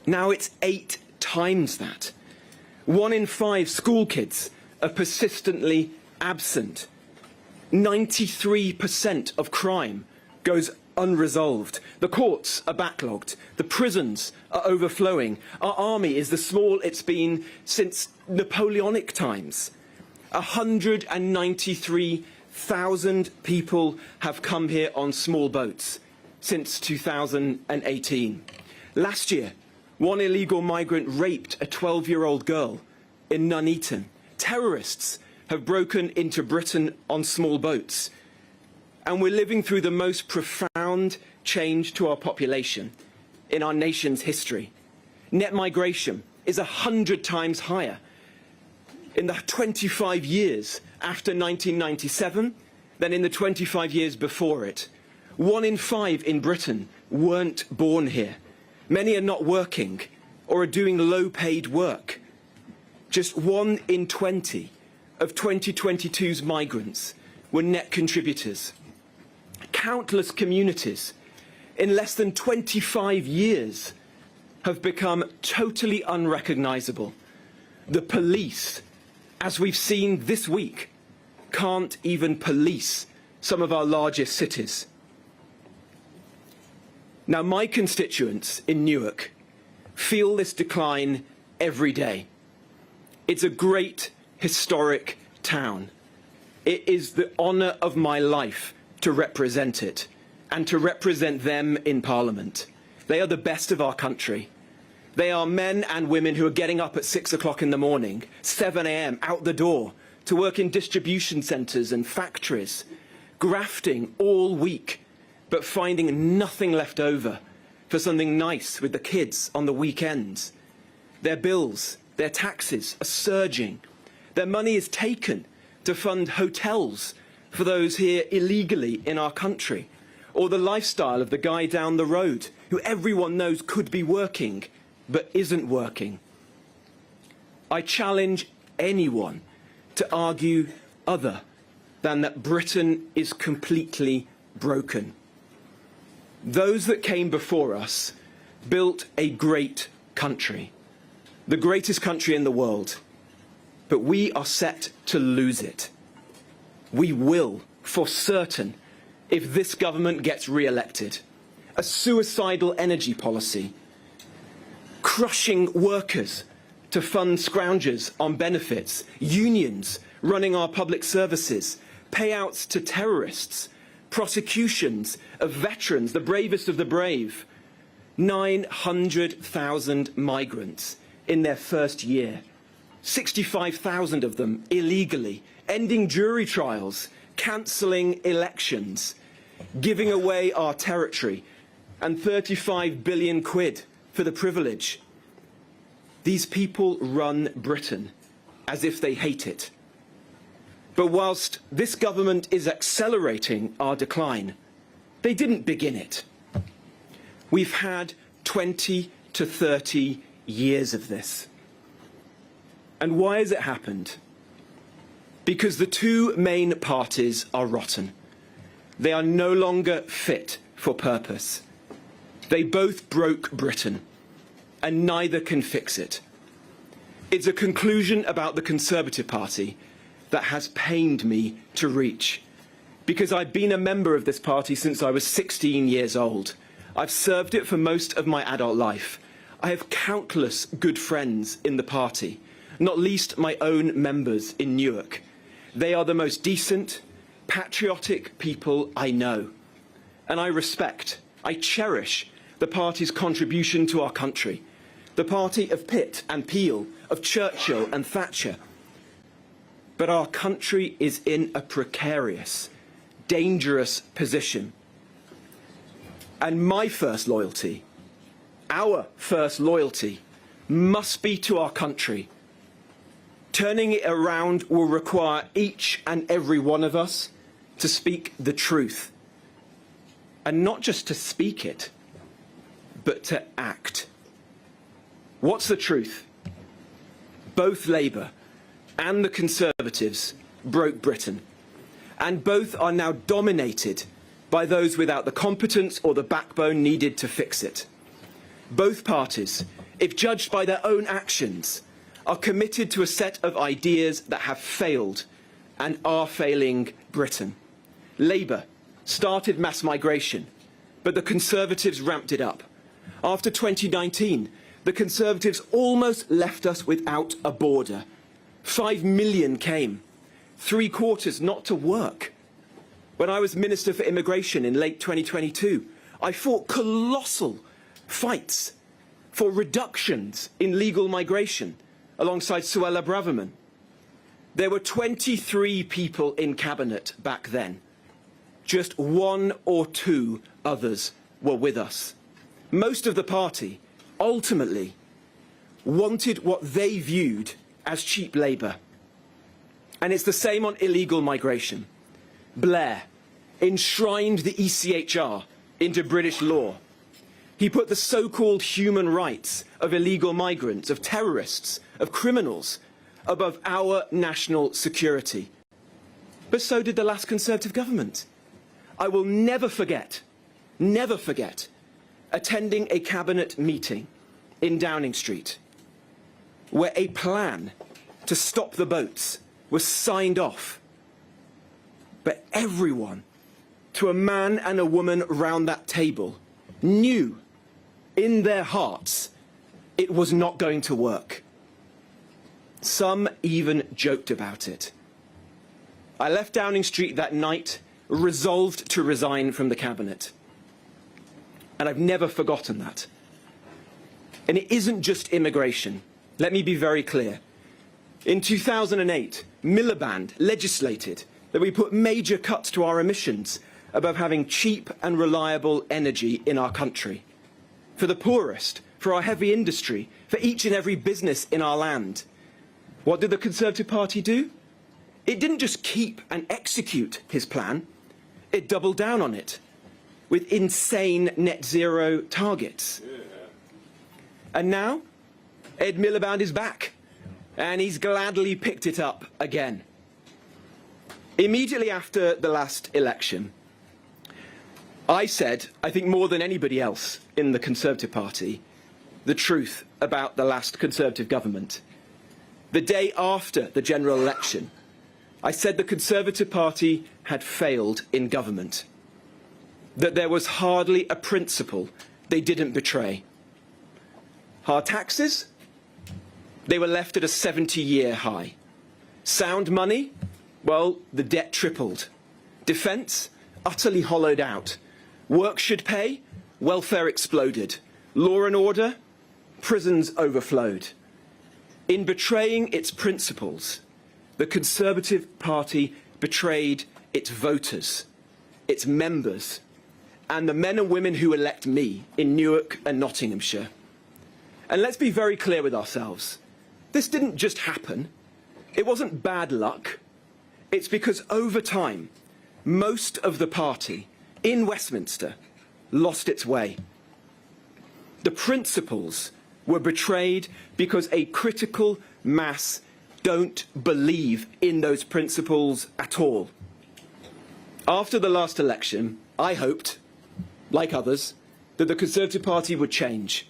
[SPEAKER 31] Now it's 8 times that. 1 in 5 school kids are persistently absent. 93% of crime goes unresolved. The courts are backlogged. The prisons are overflowing. Our army is the smallest it's been since Napoleonic times. 193,000 people have come here on small boats since 2018. Last year, 1 illegal migrant raped a 12-year-old girl in Nuneaton. Terrorists have broken into Britain on small boats. And we're living through the most profound change to our population in our nation's history. Net migration is 100 times higher in the 25 years after 1997 than in the 25 years before it. 1 in 5 in Britain weren't born here. Many are not working or are doing low-paid work. Just 1 in 20 of 2022's migrants were net contributors. Countless communities in less than 25 years have become totally unrecognisable. The police, as we've seen this week, can't even police some of our largest cities. Now, my constituents in Newark feel this decline every day. It's a great historic town. It is the honour of my life to represent it and to represent them in Parliament. They are the best of our country. They are men and women who are getting up at 6 o'clock in the morning, 7 a.m, out the door, to work in distribution centres and factories, grafting all week, but finding nothing left over for something nice with the kids on the weekends. Their bills, their taxes are surging. Their money is taken to fund hotels for those here illegally in our country, or the lifestyle of the guy down the road who everyone knows could be working but isn't working. I challenge anyone to argue other than that Britain is completely broken. Those that came before us built a great country, the greatest country in the world, but we are set to lose it. We will, for certain, if this government gets re-elected. A suicidal energy policy, crushing workers to fund scroungers on benefits, unions running our public services, payouts to terrorists, prosecutions of veterans, the bravest of the brave. 900,000 migrants in their first year, 65,000 of them illegally, ending jury trials, cancelling elections, giving away our territory, and 35 billion quid for the privilege. These people run Britain as if they hate it. But whilst this government is accelerating our decline, they didn't begin it. We've had 20 to 30 years of this. And why has it happened? Because the two main parties are rotten. They are no longer fit for purpose. They both broke Britain, and neither can fix it. It's a conclusion about the Conservative Party that has pained me to reach, because I've been a member of this party since I was 16 years old. I've served it for most of my adult life. I have countless good friends in the party, not least my own members in Newark. They are the most decent, patriotic people I know. And I respect, I cherish the party's contribution to our country. The party of Pitt and Peel, of Churchill and Thatcher. But our country is in a precarious, dangerous position. And my first loyalty, our first loyalty, must be to our country. Turning it around will require each and every one of us to speak the truth. And not just to speak it, but to act. What's the truth? Both Labour and the Conservatives broke Britain, and both are now dominated by those without the competence or the backbone needed to fix it. Both parties, if judged by their own actions, are committed to a set of ideas that have failed and are failing Britain. Labour started mass migration, but the Conservatives ramped it up. After 2019, the Conservatives almost left us without a border. 5 million came, 3/4 not to work. When I was Minister for Immigration in late 2022, I fought colossal fights for reductions in legal migration alongside Suella Braverman. There were 23 people in cabinet back then. Just 1 or 2 others were with us. Most of the party, ultimately, wanted what they viewed as cheap labour. And it's the same on illegal migration. Blair enshrined the ECHR into British law. He put the so-called human rights of illegal migrants, of terrorists, of criminals, above our national security. But so did the last Conservative government. I will never forget, attending a cabinet meeting in Downing Street, where a plan to stop the boats was signed off. But everyone, to a man and a woman round that table, knew in their hearts it was not going to work. Some even joked about it. I left Downing Street that night, resolved to resign from the cabinet. And I've never forgotten that. And it isn't just immigration. Let me be very clear. In 2008, Miliband legislated that we put major cuts to our emissions above having cheap and reliable energy in our country. For the poorest, for our heavy industry, for each and every business in our land. What did the Conservative Party do? It didn't just keep and execute his plan, it doubled down on it with insane net zero targets. And now, Ed Miliband is back, and he's gladly picked it up again. Immediately after the last election, I said, I think more than anybody else in the Conservative Party, the truth about the last Conservative government. The day after the general election, I said the Conservative Party had failed in government, that there was hardly a principle they didn't betray. Hard taxes? They were left at a 70-year high. Sound money? Well, the debt tripled. Defence? Utterly hollowed out. Work should pay? Welfare exploded. Law and order? Prisons overflowed. In betraying its principles, the Conservative Party betrayed its voters, its members, and the men and women who elect me in Newark and Nottinghamshire. And let's be very clear with ourselves. This didn't just happen. It wasn't bad luck. It's because over time, most of the party in Westminster lost its way. The principles were betrayed because a critical mass don't believe in those principles at all. After the last election, I hoped, like others, that the Conservative Party would change,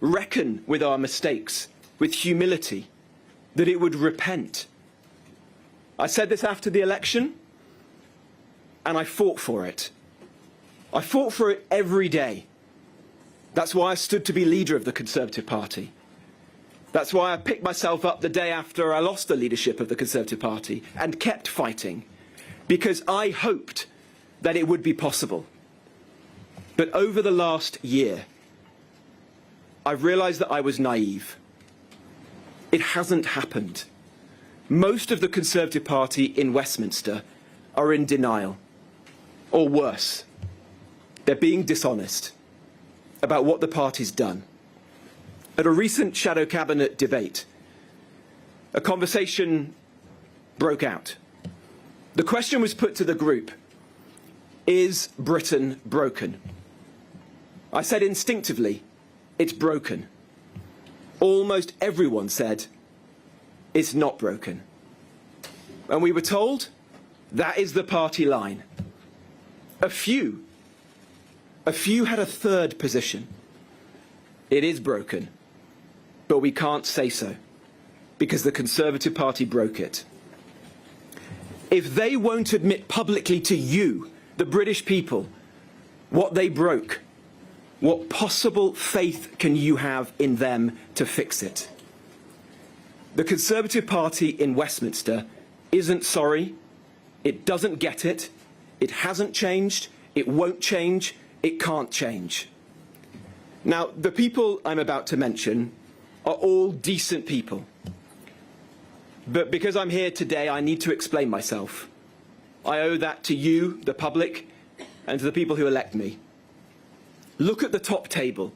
[SPEAKER 31] reckon with our mistakes, with humility, that it would repent. I said this after the election, and I fought for it. I fought for it every day. That's why I stood to be leader of the Conservative Party. That's why I picked myself up the day after I lost the leadership of the Conservative Party and kept fighting, because I hoped that it would be possible. But over the last year, I've realised that I was naive. It hasn't happened. Most of the Conservative Party in Westminster are in denial, or worse, they're being dishonest about what the party's done. At a recent shadow cabinet debate, a conversation broke out. The question was put to the group, is Britain broken? I said instinctively, it's broken. Almost everyone said, it's not broken. And we were told, that is the party line. A few had a third position. It is broken. But we can't say so, because the Conservative Party broke it. If they won't admit publicly to you, the British people, what they broke, what possible faith can you have in them to fix it? The Conservative Party in Westminster isn't sorry, it doesn't get it, it hasn't changed, it won't change, it can't change. Now, the people I'm about to mention are all decent people. But because I'm here today, I need to explain myself. I owe that to you, the public, and to the people who elect me. Look at the top table.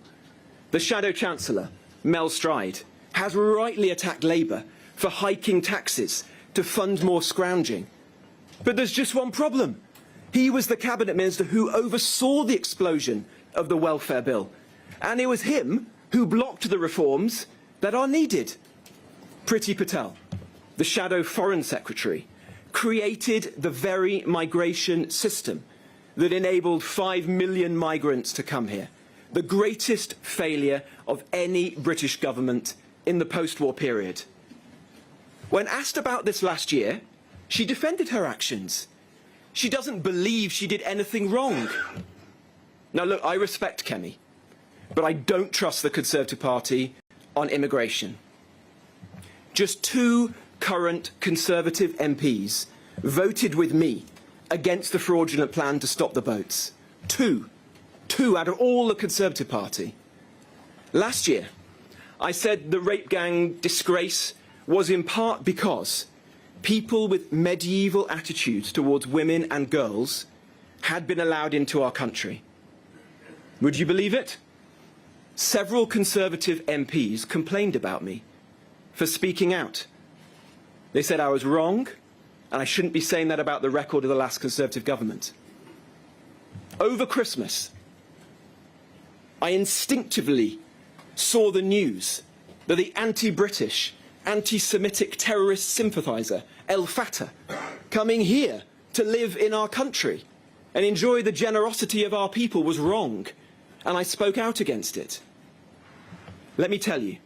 [SPEAKER 31] The Shadow Chancellor, Mel Stride, has rightly attacked Labour for hiking taxes to fund more scrounging. But there's just one problem. He was the Cabinet Minister who oversaw the explosion of the welfare bill. And it was him who blocked the reforms that are needed. Priti Patel, the Shadow Foreign Secretary, created the very migration system that enabled 5 million migrants to come here. The greatest failure of any British government in the post-war period. When asked about this last year, she defended her actions. She doesn't believe she did anything wrong. Now look, I respect Kemi, but I don't trust the Conservative Party on immigration. Just 2 current Conservative MPs voted with me against the fraudulent plan to stop the boats. 2 out of all the Conservative Party. Last year, I said the rape gang disgrace was in part because people with medieval attitudes towards women and girls had been allowed into our country. Would you believe it? Several Conservative MPs complained about me for speaking out. They said I was wrong, and I shouldn't be saying that about the record of the last Conservative government. Over Christmas, I instinctively saw the news that the anti-British, anti-Semitic terrorist sympathiser, El Fatah, coming here to live in our country and enjoy the generosity of our people was wrong, and I spoke out against it. Let me tell you,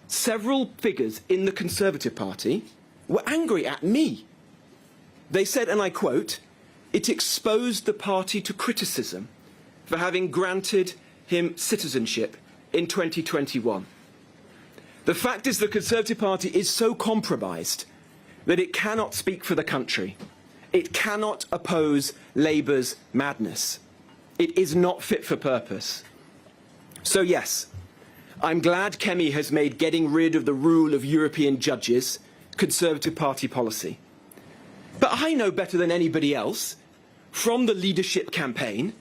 [SPEAKER 31] several figures in the Conservative Party were angry at me. They said, and I quote, "It exposed the party to criticism for having granted him citizenship in 2021. The fact is the Conservative Party is so compromised that it cannot speak for the country. It cannot oppose Labour's madness. It is not fit for purpose. So yes, I'm glad Kemi has made getting rid of the rule of European judges Conservative Party policy. But I know better than anybody else, from the leadership campaign,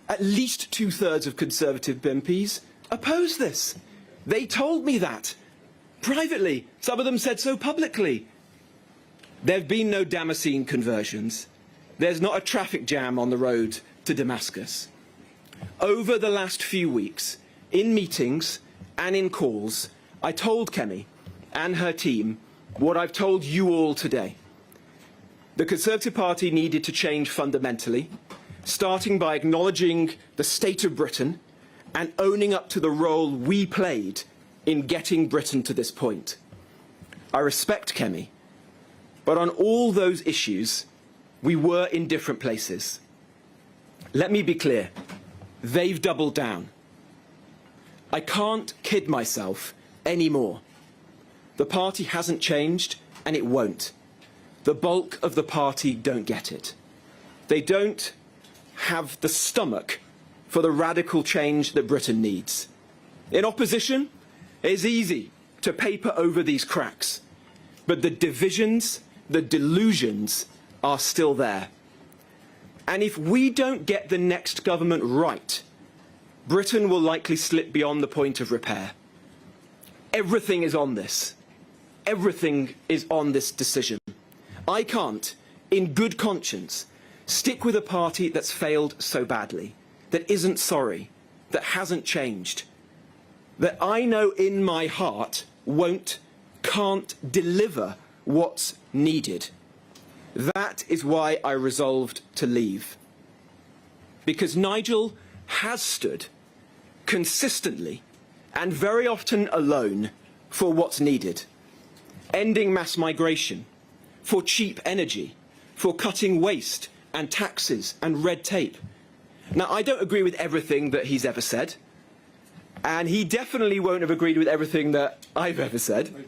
[SPEAKER 31] at least 2/3 of Conservative MPs oppose this. They told me that. Privately, some of them said so publicly. There have been no Damascene conversions. There's not a traffic jam on the road to Damascus. Over the last few weeks, in meetings and in calls, I told Kemi and her team what I've told you all today. The Conservative Party needed to change fundamentally, starting by acknowledging the state of Britain and owning up to the role we played in getting Britain to this point. I respect Kemi, but on all those issues, we were in different places. Let me be clear, they've doubled down. I can't kid myself anymore. The party hasn't changed, and it won't. The bulk of the party don't get it. They don't have the stomach for the radical change that Britain needs. In opposition, it's easy to paper over these cracks, but the divisions, the delusions are still there. And if we don't get the next government right, Britain will likely slip beyond the point of repair. Everything is on this. Everything is on this decision. I can't, in good conscience, stick with a party that's failed so badly, that isn't sorry, that hasn't changed, that I know in my heart can't deliver what's needed. That is why I resolved to leave. Because Nigel has stood consistently and very often alone for what's needed. Ending mass migration, for cheap energy, for cutting waste and taxes and red tape. Now, I don't agree with everything that he's ever said, and he definitely won't have agreed with everything that I've ever said.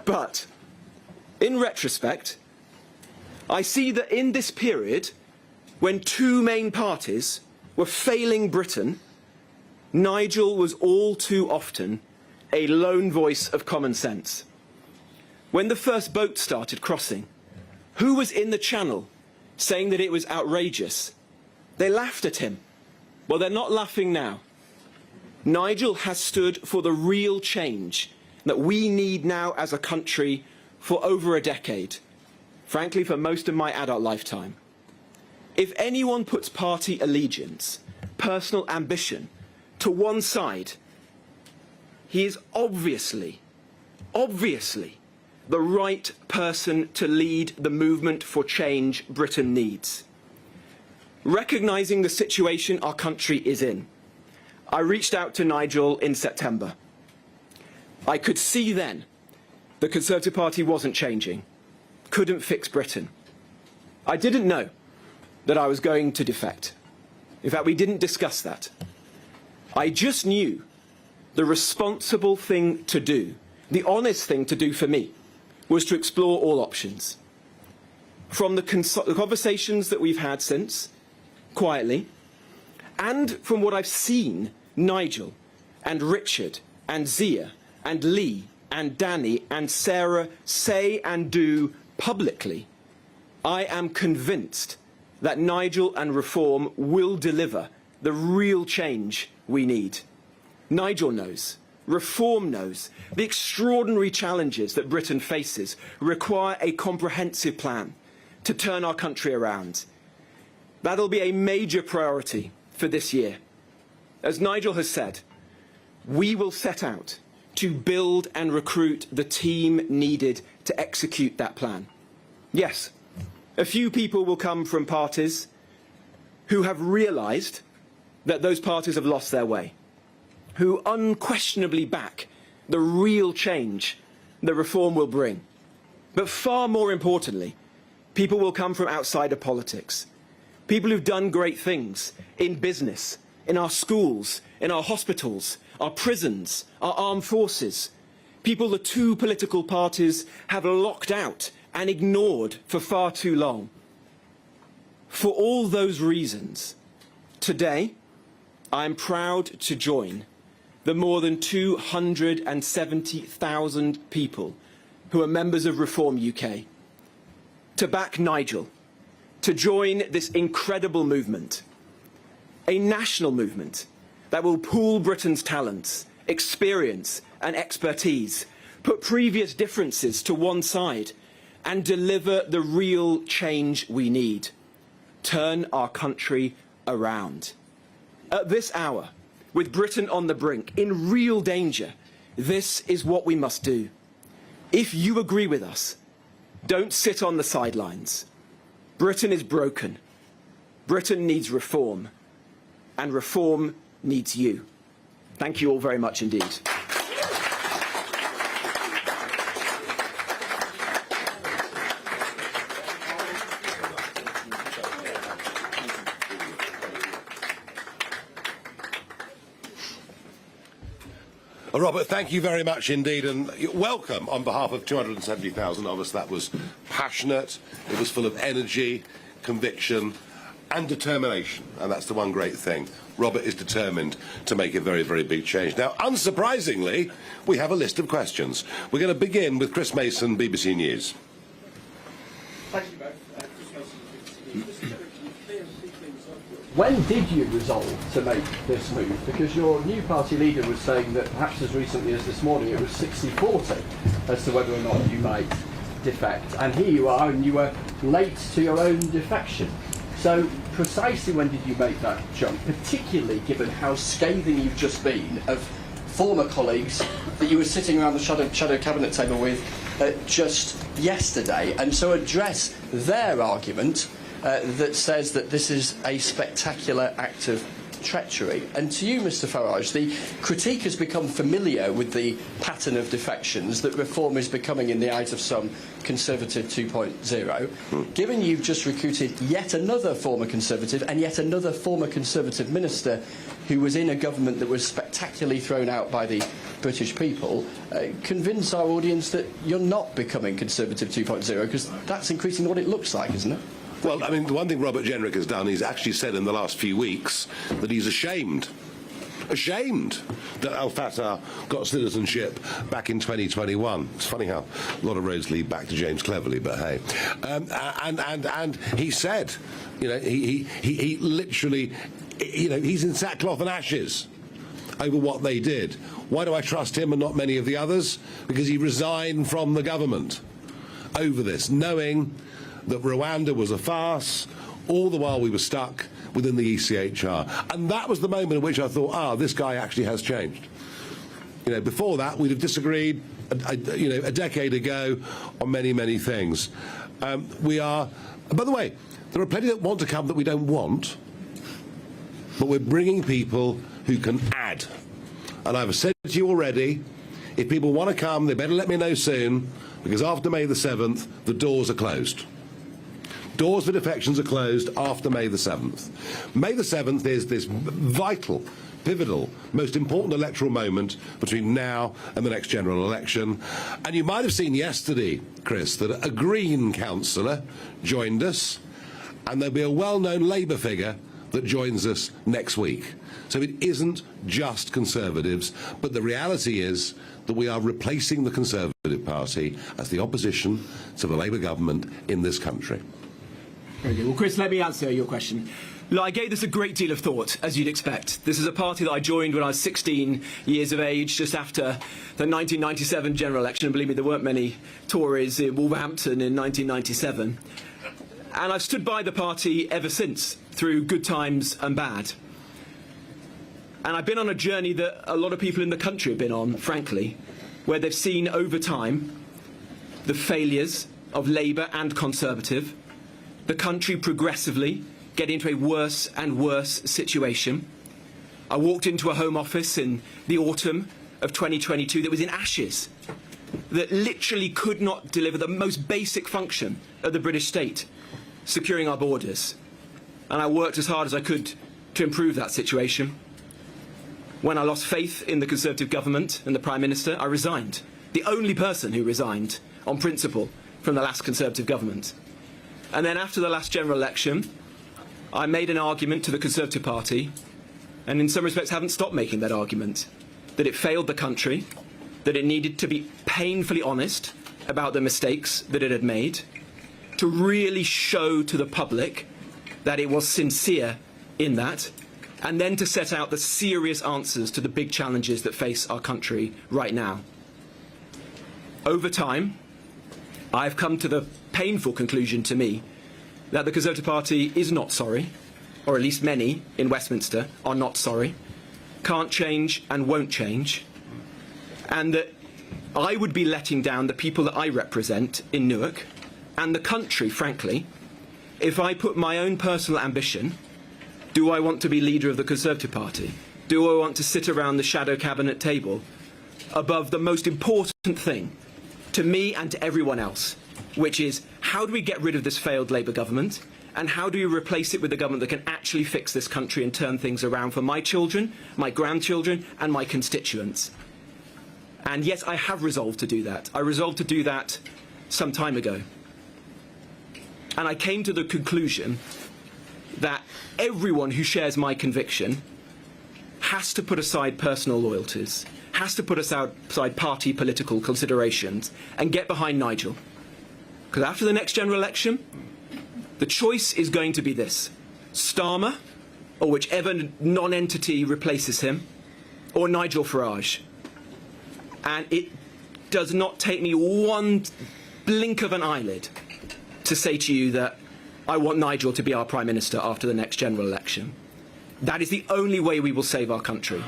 [SPEAKER 31] But, in retrospect, I see that in this period, when 2 main parties were failing Britain, Nigel was all too often a lone voice of common sense. when the first boat started crossing, who was in the channel saying that it was outrageous? They laughed at him. Well, they're not laughing now. Nigel has stood for the real change that we need now as a country for over a decade, frankly, for most of my adult lifetime. If anyone puts party allegiance, personal ambition to one side, he is obviously the right person to lead the movement for change Britain needs. Recognising the situation our country is in, I reached out to Nigel in September. I could see then the Conservative Party wasn't changing, couldn't fix Britain. I didn't know that I was going to defect. In fact, we didn't discuss that. I just knew the responsible thing to do, the honest thing to do for me, was to explore all options. From the conversations that we've had since, quietly, and from what I've seen Nigel and Richard and Zia and Lee and Danny and Sarah say and do publicly, I am convinced that Nigel and Reform will deliver the real change we need. Nigel knows, Reform knows, the extraordinary challenges that Britain faces require a comprehensive plan to turn our country around. That'll be a major priority for this year. As Nigel has said, we will set out to build and recruit the team needed to execute that plan. Yes, a few people will come from parties who have realised that those parties have lost their way, who unquestionably back the real change that Reform will bring. But far more importantly, people will come from outside of politics, people who've done great things in business, in our schools, in our hospitals, our prisons, our armed forces, people the two political parties have locked out and ignored for far too long. For all those reasons, today I am proud to join the more than 270,000 people who are members of Reform UK, to back Nigel, to join this incredible movement, a national movement that will pool Britain's talents, experience and expertise, put previous differences to one side and deliver the real change we need. Turn our country around. At this hour, with Britain on the brink, in real danger, this is what we must do. If you agree with us, don't sit on the sidelines. Britain is broken. Britain needs reform. And reform needs you. Thank you all very much indeed.
[SPEAKER 1] Robert, thank you very much indeed, and welcome on behalf of 270,000 of us. That was passionate, it was full of energy, conviction and determination, and that's the one great thing. Robert is determined to make a very, very big change. Now, unsurprisingly, we have a list of questions. We're going to begin with Chris Mason, BBC News.
[SPEAKER 6] Thank you both.
[SPEAKER 31] When did you resolve to make this move? Because your new party leader was saying that perhaps as recently as this morning it was 60-40 as to whether or not you might defect. And here you are, and you were late to your own defection. So precisely when did you make that jump, particularly given how scathing you've just been of former colleagues that you were sitting around the shadow cabinet table with just yesterday, and so address their argument that says that this is a spectacular act of treachery. And to you, Mr Farage, the critique has become familiar with the pattern of defections that Reform is becoming in the eyes of some Conservative 2.0. Given you've just recruited yet another former Conservative and yet another former Conservative minister who was in a government that was spectacularly thrown out by the British people, convince our audience that you're not becoming Conservative 2.0, because that's increasingly what it looks like, isn't it?
[SPEAKER 1] Well, I mean, the one thing Robert Jenrick has done, he's actually said in the last few weeks that he's ashamed ashamed that Al Fatah got citizenship back in 2021. It's funny how a lot of roads lead back to James Cleverly, but hey. And he said, you know, he literally, you know, he's in sackcloth and ashes over what they did. Why do I trust him and not many of the others? Because he resigned from the government over this, knowing that Rwanda was a farce, all the while we were stuck within the ECHR. And that was the moment in which I thought, this guy actually has changed. You know, before that, we'd have disagreed, a decade ago on many, many things. We are, by the way, there are plenty that want to come that we don't want, but we're bringing people who can add. And I've said to you already, if people want to come, they better let me know soon, because after May the 7th, the doors are closed. Doors for defections are closed after May the 7th. May the 7th is this vital, pivotal, most important electoral moment between now and the next general election. And you might have seen yesterday, Chris, that a Green councillor joined us, and there'll be a well-known Labour figure that joins us next week. So it isn't just Conservatives, but the reality is that we are replacing the Conservative Party as the opposition to the Labour government in this country.
[SPEAKER 31] Very good. Well, Chris, let me answer your question. Look, I gave this a great deal of thought, as you'd expect. This is a party that I joined when I was 16 years of age, just after the 1997 general election. And believe me, there weren't many Tories in Wolverhampton in 1997. And I've stood by the party ever since, through good times and bad. And I've been on a journey that a lot of people in the country have been on, frankly, where they've seen over time the failures of Labour and Conservative, the country progressively getting into a worse and worse situation. I walked into a Home Office in the autumn of 2022 that was in ashes, that literally could not deliver the most basic function of the British state, securing our borders. And I worked as hard as I could to improve that situation. When I lost faith in the Conservative government and the Prime Minister, I resigned. The only person who resigned on principle from the last Conservative government. And then after the last general election, I made an argument to the Conservative Party, and in some respects haven't stopped making that argument, that it failed the country, that it needed to be painfully honest about the mistakes that it had made, to really show to the public that it was sincere in that, and then to set out the serious answers to the big challenges that face our country right now. Over time, I've come to the painful conclusion to me that the Conservative Party is not sorry, or at least many in Westminster are not sorry, can't change and won't change, and that I would be letting down the people that I represent in Newark and the country, frankly, if I put my own personal ambition. Do I want to be leader of the Conservative Party? Do I want to sit around the shadow cabinet table above the most important thing to me and to everyone else, which is how do we get rid of this failed Labour government, and how do we replace it with a government that can actually fix this country and turn things around for my children, my grandchildren and my constituents? And yes, I have resolved to do that. I resolved to do that some time ago. And I came to the conclusion that everyone who shares my conviction has to put aside personal loyalties, has to put aside party political considerations and get behind Nigel. Because after the next general election, the choice is going to be this: Starmer, or whichever non-entity replaces him, or Nigel Farage. And it does not take me one blink of an eyelid to say to you that I want Nigel to be our Prime Minister after the next general election. That is the only way we will save our country.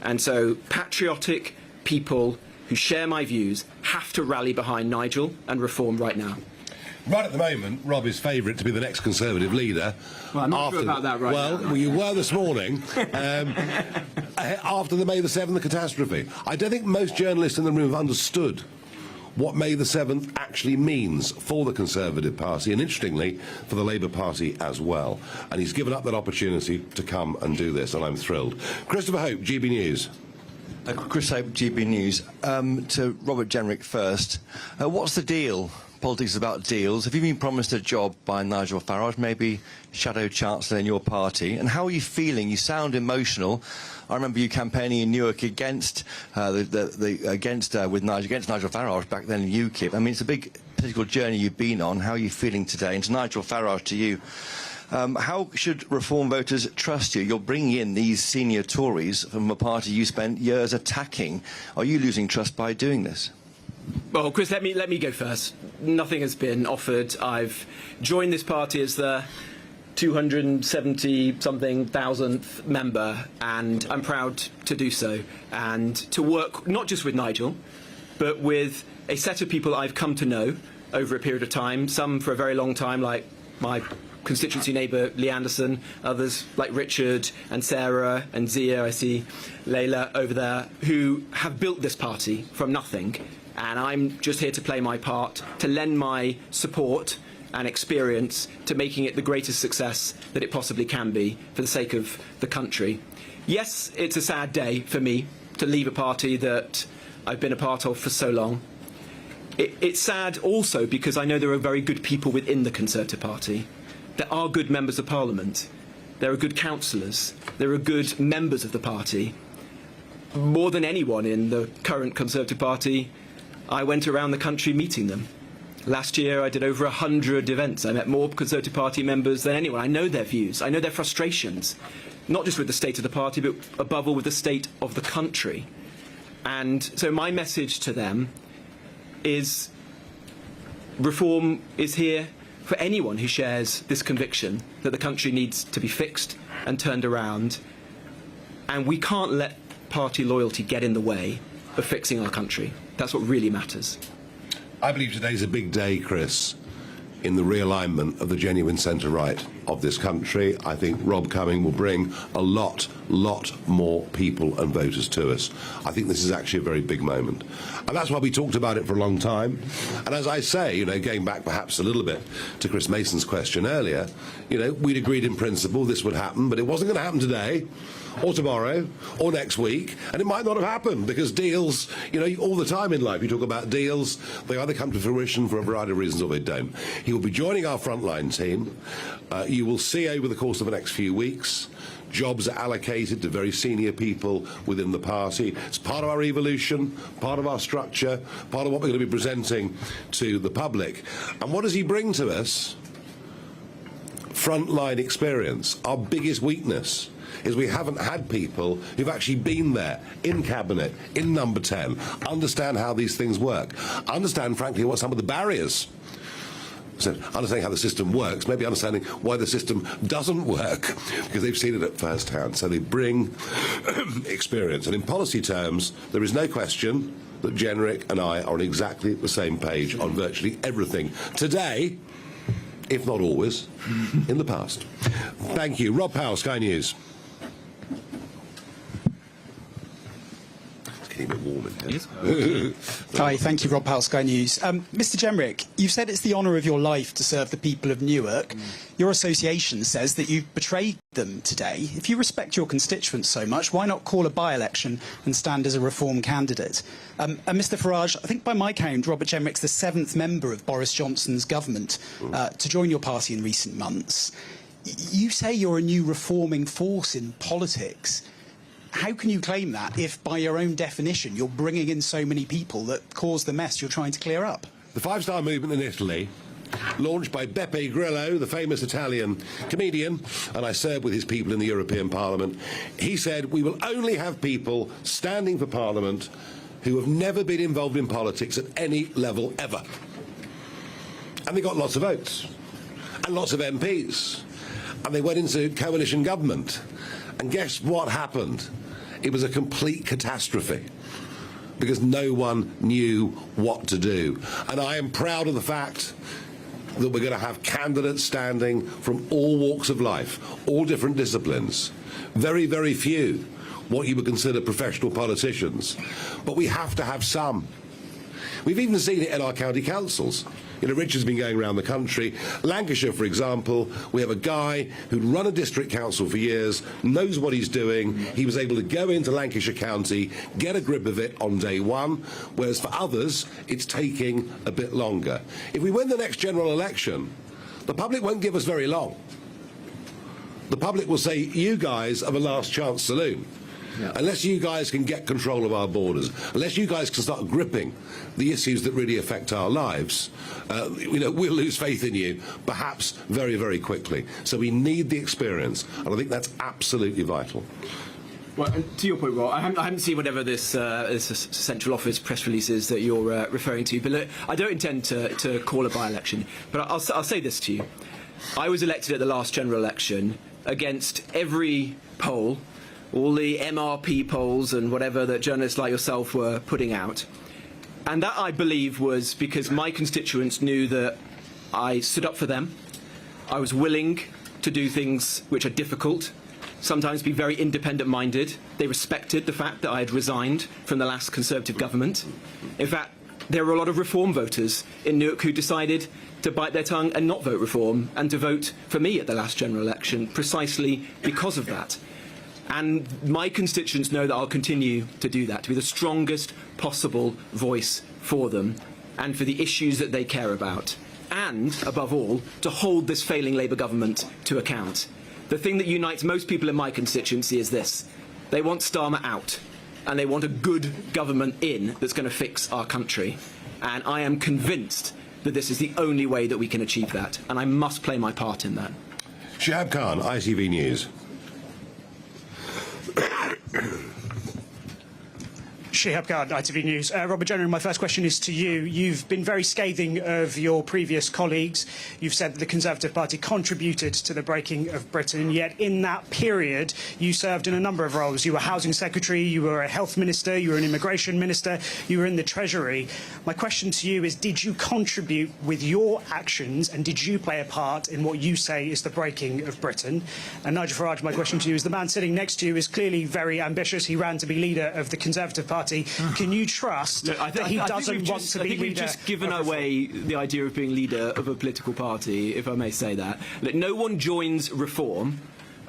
[SPEAKER 31] And so patriotic people who share my views have to rally behind Nigel and reform right now.
[SPEAKER 1] Right at the moment, Rob is favourite to be the next Conservative leader.
[SPEAKER 31] Well, I'm not sure about that right now.
[SPEAKER 1] Well, you were this morning, after the May the 7th catastrophe. I don't think most journalists in the room have understood what May the 7th actually means for the Conservative Party, and interestingly, for the Labour Party as well. And he's given up that opportunity to come and do this, and I'm thrilled. Christopher Hope, GB News.
[SPEAKER 4] Chris Hope, GB News. To Robert Jenrick first. What's the deal politics is about deals. Have you been promised a job by Nigel Farage, maybe shadow chancellor in your party? And how are you feeling? You sound emotional. I remember you campaigning in Newark against against Nigel Farage back then in UKIP. I mean, it's a big political journey you've been on. How are you feeling today? And to Nigel Farage, to you, how should Reform voters trust you? You're bringing in these senior Tories from a party you spent years attacking. Are you losing trust by doing this?
[SPEAKER 31] Well, Chris, let me go first. Nothing has been offered. I've joined this party as the 270-something thousandth member, and I'm proud to do so, and to work not just with Nigel, but with a set of people I've come to know over a period of time, some for a very long time, like my constituency neighbour Lee Anderson, others like Richard and Sarah and Zia, I see Layla over there, who have built this party from nothing. And I'm just here to play my part, to lend my support and experience to making it the greatest success that it possibly can be for the sake of the country. Yes, it's a sad day for me to leave a party that I've been a part of for so long. It's sad also because I know there are very good people within the Conservative Party. There are good members of Parliament. There are good councillors. There are good members of the party. More than anyone in the current Conservative Party, I went around the country meeting them. Last year I did over 100 events. I met more Conservative Party members than anyone. I know their views. I know their frustrations, not just with the state of the party, but above all with the state of the country. And so my message to them is Reform is here for anyone who shares this conviction that the country needs to be fixed and turned around. And we can't let party loyalty get in the way of fixing our country. That's what really matters.
[SPEAKER 1] I believe today's a big day, Chris, in the realignment of the genuine centre-right of this country. I think Rob Cumming will bring a lot more people and voters to us. I think this is actually a very big moment. And that's why we talked about it for a long time. And as I say, you know, going back perhaps a little bit to Chris Mason's question earlier, you know, we'd agreed in principle this would happen, but it wasn't going to happen today, or tomorrow, or next week, and it might not have happened because deals, you know, all the time in life you talk about deals, they either come to fruition for a variety of reasons or they don't. He will be joining our frontline team. You will see over the course of the next few weeks jobs are allocated to very senior people within the party. It's part of our evolution, part of our structure, part of what we're going to be presenting to the public. And what does he bring to us? Frontline experience. Our biggest weakness is we haven't had people who've actually been there, in Cabinet, in Number 10, understand how these things work, understand, frankly, what some of the barriers. So understanding how the system works, maybe understanding why the system doesn't work, because they've seen it at first hand. So they bring experience. And in policy terms, there is no question that Jenrick and I are on exactly the same page on virtually everything today, if not always, in the past. Thank you. Rob Powell, Sky News. A bit warm in here.
[SPEAKER 13] Hi, thank you, Rob Powell, Sky News. Mr Jenrick, you've said it's the honour of your life to serve the people of Newark. Your association says that you've betrayed them today. If you respect your constituents so much, why not call a by-election and stand as a Reform candidate? And Mr Farage, I think by my count, Robert Jenrick's the 7th member of Boris Johnson's government to join your party in recent months. You say you're a new reforming force in politics. How can you claim that if, by your own definition, you're bringing in so many people that cause the mess you're trying to clear up?
[SPEAKER 1] The Five-Star Movement in Italy, launched by Beppe Grillo, the famous Italian comedian, and I served with his people in the European Parliament, he said, we will only have people standing for Parliament who have never been involved in politics at any level ever. And they got lots of votes, and lots of MPs, and they went into coalition government. And guess what happened? It was a complete catastrophe because no one knew what to do. And I am proud of the fact that we're going to have candidates standing from all walks of life, all different disciplines. Very, very few what you would consider professional politicians. But we have to have some. We've even seen it in our county councils. You know, Richard's been going around the country. Lancashire, for example, we have a guy who'd run a district council for years, knows what he's doing. He was able to go into Lancashire County, get a grip of it on day one, whereas for others, it's taking a bit longer. If we win the next general election, the public won't give us very long. The public will say, you guys are the last chance saloon. Yeah. Unless you guys can get control of our borders, unless you guys can start gripping the issues that really affect our lives, you know, we'll lose faith in you, perhaps very, very quickly. So we need the experience, and I think that's absolutely vital.
[SPEAKER 31] Well, and to your point, Rob, I haven't seen whatever this central office press release is that you're referring to, but look, I don't intend to call a by-election, but I'll say this to you. I was elected at the last general election against every poll, all the MRP polls and whatever that journalists like yourself were putting out. And that, I believe, was because my constituents knew that I stood up for them. I was willing to do things which are difficult, sometimes be very independent-minded. They respected the fact that I had resigned from the last Conservative government. In fact, there were a lot of reform voters in Newark who decided to bite their tongue and not vote reform and to vote for me at the last general election precisely because of that. And my constituents know that I'll continue to do that, to be the strongest possible voice for them and for the issues that they care about. And, above all, to hold this failing Labour government to account. The thing that unites most people in my constituency is this. They want Starmer out, and they want a good government in that's going to fix our country. And I am convinced that this is the only way that we can achieve that, and I must play my part in that.
[SPEAKER 1] Shihab Khan, ITV News.
[SPEAKER 13] Shihab Khan, ITV News. Robert Jenrick, my first question is to you. You've been very scathing of your previous colleagues. You've said that the Conservative Party contributed to the breaking of Britain, yet in that period you served in a number of roles. You were Housing Secretary, you were a Health Minister, you were an Immigration Minister, you were in the Treasury. My question to you is, did you contribute with your actions and did you play a part in what you say is the breaking of Britain? And Nigel Farage, my question to you is, the man sitting next to you is clearly very ambitious. He ran to be leader of the Conservative Party. Can you trust that he doesn't want to be leader?
[SPEAKER 31] I think we've just given away the idea of being leader of a political party, if I may say that. Look, no one joins reform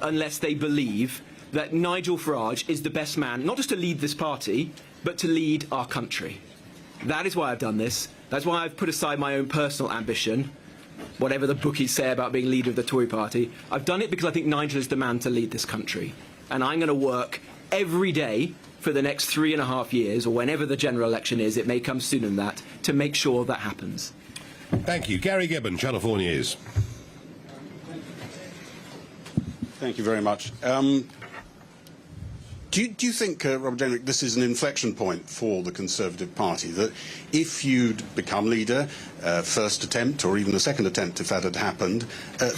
[SPEAKER 31] unless they believe that Nigel Farage is the best man, not just to lead this party, but to lead our country. That is why I've done this. That's why I've put aside my own personal ambition, whatever the bookies say about being leader of the Tory party. I've done it because I think Nigel is the man to lead this country. And I'm going to work every day for the next 3.5 years, or whenever the general election is, it may come sooner than that, to make sure that happens.
[SPEAKER 1] Thank you. Gary Gibbon, Channel 4 News.
[SPEAKER 8] Thank you very much. Do you think, Robert Jenrick, this is an inflection point for the Conservative Party, that if you'd become leader, first attempt or even the second attempt, if that had happened,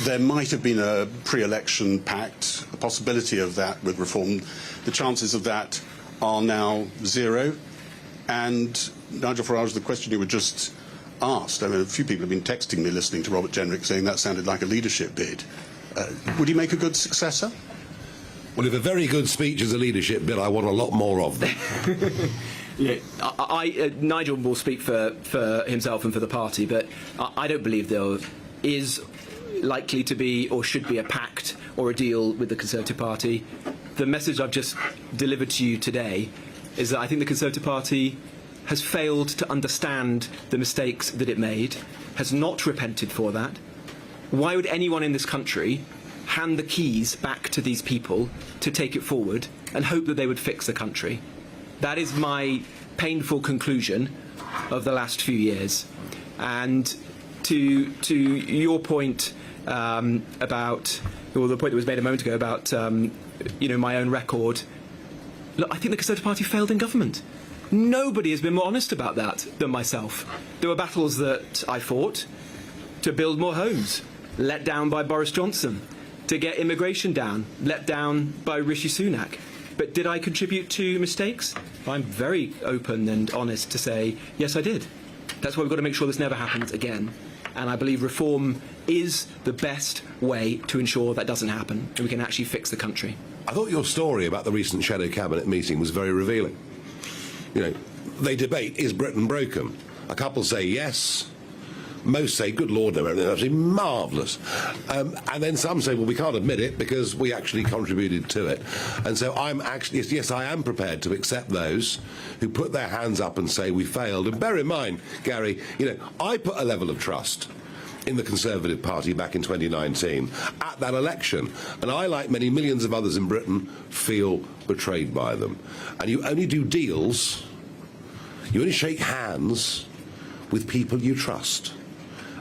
[SPEAKER 8] there might have been a pre-election pact, a possibility of that with reform. The chances of that are now zero. And Nigel Farage, the question you were just asked, I mean, a few people have been texting me listening to Robert Jenrick saying that sounded like a leadership bid. Would he make a good successor?
[SPEAKER 1] Well, if a very good speech is a leadership bid, I want a lot more of them.
[SPEAKER 31] Yeah, Nigel will speak for himself and for the party, but I don't believe there is likely to be or should be a pact or a deal with the Conservative Party. The message I've just delivered to you today is that I think the Conservative Party has failed to understand the mistakes that it made, has not repented for that. Why would anyone in this country hand the keys back to these people to take it forward and hope that they would fix the country? That is my painful conclusion of the last few years. And to your point about, or the point that was made a moment ago about my own record, look, I think the Conservative Party failed in government. Nobody has been more honest about that than myself. There were battles that I fought to build more homes, let down by Boris Johnson, to get immigration down, let down by Rishi Sunak. But did I contribute to mistakes? I'm very open and honest to say, yes, I did. That's why we've got to make sure this never happens again. And I believe reform is the best way to ensure that doesn't happen and we can actually fix the country.
[SPEAKER 1] I thought your story about the recent Shadow Cabinet meeting was very revealing. You know, they debate, is Britain broken? A couple say yes, most say, good Lord, no, everything's absolutely marvellous. And then some say, well, we can't admit it because we actually contributed to it. And so I'm actually, yes, I am prepared to accept those who put their hands up and say we failed. And bear in mind, Gary, you know, I put a level of trust in the Conservative Party back in 2019 at that election. And I, like many millions of others in Britain, feel betrayed by them. And you only do deals, you only shake hands with people you trust.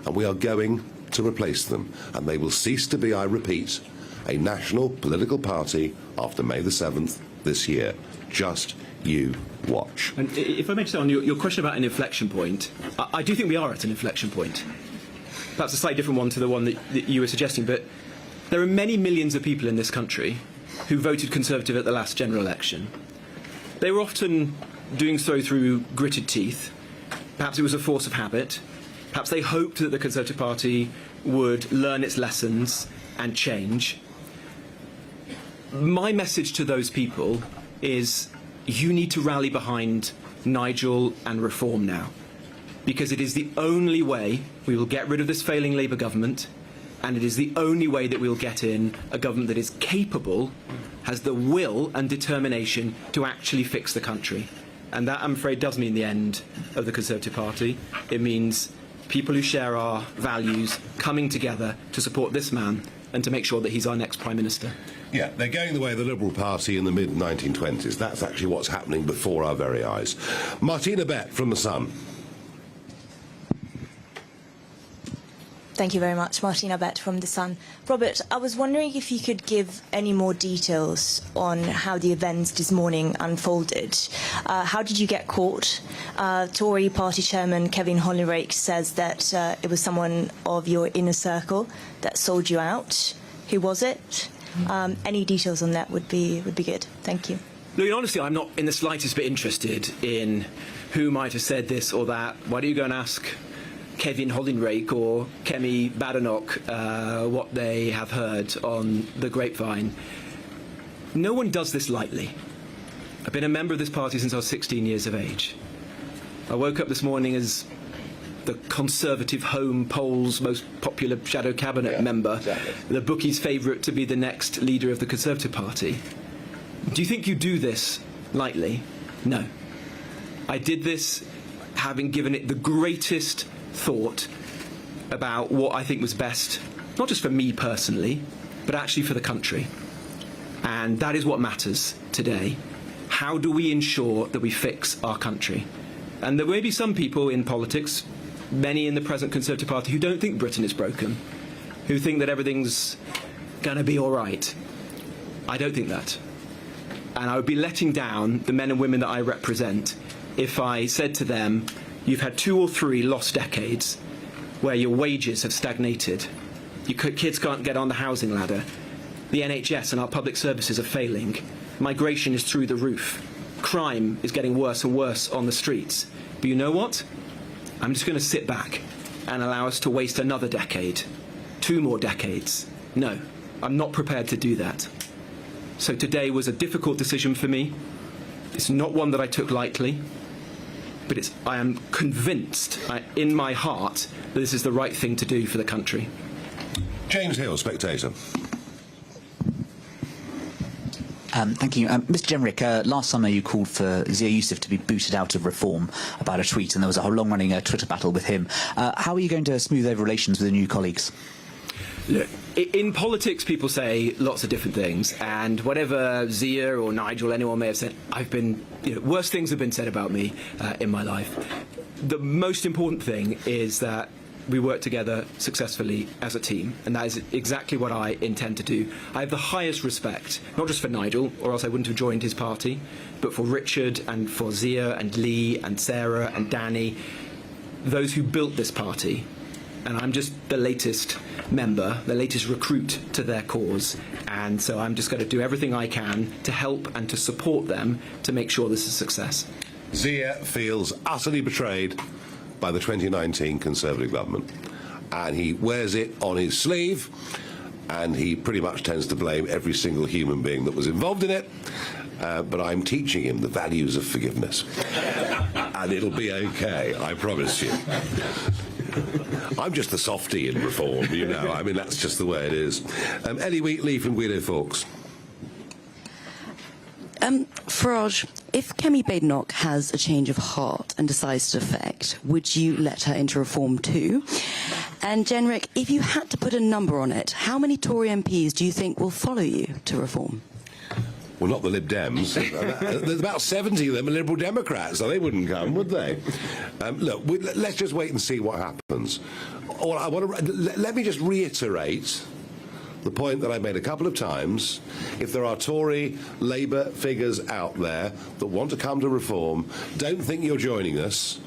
[SPEAKER 1] And we are going to replace them. And they will cease to be, I repeat, a national political party after May the 7th this year. Just you watch.
[SPEAKER 24] And if I may say on your question about an inflection point, I do think we are at an inflection point. Perhaps a slightly different one to the one that you were suggesting, but there are many millions of people in this country who voted Conservative at the last general election. They were often doing so through gritted teeth. Perhaps it was a force of habit. Perhaps they hoped that the Conservative Party would learn its lessons and change. My message to those people is you need to rally behind Nigel and reform now, because it is the only way we will get rid of this failing Labour government, and it is the only way that we will get in a government that is capable, has the will and determination to actually fix the country. And that, I'm afraid, does mean the end of the Conservative Party. It means people who share our values coming together to support this man and to make sure that he's our next Prime Minister.
[SPEAKER 1] Yeah, they're going the way of the Liberal Party in the mid-1920s. That's actually what's happening before our very eyes. Martina Bett from The Sun.
[SPEAKER 2] Thank you very much. Martina Bett from The Sun. Robert, I was wondering if you could give any more details on how the events this morning unfolded. How did you get caught? Tory party chairman Kevin Holinrake says that it was someone of your inner circle that sold you out. Who was it? Any details on that would be good. Thank you.
[SPEAKER 24] Look, honestly, I'm not in the slightest bit interested in who might have said this or that. Why don't you go and ask Kevin Holinrake or Kemi Badenoch what they have heard on the grapevine. No one does this lightly. I've been a member of this party since I was 16 years of age. I woke up this morning as the Conservative Home Poll's most popular shadow cabinet member, exactly. The bookie's favourite to be the next leader of the Conservative Party. Do you think you do this lightly? No. I did this having given it the greatest thought about what I think was best, not just for me personally, but actually for the country. And that is what matters today. How do we ensure that we fix our country? And there may be some people in politics, many in the present Conservative Party, who don't think Britain is broken, who think that everything's going to be all right. I don't think that. And I would be letting down the men and women that I represent if I said to them, you've had 2 or 3 lost decades where your wages have stagnated. Your kids can't get on the housing ladder. The NHS and our public services are failing. Migration is through the roof. Crime is getting worse and worse on the streets. But you know what? I'm just going to sit back and allow us to waste another decade. 2 more decades. No, I'm not prepared to do that. So today was a difficult decision for me. It's not one that I took lightly. But I am convinced in my heart that this is the right thing to do for the country.
[SPEAKER 1] James Hill, Spectator.
[SPEAKER 10] Thank you. Mr Jenrick, last summer you called for Zia Youssef to be booted out of Reform about a tweet, and there was a whole long-running Twitter battle with him. How are you going to smooth over relations with the new colleagues?
[SPEAKER 24] Look, in politics people say lots of different things, and whatever Zia or Nigel, anyone may have said, worse things have been said about me in my life. The most important thing is that we work together successfully as a team, and that is exactly what I intend to do. I have the highest respect, not just for Nigel, or else I wouldn't have joined his party, but for Richard and for Zia and Lee and Sarah and Danny, those who built this party. And I'm just the latest member, the latest recruit to their cause. And so I'm just going to do everything I can to help and to support them to make sure this is a success.
[SPEAKER 1] Zia feels utterly betrayed by the 2019 Conservative government. And he wears it on his sleeve, and he pretty much tends to blame every single human being that was involved in it. But I'm teaching him the values of forgiveness. And it'll be okay, I promise you. I'm just the softie in reform, you know. I mean, that's just the way it is. Ellie Wheatley from Guido Fawkes.
[SPEAKER 11] Farage, if Kemi Badenoch has a change of heart and decides to defect, would you let her into reform too? And Jenrick, if you had to put a number on it, how many Tory MPs do you think will follow you to reform?
[SPEAKER 1] Well, not the Lib Dems. There's about 70 of them are Liberal Democrats, so they wouldn't come, would they? Look, let's just wait and see what happens. Let me just reiterate the point that I've made a couple of times. If there are Tory, Labour figures out there that want to come to reform, don't think you're joining us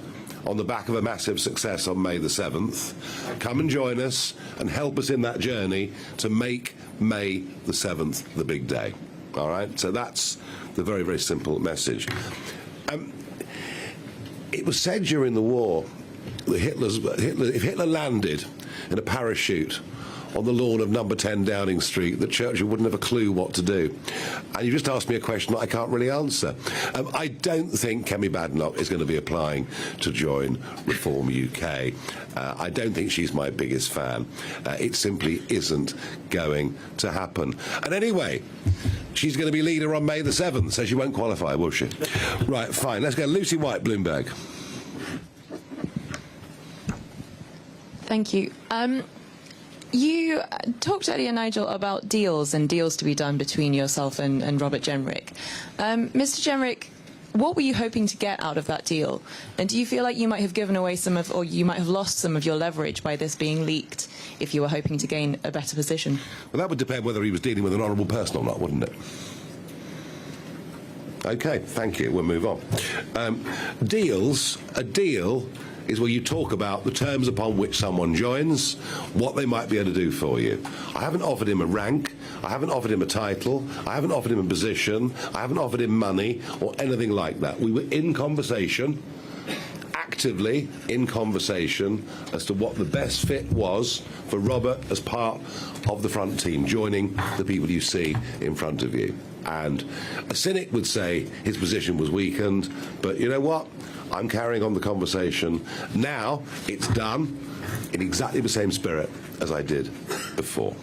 [SPEAKER 1] on the back of a massive success on May the 7th. Come and join us and help us in that journey to make May the 7th the big day. All right? So that's the very, very simple message. It was said during the war that if Hitler landed in a parachute on the lawn of number 10 Downing Street, that Churchill wouldn't have a clue what to do. And you just asked me a question that I can't really answer. I don't think Kemi Badenoch is going to be applying to join Reform UK. I don't think she's my biggest fan. It simply isn't going to happen. And anyway, she's going to be leader on May the 7th, so she won't qualify, will she? Right, fine. Let's go. Lucy White, Bloomberg.
[SPEAKER 12] Thank you. You talked earlier, Nigel, about deals and deals to be done between yourself and Robert Jenrick. Mr. Jenrick, what were you hoping to get out of that deal? And do you feel like you might have given away some of, or you might have lost some of your leverage by this being leaked if you were hoping to gain a better position?
[SPEAKER 1] Well, that would depend whether he was dealing with an honourable person or not, wouldn't it? OK, thank you. We'll move on. A deal is where you talk about the terms upon which someone joins, what they might be able to do for you. I haven't offered him a rank, I haven't offered him a title, I haven't offered him a position, I haven't offered him money or anything like that. We were in conversation, actively in conversation, as to what the best fit was for Robert as part of the front team, joining the people you see in front of you. And a cynic would say his position was weakened, but you know what? I'm carrying on the conversation. Now it's done in exactly the same spirit as I did before.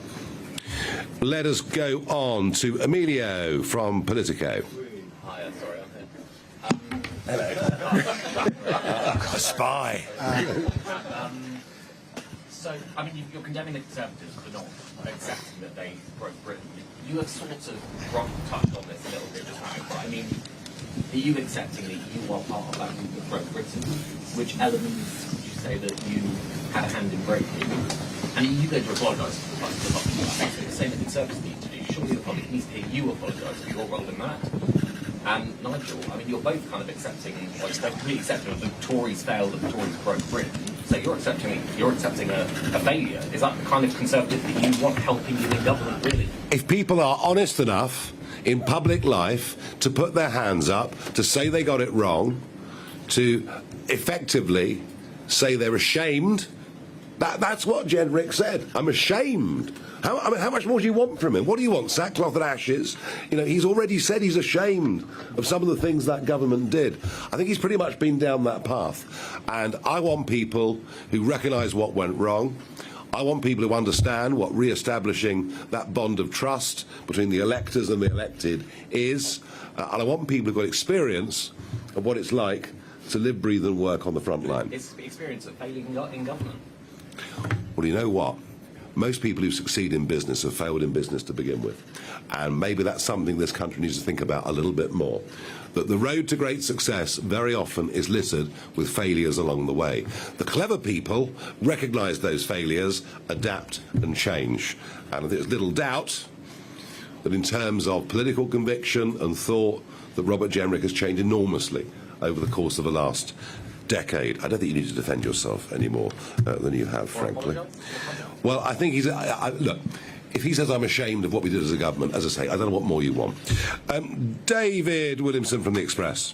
[SPEAKER 1] Let us go on to Emilio from Politico.
[SPEAKER 14] Hi, sorry, I'm here.
[SPEAKER 1] Hello. A spy.
[SPEAKER 14] So, I mean, you're condemning the Conservatives for not accepting that they broke Britain. You have sort of touched on this a little bit just now, but I mean, are you accepting that you are part of that group that broke Britain? Which elements would you say that you had a hand in breaking? And are you going to apologise for the public? I think the same that Conservatives need to do. Surely the public needs to hear you apologise for your role in that. And Nigel, I mean, you're both kind of accepting, like, you're completely accepting that the Tories failed and the Tories broke Britain. So you're accepting a failure. Is that the kind of Conservative that you want helping you in government, really?
[SPEAKER 1] If people are honest enough in public life to put their hands up, to say they got it wrong, to effectively say they're ashamed, that's what Jenrick said. I'm ashamed. How much more do you want from him? What do you want? Sackcloth and ashes? You know, he's already said he's ashamed of some of the things that government did. I think he's pretty much been down that path. And I want people who recognise what went wrong. I want people who understand what re-establishing that bond of trust between the electors and the elected is. And I want people who've got experience of what it's like to live, breathe and work on the front line.
[SPEAKER 14] It's the experience of failing in government.
[SPEAKER 1] Well, you know what? Most people who succeed in business have failed in business to begin with. And maybe that's something this country needs to think about a little bit more. That the road to great success very often is littered with failures along the way. The clever people recognise those failures, adapt and change. And I think there's little doubt that in terms of political conviction and thought, that Robert Jenrick has changed enormously over the course of the last decade. I don't think you need to defend yourself any more than you have, frankly. Well, I think he's... look, if he says I'm ashamed of what we did as a government, as I say, I don't know what more you want. David Williamson from The Express.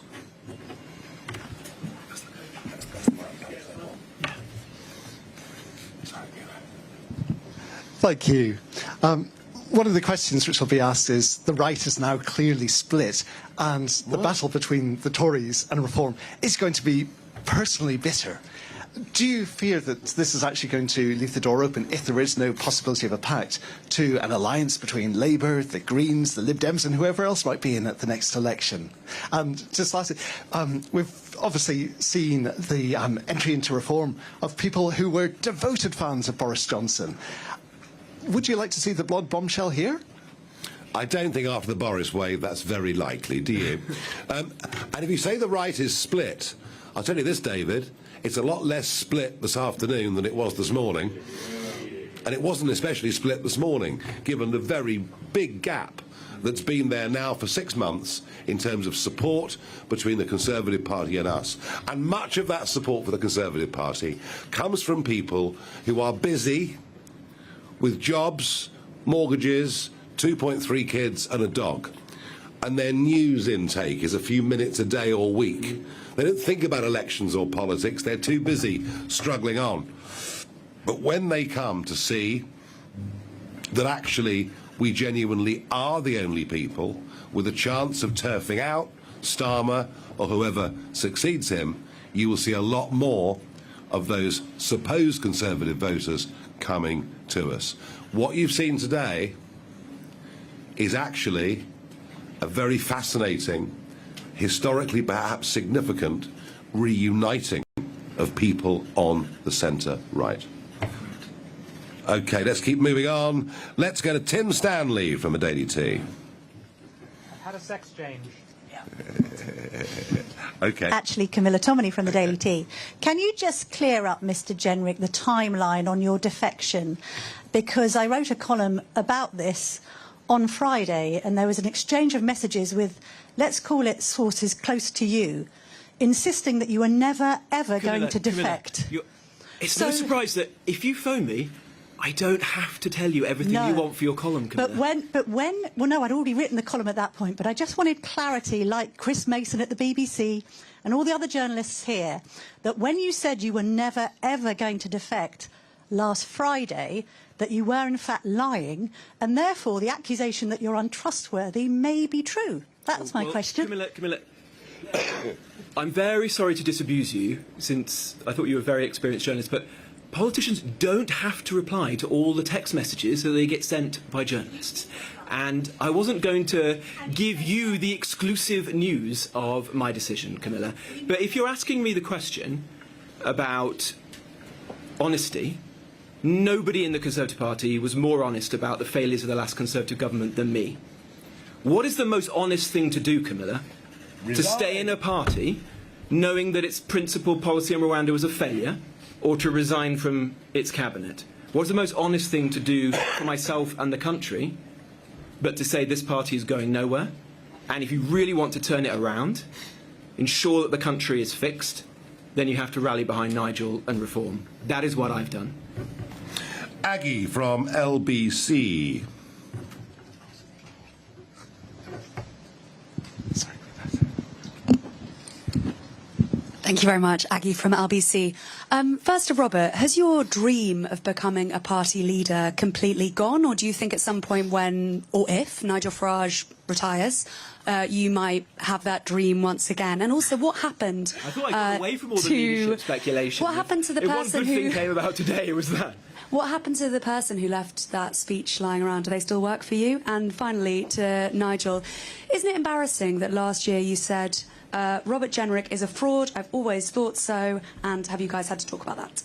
[SPEAKER 15] Thank you. One of the questions which will be asked is, the right is now clearly split, and the battle between the Tories and Reform is going to be personally bitter. Do you fear that this is actually going to leave the door open, if there is no possibility of a pact, to an alliance between Labour, the Greens, the Lib Dems and whoever else might be in at the next election? And just lastly, we've obviously seen the entry into reform of people who were devoted fans of Boris Johnson. Would you like to see the blood bombshell here?
[SPEAKER 1] I don't think after the Boris wave that's very likely, do you? And if you say the right is split, I'll tell you this, David, it's a lot less split this afternoon than it was this morning. And it wasn't especially split this morning, given the very big gap that's been there now for 6 months in terms of support between the Conservative Party and us. And much of that support for the Conservative Party comes from people who are busy with jobs, mortgages, 2.3 kids and a dog. And their news intake is a few minutes a day or week. They don't think about elections or politics. They're too busy struggling on. But when they come to see that actually we genuinely are the only people with a chance of turfing out Starmer or whoever succeeds him, you will see a lot more of those supposed Conservative voters coming to us. What you've seen today is actually a very fascinating, historically perhaps significant, reuniting of people on the centre-right. OK, let's keep moving on. Let's go to Tim Stanley from the Daily Tea.
[SPEAKER 6] I've had a sex change.
[SPEAKER 1] OK.
[SPEAKER 16] Actually, Camilla Tominey from the Daily Tea. Can you just clear up, Mr. Jenrick, the timeline on your defection? Because I wrote a column about this on Friday, and there was an exchange of messages with, let's call it, sources close to you, insisting that you were never, ever going to defect.
[SPEAKER 31] It's no surprise that if you phone me, I don't have to tell you everything you want for your column, Camilla.
[SPEAKER 16] Well, no, I'd already written the column at that point, but I just wanted clarity, like Chris Mason at the BBC and all the other journalists here, that when you said you were never, ever going to defect last Friday, that you were in fact lying, and therefore the accusation that you're untrustworthy may be true. That's my question.
[SPEAKER 31] Camilla, I'm very sorry to disabuse you, since I thought you were a very experienced journalist, but politicians don't have to reply to all the text messages that they get sent by journalists. And I wasn't going to give you the exclusive news of my decision, Camilla. But if you're asking me the question about honesty, nobody in the Conservative Party was more honest about the failures of the last Conservative government than me. What is the most honest thing to do, Camilla?
[SPEAKER 1] Resign.
[SPEAKER 31] To stay in a party knowing that its principal policy on Rwanda was a failure, or to resign from its cabinet? What's the most honest thing to do for myself and the country but to say this party is going nowhere? And if you really want to turn it around, ensure that the country is fixed, then you have to rally behind Nigel and reform. That is what I've done.
[SPEAKER 1] Aggie from LBC.
[SPEAKER 17] Thank you very much. Aggie from LBC. First to Robert, has your dream of becoming a party leader completely gone, or do you think at some point when, or if, Nigel Farage retires, you might have that dream once again? And also, what happened
[SPEAKER 31] I thought I got away from all the leadership speculation.
[SPEAKER 17] What happened to the person
[SPEAKER 31] If one good thing came about today, it was that.
[SPEAKER 17] What happened to the person who left that speech lying around? Do they still work for you? And finally, to Nigel, isn't it embarrassing that last year you said Robert Jenrick is a fraud? I've always thought so. And have you guys had to talk about that?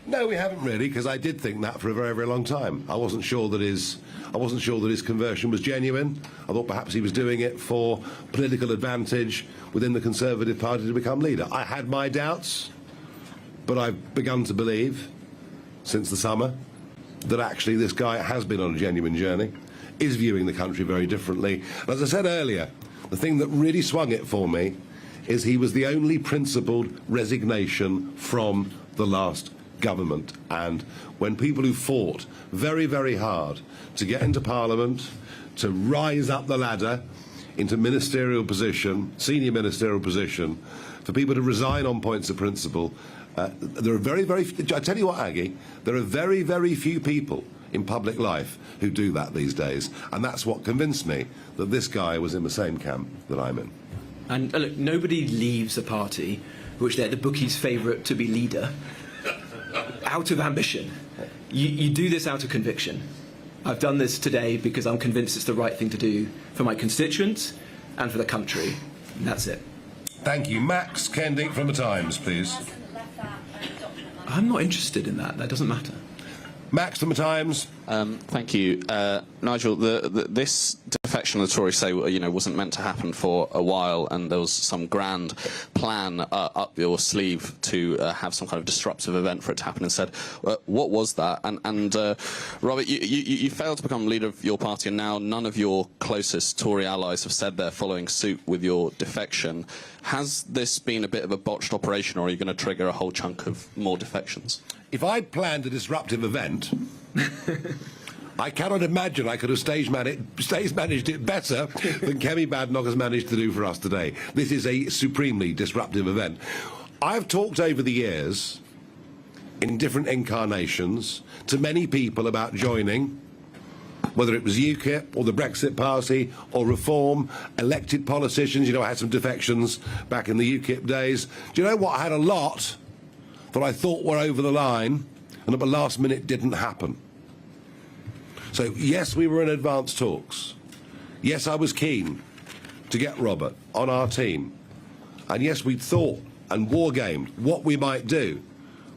[SPEAKER 1] No, we haven't really, because I did think that for a very, very long time. I wasn't sure that his conversion was genuine. I thought perhaps he was doing it for political advantage within the Conservative Party to become leader. I had my doubts, but I've begun to believe since the summer that actually this guy has been on a genuine journey, is viewing the country very differently. And as I said earlier, the thing that really swung it for me is he was the only principled resignation from the last government. And when people who fought very, very hard to get into Parliament, to rise up the ladder into ministerial position, senior ministerial position, for people to resign on points of principle, there are very, very few, I tell you what, Aggie, there are very, very few people in public life who do that these days, and that's what convinced me that this guy was in the same camp that I'm in.
[SPEAKER 31] And look, nobody leaves a party which they're the bookies' favourite to be leader, out of ambition. You do this out of conviction. I've done this today because I'm convinced it's the right thing to do for my constituents and for the country. And that's it.
[SPEAKER 1] Thank you. Max Kendick from The Times, please.
[SPEAKER 31] I'm not interested in that. That doesn't matter.
[SPEAKER 1] Max from The Times.
[SPEAKER 18] Thank you. Nigel, this defection, the Tories say, wasn't meant to happen for a while, and there was some grand plan up your sleeve to have some kind of disruptive event for it to happen instead. What was that? And Robert, you failed to become leader of your party, and now none of your closest Tory allies have said they're following suit with your defection. Has this been a bit of a botched operation, or are you going to trigger a whole chunk of more defections?
[SPEAKER 1] If I'd planned a disruptive event, I cannot imagine I could have stage managed it better than Kemi Badenoch has managed to do for us today. This is a supremely disruptive event. I've talked over the years, in different incarnations, to many people about joining, whether it was UKIP or the Brexit Party or Reform, elected politicians. I had some defections back in the UKIP days. Do you know what? I had a lot that I thought were over the line, and at the last minute didn't happen. So yes, we were in advanced talks. Yes, I was keen to get Robert on our team. And yes, we thought and war-gamed what we might do.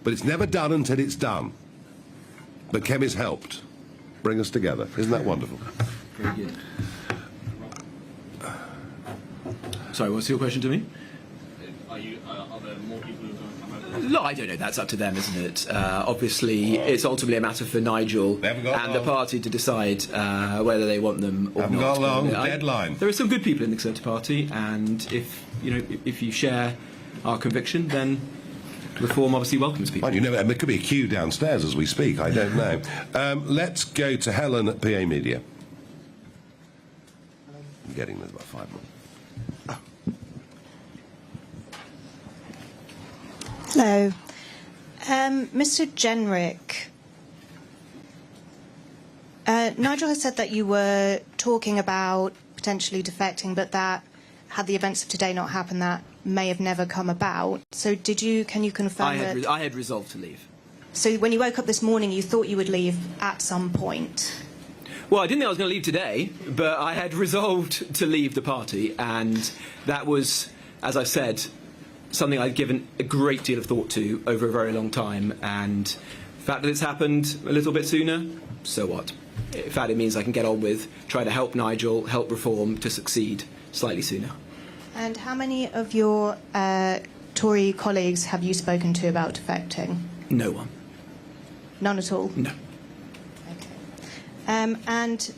[SPEAKER 1] But it's never done until it's done. But Kemi's helped bring us together. Isn't that wonderful?
[SPEAKER 31] Very good. Sorry, what's your question to me?
[SPEAKER 14] Are there more people who are going to come over?
[SPEAKER 31] Look, I don't know. That's up to them, isn't it? Obviously, it's ultimately a matter for Nigel and the party to decide whether they want them or
[SPEAKER 1] haven't
[SPEAKER 31] not.
[SPEAKER 1] got long. Deadline.
[SPEAKER 31] There are some good people in the Conservative Party, and if you share our conviction, then Reform obviously welcomes people.
[SPEAKER 1] Well, there could be a queue downstairs as we speak. I don't know. Let's go to Helen at PA Media. I'm getting there's about 5 more.
[SPEAKER 19] Hello. Mr. Jenrick, Nigel has said that you were talking about potentially defecting, but that had the events of today not happened, that may have never come about. So can you confirm
[SPEAKER 31] I had resolved to leave.
[SPEAKER 19] So when you woke up this morning, you thought you would leave at some point?
[SPEAKER 31] Well, I didn't think I was going to leave today, but I had resolved to leave the party, and that was, as I said, something I'd given a great deal of thought to over a very long time, and the fact that it's happened a little bit sooner, so what? In fact, it means I can get on with trying to help Nigel, help Reform to succeed slightly sooner.
[SPEAKER 19] And how many of your Tory colleagues have you spoken to about defecting?
[SPEAKER 31] No one.
[SPEAKER 19] None at all?
[SPEAKER 31] No.
[SPEAKER 19] Okay. And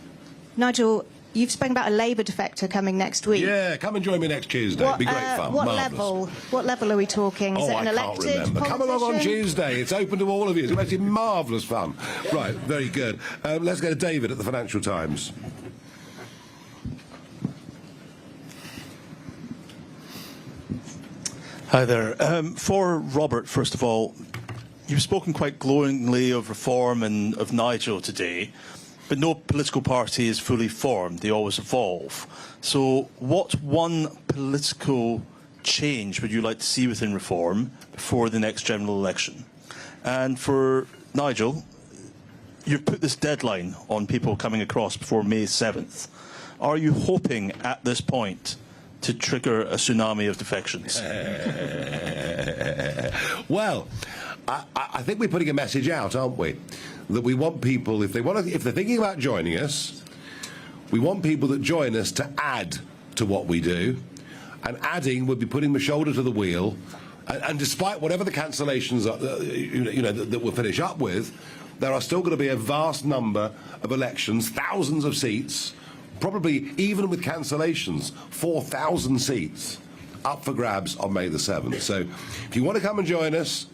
[SPEAKER 19] Nigel, you've spoken about a Labour defector coming next week.
[SPEAKER 1] Yeah, come and join me next Tuesday. It'll be great fun.
[SPEAKER 19] What level are we talking? Is it an elected
[SPEAKER 1] I can't remember. Come along on Tuesday. It's open to all of you. It's actually marvellous fun. Right, very good. Let's go to David at the Financial Times.
[SPEAKER 20] Hi there. For Robert, first of all, you've spoken quite glowingly of Reform and of Nigel today, but no political party is fully formed. They always evolve. So what one political change would you like to see within Reform before the next general election? And for Nigel, you've put this deadline on people coming across before May 7th. Are you hoping at this point to trigger a tsunami of defections?
[SPEAKER 1] Well, I think we're putting a message out, aren't we? That we want people, if they're thinking about joining us, we want people that join us to add to what we do, and adding would be putting the shoulder to the wheel. And despite whatever the cancellations are, that we'll finish up with, there are still going to be a vast number of elections, thousands of seats. Probably, even with cancellations, 4,000 seats up for grabs on May the 7th. So if you want to come and join us,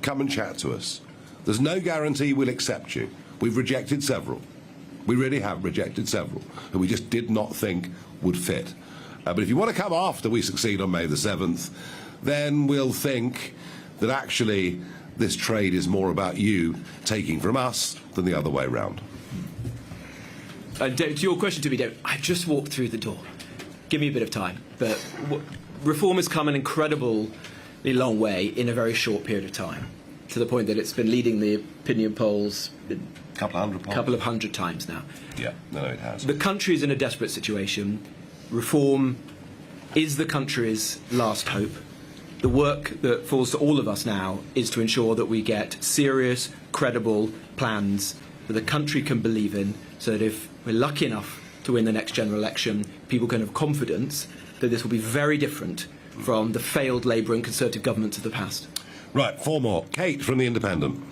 [SPEAKER 1] come and chat to us. There's no guarantee we'll accept you. We've rejected several. We really have rejected several who we just did not think would fit. But if you want to come after we succeed on May the 7th, then we'll think that actually this trade is more about you taking from us than the other way round.
[SPEAKER 31] To your question to me, David, I just walked through the door. Give me a bit of time. But Reform has come an incredible
[SPEAKER 3] long way in a very short period of time, to the point that it's been leading the opinion polls a couple of hundred times now.
[SPEAKER 1] Yeah, no, it has.
[SPEAKER 3] The country is in a desperate situation. Reform is the country's last hope. The work that falls to all of us now is to ensure that we get serious, credible plans that the country can believe in, so that if we're lucky enough to win the next general election, people can have confidence that this will be very different from the failed Labour and Conservative governments of the past.
[SPEAKER 1] Right, 4 more. Kate from The Independent.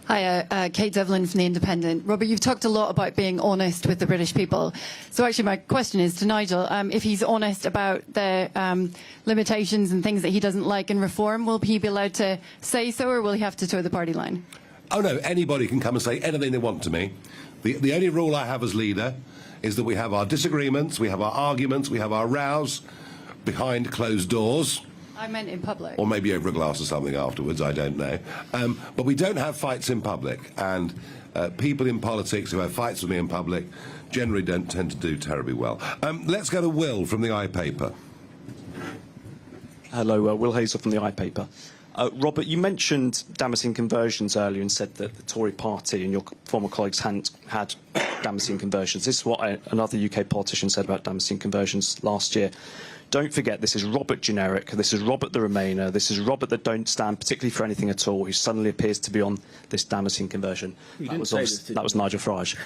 [SPEAKER 5] Hi, Kate Devlin from The Independent. Robert, you've talked a lot about being honest with the British people. So actually my question is to Nigel, if he's honest about the limitations and things that he doesn't like in reform, will he be allowed to say so, or will he have to toe the party line?
[SPEAKER 1] Oh no, anybody can come and say anything they want to me. The only rule I have as leader is that we have our disagreements, we have our arguments, we have our rows behind closed doors.
[SPEAKER 5] I meant in public.
[SPEAKER 1] Or maybe over a glass or something afterwards, I don't know. But we don't have fights in public, and people in politics who have fights with me in public generally don't tend to do terribly well. Let's go to Will from the iPaper.
[SPEAKER 21] Hello, Will Hazel from the iPaper. Robert, you mentioned Damascene conversions earlier and said that the Tory party and your former colleagues hadn't had Damascene conversions. This is what another UK politician said about Damascene conversions last year. Don't forget, this is Robert Jenrick, this is Robert the Remainer, this is Robert that don't stand particularly for anything at all, who suddenly appears to be on this Damascene conversion. That was Nigel Farage.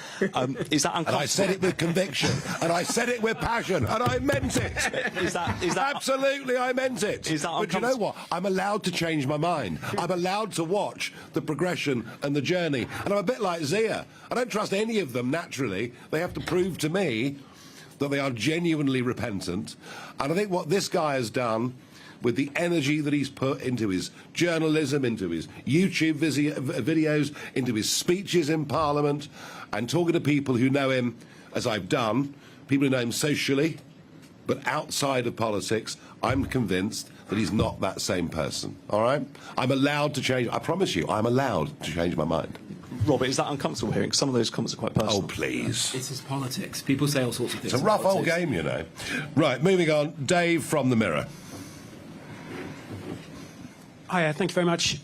[SPEAKER 21] Is that uncomfortable?
[SPEAKER 1] And I said it with conviction, and I said it with passion, and I meant it.
[SPEAKER 21] Is that
[SPEAKER 1] absolutely, I meant it.
[SPEAKER 21] Is that
[SPEAKER 1] but you know what? I'm allowed to change my mind. I'm allowed to watch the progression and the journey. And I'm a bit like Zia. I don't trust any of them naturally. They have to prove to me that they are genuinely repentant. And I think what this guy has done, with the energy that he's put into his journalism, into his YouTube videos, into his speeches in Parliament, and talking to people who know him, as I've done, people who know him socially, but outside of politics, I'm convinced that he's not that same person, all right? I'm allowed to change, I promise you, I'm allowed to change my mind.
[SPEAKER 21] Robert, is that uncomfortable hearing? Some of those comments are quite personal.
[SPEAKER 1] Oh, please.
[SPEAKER 3] It's his politics. People say all sorts of things.
[SPEAKER 1] It's a rough old game, you know. Right, moving on. Dave from The Mirror.
[SPEAKER 22] Hiya, thank you very much.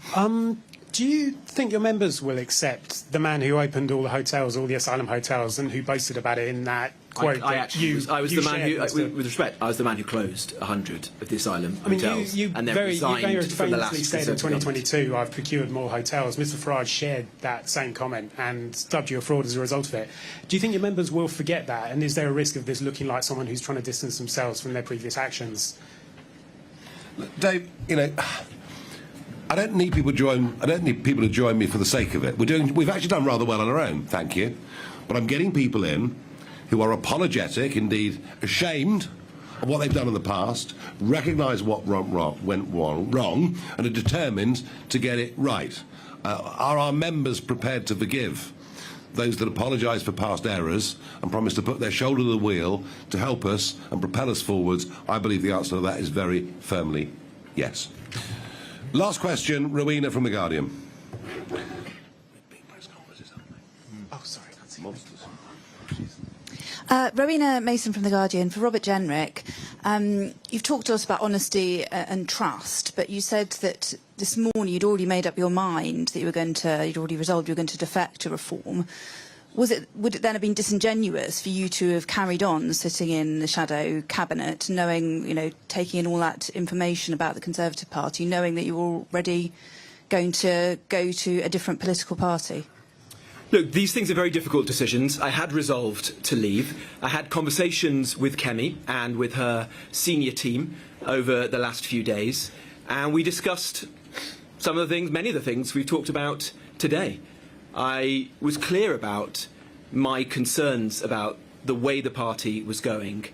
[SPEAKER 22] Do you think your members will accept the man who opened all the hotels, all the asylum hotels, and who boasted about it in that quote?
[SPEAKER 3] I was the man who, with respect, I was the man who closed 100 of the asylum hotels and then resigned from the last.
[SPEAKER 22] You said in 2022, I've procured more hotels. Mr. Farage shared that same comment and dubbed you a fraud as a result of it. Do you think your members will forget that? And is there a risk of this looking like someone who's trying to distance themselves from their previous actions?
[SPEAKER 1] Dave, you know, I don't need people to join me for the sake of it. We've actually done rather well on our own, thank you. But I'm getting people in who are apologetic, indeed ashamed of what they've done in the past, recognise what went wrong, and are determined to get it right. Are our members prepared to forgive those that apologise for past errors and promise to put their shoulder to the wheel to help us and propel us forwards? I believe the answer to that is very firmly yes. Last question, Rowena from The Guardian.
[SPEAKER 22] Oh, sorry.
[SPEAKER 23] Rowena Mason from The Guardian. For Robert Jenrick, you've talked to us about honesty and trust, but you said that this morning you'd already made up your mind that you'd already resolved you were going to defect to reform. Would it then have been disingenuous for you to have carried on sitting in the shadow cabinet, knowing, taking in all that information about the Conservative Party, knowing that you were already going to go to a different political party?
[SPEAKER 3] Look, these things are very difficult decisions. I had resolved to leave. I had conversations with Kemi and with her senior team over the last few days, and we discussed many of the things we've talked about today. I was clear about my concerns about the way the party was going,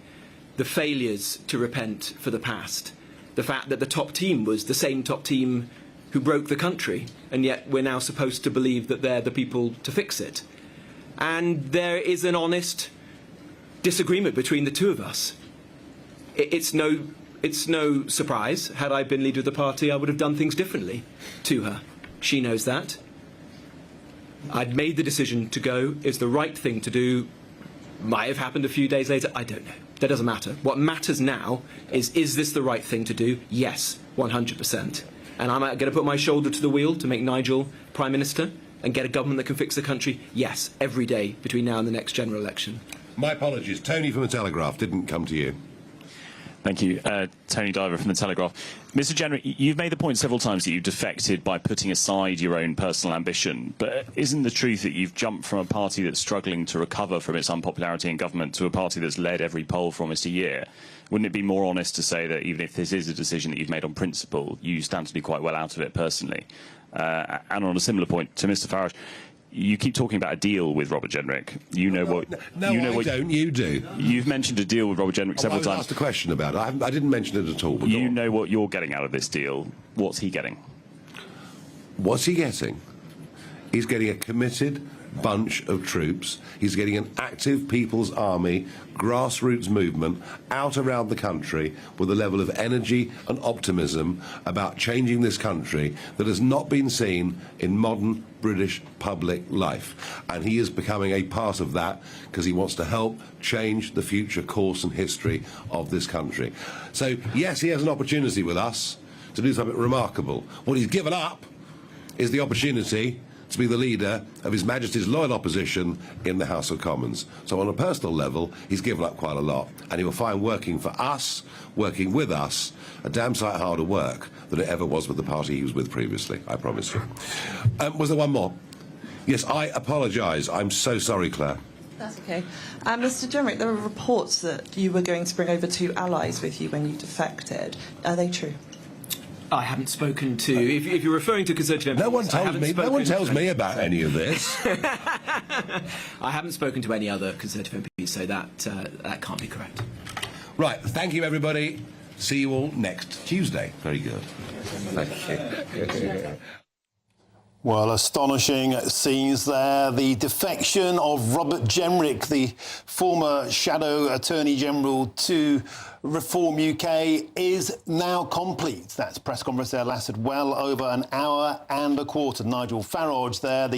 [SPEAKER 3] the failures to repent for the past, the fact that the top team was the same top team who broke the country, and yet we're now supposed to believe that they're the people to fix it. And there is an honest disagreement between the two of us. It's no surprise. Had I been leader of the party, I would have done things differently to her. She knows that. I'd made the decision to go. It's the right thing to do. might have happened a few days later. I don't know. That doesn't matter. What matters now is this the right thing to do? Yes, 100%. And I'm going to put my shoulder to the wheel to make Nigel Prime Minister and get a government that can fix the country? Yes, every day between now and the next general election.
[SPEAKER 1] My apologies. Tony from The Telegraph didn't come to you.
[SPEAKER 4] Thank you. Tony Diver from The Telegraph. Mr Jenrick, you've made the point several times that you've defected by putting aside your own personal ambition, but isn't the truth that you've jumped from a party that's struggling to recover from its unpopularity in government to a party that's led every poll for almost a year? Wouldn't it be more honest to say that even if this is a decision that you've made on principle, you stand to do quite well out of it personally? And on a similar point to Mr Farage, you keep talking about a deal with Robert Jenrick. You know what?
[SPEAKER 1] No,
[SPEAKER 4] you know
[SPEAKER 1] I
[SPEAKER 4] what,
[SPEAKER 1] don't. You do.
[SPEAKER 4] You've mentioned a deal with Robert Jenrick several
[SPEAKER 1] I was
[SPEAKER 4] times.
[SPEAKER 1] asked a question about it. I didn't mention it at all. But
[SPEAKER 4] You know what you're getting out of this deal. What's he getting?
[SPEAKER 1] What's he getting? He's getting a committed bunch of troops. He's getting an active People's Army, grassroots movement out around the country with a level of energy and optimism about changing this country that has not been seen in modern British public life. And he is becoming a part of that because he wants to help change the future course and history of this country. So, yes, he has an opportunity with us to do something remarkable. What he's given up is the opportunity to be the leader of His Majesty's loyal opposition in the House of Commons. So on a personal level, he's given up quite a lot. And he will find working for us, working with us, a damn sight harder work than it ever was with the party he was with previously, I promise you. Was there one more? Yes, I apologise. I'm so sorry, Claire.
[SPEAKER 7] That's okay. Mr Jenrick, there were reports that you were going to bring over 2 allies with you when you defected. Are they true?
[SPEAKER 3] I haven't spoken to. If you're referring to Conservative MPs,
[SPEAKER 1] no one tells me about any of this.
[SPEAKER 3] I haven't spoken to any other Conservative MPs, so that can't be correct.
[SPEAKER 1] Right. Thank you, everybody. See you all next Tuesday. Very good. Thank you.
[SPEAKER 8] Well, astonishing scenes there. The defection of Robert Jenrick, the former Shadow Attorney General to Reform UK, is now complete. That press conference there lasted well over an hour and a quarter. Nigel Farage there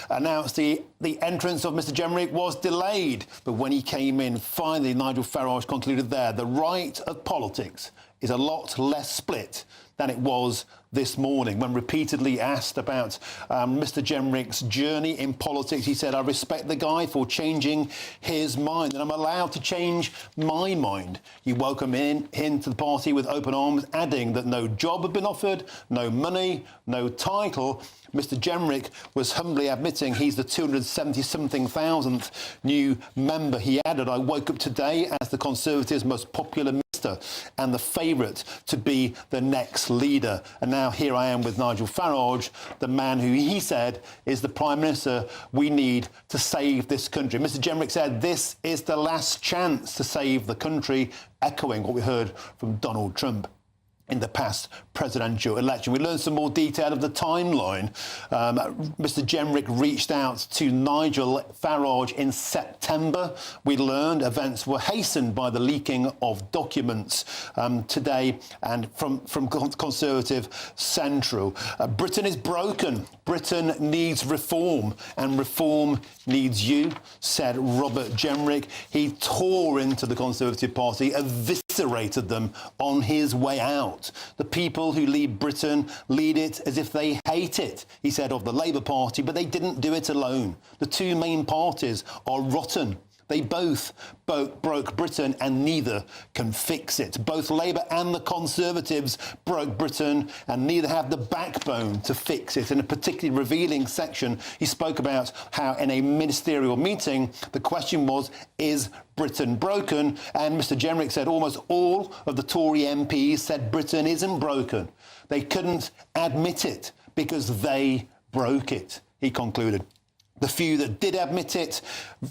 [SPEAKER 8] announced the entrance of Mr Jenrick was delayed. But when he came in, finally, Nigel Farage concluded there, the right of politics is a lot less split than it was this morning. When repeatedly asked about Mr Jenrick's journey in politics, he said, I respect the guy for changing his mind, and I'm allowed to change my mind. He welcomed into the party with open arms, adding that no job had been offered, no money, no title. Mr Jenrick was humbly admitting he's the 270-something thousandth new member. He added, I woke up today as the Conservatives' most popular minister and the favourite to be the next leader. And now here I am with Nigel Farage, the man who he said is the Prime Minister we need to save this country. Mr Jenrick said this is the last chance to save the country, echoing what we heard from Donald Trump in the past presidential election. We learned some more detail of the timeline. Mr Jenrick reached out to Nigel Farage in September. We learned events were hastened by the leaking of documents today and from Conservative Central. Britain is broken. Britain needs reform, and reform needs you, said Robert Jenrick. He tore into the Conservative Party, eviscerated them on his way out. The people who lead Britain lead it as if they hate it, he said of the Labour Party, but they didn't do it alone. The two main parties are rotten. They both broke Britain, and neither can fix it. Both Labour and the Conservatives broke Britain, and neither have the backbone to fix it. In a particularly revealing section, he spoke about how in a ministerial meeting, the question was, is Britain broken? And Mr Jenrick said almost all of the Tory MPs said Britain isn't broken. They couldn't admit it because they broke it, he concluded. The few that did admit it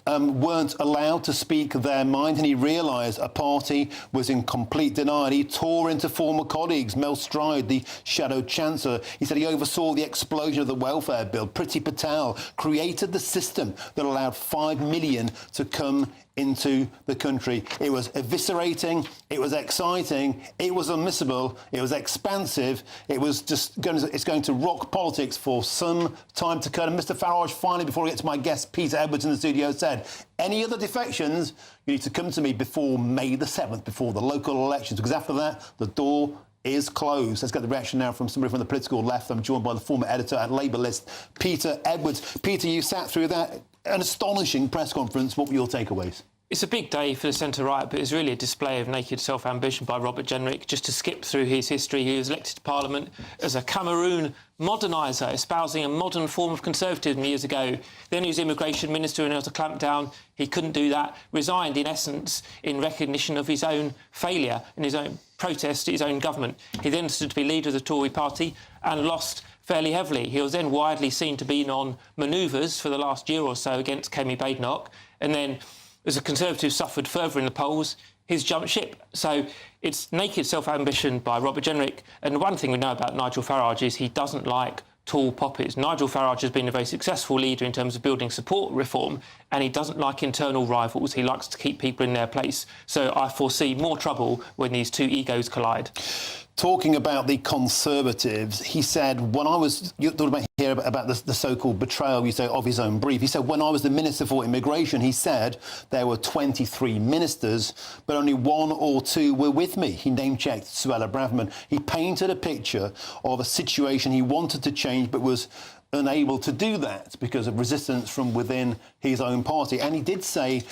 [SPEAKER 8] weren't allowed to speak their mind, and he realised a party was in complete denial. He tore into former colleagues. Mel Stride, the Shadow Chancellor, he said he oversaw the explosion of the welfare bill. Priti Patel created the system that allowed 5 million to come into the country. It was eviscerating, it was exciting, it was unmissable, it was expansive, it was just it's going to rock politics for some time to come. And Mr Farage, finally, before I get to my guest Peter Edwards in the studio, said, any other defections, you need to come to me before May the 7th, before the local elections, because after that, the door is closed. Let's get the reaction now from somebody from the political left. I'm joined by the former editor at Labour List, Peter Edwards. Peter, you sat through that, an astonishing press conference. What were your takeaways?
[SPEAKER 2] It's a big day for the centre-right, but it's really a display of naked self-ambition by Robert Jenrick. Just to skip through his history, he was elected to Parliament as a Cameroon moderniser, espousing a modern form of conservatism years ago. Then he was immigration minister and there was a clampdown. He couldn't do that, resigned in essence in recognition of his own failure and his own protest to his own government. He then stood to be leader of the Tory party and lost fairly heavily. He was then widely seen to be on manoeuvres for the last year or so against Kemi Badenoch, and then as a Conservative suffered further in the polls, he's jumped ship. So it's naked self-ambition by Robert Jenrick. And one thing we know about Nigel Farage is he doesn't like tall poppies. Nigel Farage has been a very successful leader in terms of building support reform, and he doesn't like internal rivals. He likes to keep people in their place. So I foresee more trouble when these two egos collide.
[SPEAKER 8] Talking about the Conservatives, he said, when I was... You thought about here about the so-called betrayal, you say, of his own brief. He said, when I was the Minister for Immigration, he said there were 23 ministers, but only 1 or 2 were with me. He name-checked Suella Braverman. He painted a picture of a situation he wanted to change, but was unable to do that because of resistance from within his own party. And he did say,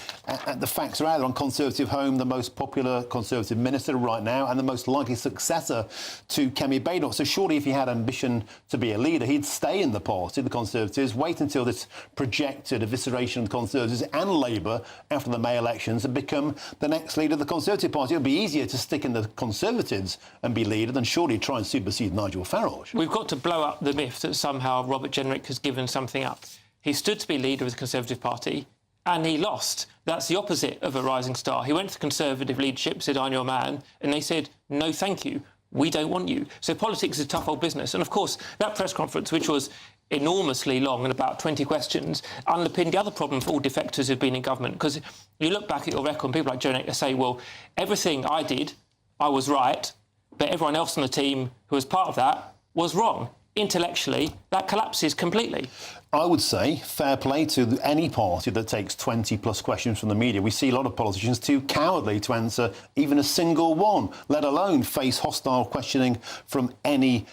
[SPEAKER 8] the facts are out there on Conservative Home, the most popular Conservative minister right now and the most likely successor to Kemi Badenoch. So surely if he had ambition to be a leader, he'd stay in the party, the Conservatives, wait until this projected evisceration of the Conservatives and Labour after the May elections and become the next leader of the Conservative Party. It would be easier to stick in the Conservatives and be leader than surely try and supersede Nigel Farage.
[SPEAKER 2] We've got to blow up the myth that somehow Robert Jenrick has given something up. He stood to be leader of the Conservative Party and he lost. That's the opposite of a rising star. He went to the Conservative leadership, said, I'm your man, and they said, no, thank you. We don't want you. So politics is a tough old business. And, of course, that press conference, which was enormously long and about 20 questions, underpinned the other problem for all defectors who've been in government. Because you look back at your record, people like Jenrick say, well, everything I did, I was right, but everyone else on the team who was part of that was wrong. Intellectually, that collapses completely.
[SPEAKER 8] I would say fair play to any party that takes 20-plus questions from the media. We see a lot of politicians too cowardly to answer even a single one, let alone face hostile questioning from any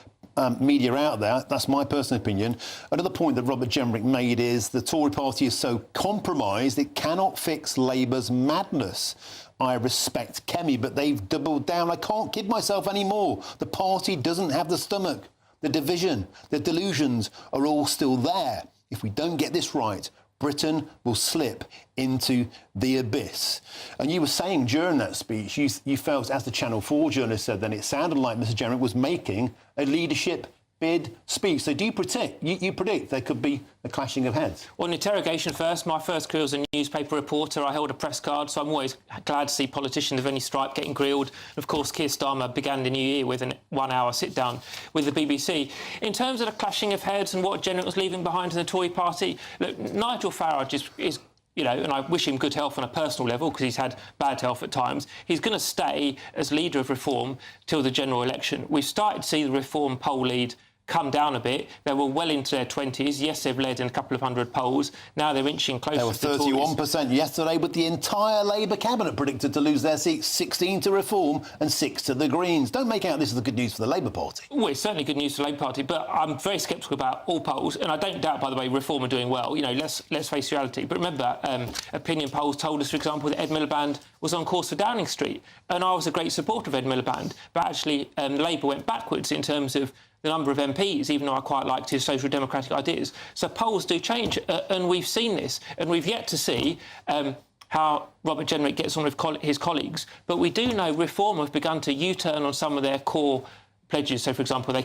[SPEAKER 8] media out there. That's my personal opinion. Another point that Robert Jenrick made is the Tory party is so compromised it cannot fix Labour's madness. I respect Kemi, but they've doubled down. I can't kid myself anymore. The party doesn't have the stomach. The division, the delusions are all still there. If we don't get this right, Britain will slip into the abyss. And you were saying during that speech, you felt, as the Channel 4 journalist said, then it sounded like Mr Jenrick was making a leadership bid speech. So do you predict there could be a clashing of heads?
[SPEAKER 2] Well, an interrogation first. My first career as a newspaper reporter. I held a press card, so I'm always glad to see politicians of any stripe getting grilled. Of course, Keir Starmer began the new year with a 1-hour sit-down with the BBC. In terms of the clashing of heads and what Jenrick was leaving behind in the Tory party, look, Nigel Farage is you know, and I wish him good health on a personal level because he's had bad health at times. He's going to stay as leader of reform till the general election. We've started to see the reform poll lead come down a bit. They were well into their 20s. Yes, they've led in a couple of hundred polls. Now they're inching closer to the Tories.
[SPEAKER 8] They were 31% yesterday, but the entire Labour cabinet predicted to lose their seats, 16 to Reform and 6 to the Greens. Don't make out this is the good news for the Labour Party.
[SPEAKER 2] Well, it's certainly good news for the Labour Party, but I'm very sceptical about all polls, and I don't doubt, by the way, Reform are doing well. You know, let's face reality. But remember, opinion polls told us, for example, that Ed Miliband was on course for Downing Street, and I was a great supporter of Ed Miliband, but actually Labour went backwards in terms of the number of MPs, even though I quite liked his social democratic ideas. So polls do change, and we've seen this, and we've yet to see how Robert Jenrick gets on with his colleagues. But we do know Reform have begun to U-turn on some of their core pledges. So, for example, they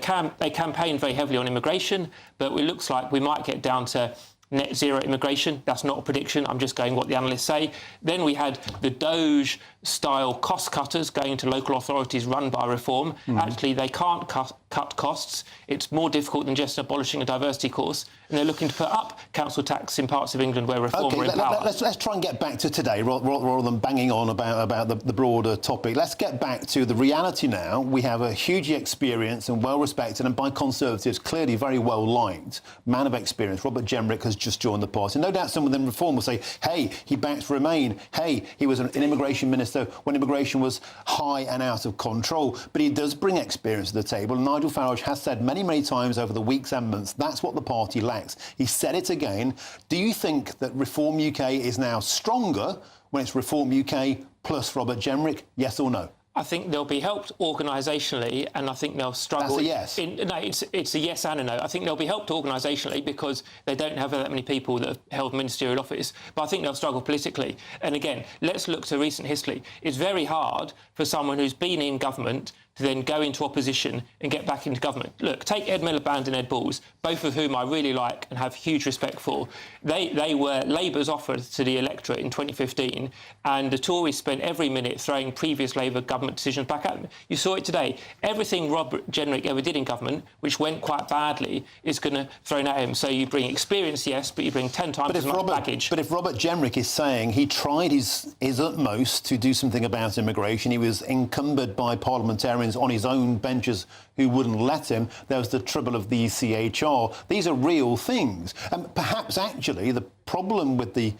[SPEAKER 2] campaigned very heavily on immigration, but it looks like we might get down to net zero immigration. That's not a prediction. I'm just going what the analysts say. Then we had the Doge-style cost cutters going to local authorities run by Reform. Actually, they can't cut costs. It's more difficult than just abolishing a diversity course. And they're looking to put up council tax in parts of England where Reform are in power.
[SPEAKER 8] Let's try and get back to today, rather than banging on about the broader topic. Let's get back to the reality now. We have a hugely experienced and well-respected, and by Conservatives, clearly very well-liked man of experience. Robert Jenrick has just joined the party. No doubt some of them Reform will say, hey, he backed Remain. Hey, he was an immigration minister when immigration was high and out of control. But he does bring experience to the table. And Nigel Farage has said many, many times over the weeks and months, that's what the party lacks. He said it again. Do you think that Reform UK is now stronger when it's Reform UK plus Robert Jenrick? Yes or no?
[SPEAKER 2] I think they'll be helped organisationally, and I think they'll struggle.
[SPEAKER 8] That's a yes.
[SPEAKER 2] No, it's a yes and a no. I think they'll be helped organisationally because they don't have that many people that have held ministerial office, but I think they'll struggle politically. And again, let's look to recent history. It's very hard for someone who's been in government to then go into opposition and get back into government. Look, take Ed Miliband and Ed Balls, both of whom I really like and have huge respect for. They were Labour's offer to the electorate in 2015, and the Tories spent every minute throwing previous Labour government decisions back at them. You saw it today. Everything Robert Jenrick ever did in government, which went quite badly, is going to thrown at him. So you bring experience, yes, but you bring 10 times as much baggage.
[SPEAKER 8] But if Robert Jenrick is saying he tried his utmost to do something about immigration, he was encumbered by parliamentarians on his own benches who wouldn't let him. There was the trouble of the ECHR. These are real things. And perhaps actually the problem with the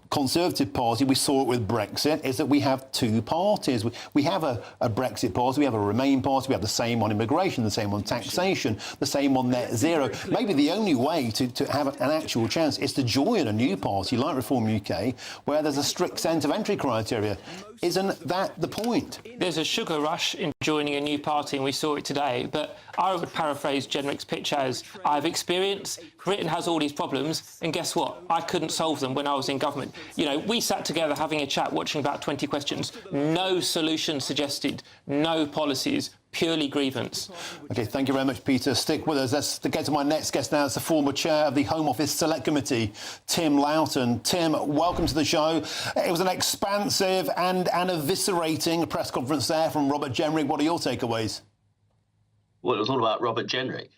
[SPEAKER 8] Conservative Party, we saw it with Brexit, is that we have two parties. We have a Brexit party, we have a Remain party, we have the same on immigration, the same on taxation, the same on net zero. Maybe the only way to have an actual chance is to join a new party like Reform UK, where there's a strict centre of entry criteria. Isn't that the point?
[SPEAKER 2] There's a sugar rush in joining a new party, and we saw it today. But I would paraphrase Jenrick's pitch as, I have experience, Britain has all these problems, and guess what? I couldn't solve them when I was in government. You know, we sat together having a chat, watching about 20 questions. No solution suggested, no policies, purely grievance.
[SPEAKER 8] OK, thank you very much, Peter. Stick with us. Let's get to my next guest now. It's the former chair of the Home Office Select Committee, Tim Loughton. Tim, welcome to the show. It was an expansive and an eviscerating press conference there from Robert Jenrick. What are your takeaways?
[SPEAKER 9] Well, it was all about Robert Jenrick.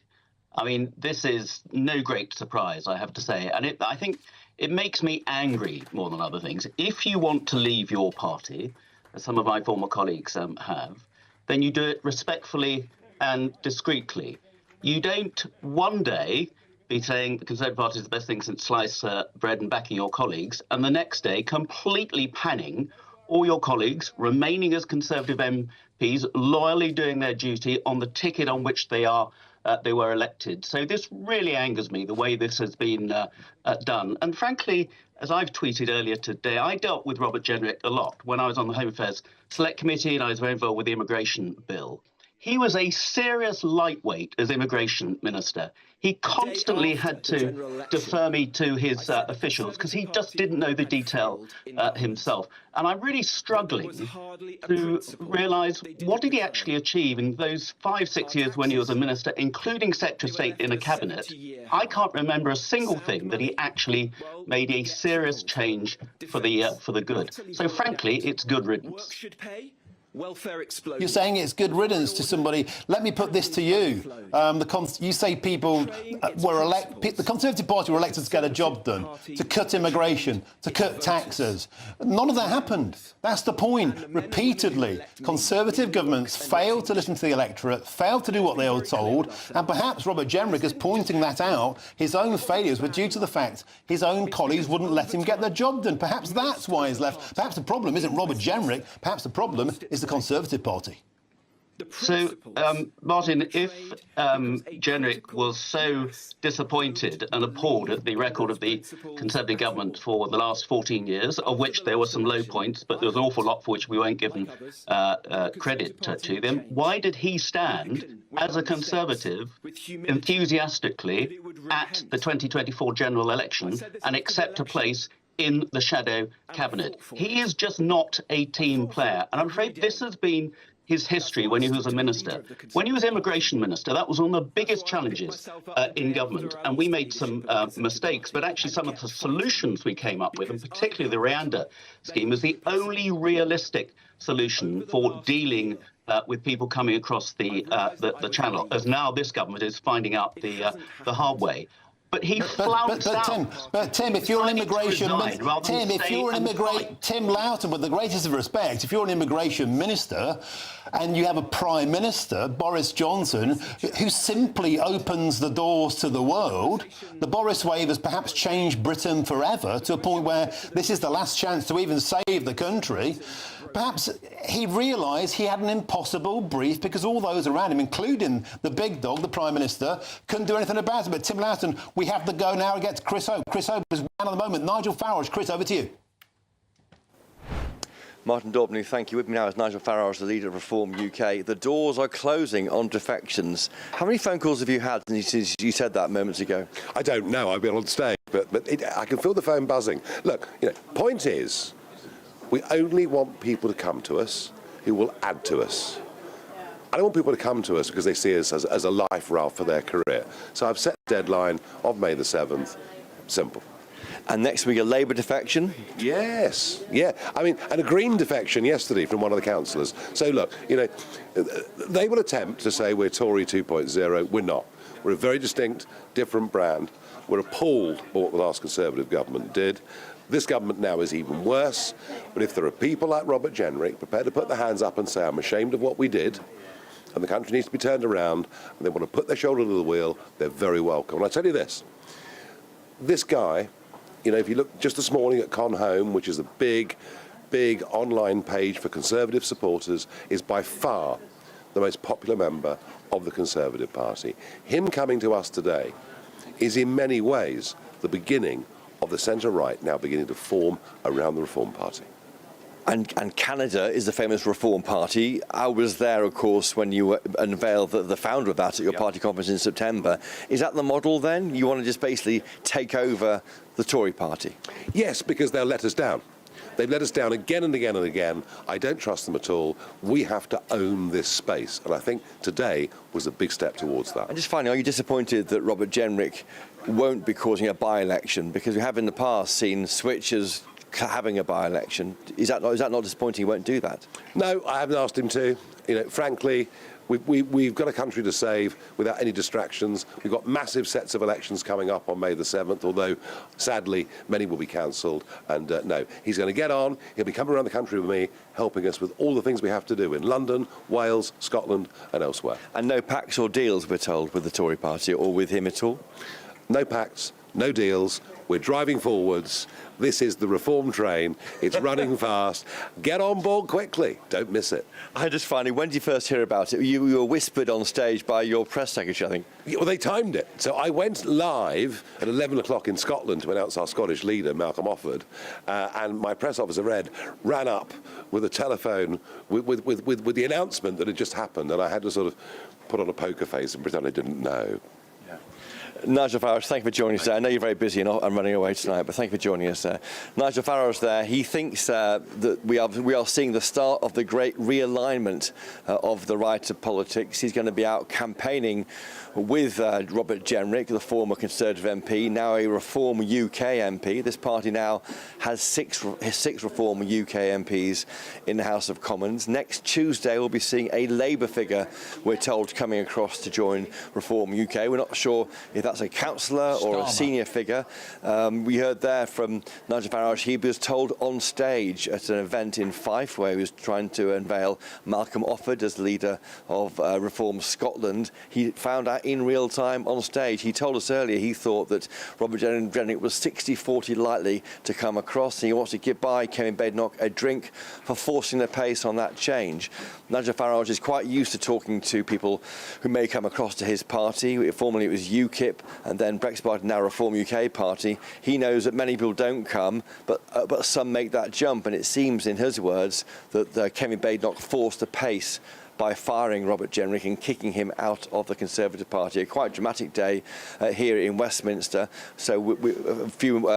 [SPEAKER 9] I mean, this is no great surprise, I have to say. And I think it makes me angry more than other things. If you want to leave your party, as some of my former colleagues have, then you do it respectfully and discreetly. You don't one day be saying the Conservative Party is the best thing since sliced bread and backing your colleagues, and the next day completely panning all your colleagues, remaining as Conservative MPs, loyally doing their duty on the ticket on which they were elected. So this really angers me, the way this has been done. And frankly, as I've tweeted earlier today, I dealt with Robert Jenrick a lot when I was on the Home Affairs Select Committee and I was very involved with the immigration bill. He was a serious lightweight as immigration minister. He constantly had to defer me to his officials because he just didn't know the detail himself. And I'm really struggling to realise what did he actually achieve in those 5-6 years when he was a minister, including Secretary of State in a cabinet. I can't remember a single thing that he actually made a serious change for the good. So frankly, it's good riddance.
[SPEAKER 3] Welfare explosion.
[SPEAKER 8] You're saying it's good riddance to somebody. Let me put this to you. You say people were elected. The Conservative Party were elected to get a job done, to cut immigration, to cut taxes. None of that happened. That's the point. Repeatedly, Conservative governments failed to listen to the electorate, failed to do what they were told, and perhaps Robert Jenrick is pointing that out. His own failures were due to the fact his own colleagues wouldn't let him get their job done. Perhaps that's why he's left. Perhaps the problem isn't Robert Jenrick. Perhaps the problem is the Conservative Party.
[SPEAKER 9] So, Martin, if Jenrick was so disappointed and appalled at the record of the Conservative government for the last 14 years, of which there were some low points, but there was an awful lot for which we weren't given credit to them, why did he stand as a Conservative enthusiastically at the 2024 general election and accept a place in the shadow cabinet? He is just not a team player. And I'm afraid this has been his history when he was a minister. When he was immigration minister, that was one of the biggest challenges in government, and we made some mistakes, but actually some of the solutions we came up with, and particularly the Rwanda scheme, was the only realistic solution for dealing with people coming across the channel, as now this government is finding out the hard way. But he flounced out.
[SPEAKER 8] Tim, if you're an immigration Tim Loughton, with the greatest of respect, if you're an immigration minister and you have a prime minister, Boris Johnson, who simply opens the doors to the world, the Boris wave has perhaps changed Britain forever to a point where this is the last chance to even save the country. Perhaps he realised he had an impossible brief because all those around him, including the big dog, the Prime Minister, couldn't do anything about it. But Tim Loughton, we have to go now and get to Chris Hope. Chris Hope is man at the moment. Nigel Farage. Chris, over to you.
[SPEAKER 10] Martin Daubney, thank you. With me now is Nigel Farage, the leader of Reform UK. The doors are closing on defections. How many phone calls have you had since you said that moments ago?
[SPEAKER 1] I don't know. I've been on stage, but I can feel the phone buzzing. Look, point is, we only want people to come to us who will add to us. I don't want people to come to us because they see us as a life raft for their career. So I've set a deadline of May the 7th. Simple.
[SPEAKER 10] And next week, a Labour defection?
[SPEAKER 1] Yes, yeah. I mean, and a Green defection yesterday from one of the councillors. So look, they will attempt to say we're Tory 2.0. We're not. We're a very distinct, different brand. We're appalled by what the last Conservative government did. This government now is even worse, but if there are people like Robert Jenrick prepared to put their hands up and say, I'm ashamed of what we did, and the country needs to be turned around, and they want to put their shoulder to the wheel, they're very welcome. And I tell you this guy, if you look just this morning at Con Home, which is a big online page for Conservative supporters, is by far the most popular member of the Conservative Party. Him coming to us today is in many ways the beginning of the centre-right now beginning to form around the Reform Party.
[SPEAKER 10] And Canada is the famous Reform Party. I was there, of course, when you unveiled the founder of that at your party conference in September. Is that the model then? You want to just basically take over the Tory party?
[SPEAKER 1] Yes, because they'll let us down. They've let us down again and again and again. I don't trust them at all. We have to own this space. And I think today was a big step towards that.
[SPEAKER 10] And just finally, are you disappointed that Robert Jenrick won't be causing a by-election? Because we have in the past seen switchers having a by-election. Is that not disappointing he won't do that?
[SPEAKER 1] No, I haven't asked him to. Frankly, we've got a country to save without any distractions. We've got massive sets of elections coming up on May the 7th, although, sadly, many will be cancelled. And no, he's going to get on. He'll be coming around the country with me, helping us with all the things we have to do in London, Wales, Scotland and elsewhere.
[SPEAKER 10] And no pacts or deals, we're told, with the Tory party or with him at all?
[SPEAKER 1] No pacts, no deals. We're driving forwards. This is the Reform train. It's running fast. Get on board quickly. Don't miss it.
[SPEAKER 10] I just finally, when did you first hear about it? You were whispered on stage by your press secretary, I think.
[SPEAKER 1] Yeah, well, they timed it. So I went live at 11 o'clock in Scotland to announce our Scottish leader, Malcolm Offord, and my press officer, Red, ran up with a telephone with the announcement that had just happened, and I had to sort of put on a poker face and pretend I didn't know.
[SPEAKER 10] Nigel Farage, thank you for joining us there. I know you're very busy and I'm running away tonight, but thank you for joining us there. Nigel Farage there, he thinks that we are seeing the start of the great realignment of the right of politics. He's going to be out campaigning with Robert Jenrick, the former Conservative MP, now a Reform UK MP. This party now has six Reform UK MPs in the House of Commons. Next Tuesday, we'll be seeing a Labour figure, we're told, coming across to join Reform UK. We're not sure if that's a councillor or a senior figure. We heard there from Nigel Farage, he was told on stage at an event in Fife where he was trying to unveil Malcolm Offord as leader of Reform Scotland. He found out in real time on stage. He told us earlier he thought that Robert Jenrick was 60-40 likely to come across, and he wants to give Kemi Badenoch a drink for forcing the pace on that change. Nigel Farage is quite used to talking to people who may come across to his party. Formerly it was UKIP and then Brexit Party, now Reform UK Party. He knows that many people don't come, but some make that jump, and it seems, in his words, that Kemi Badenoch forced the pace by firing Robert Jenrick and kicking him out of the Conservative Party. A quite dramatic day here in Westminster. So a few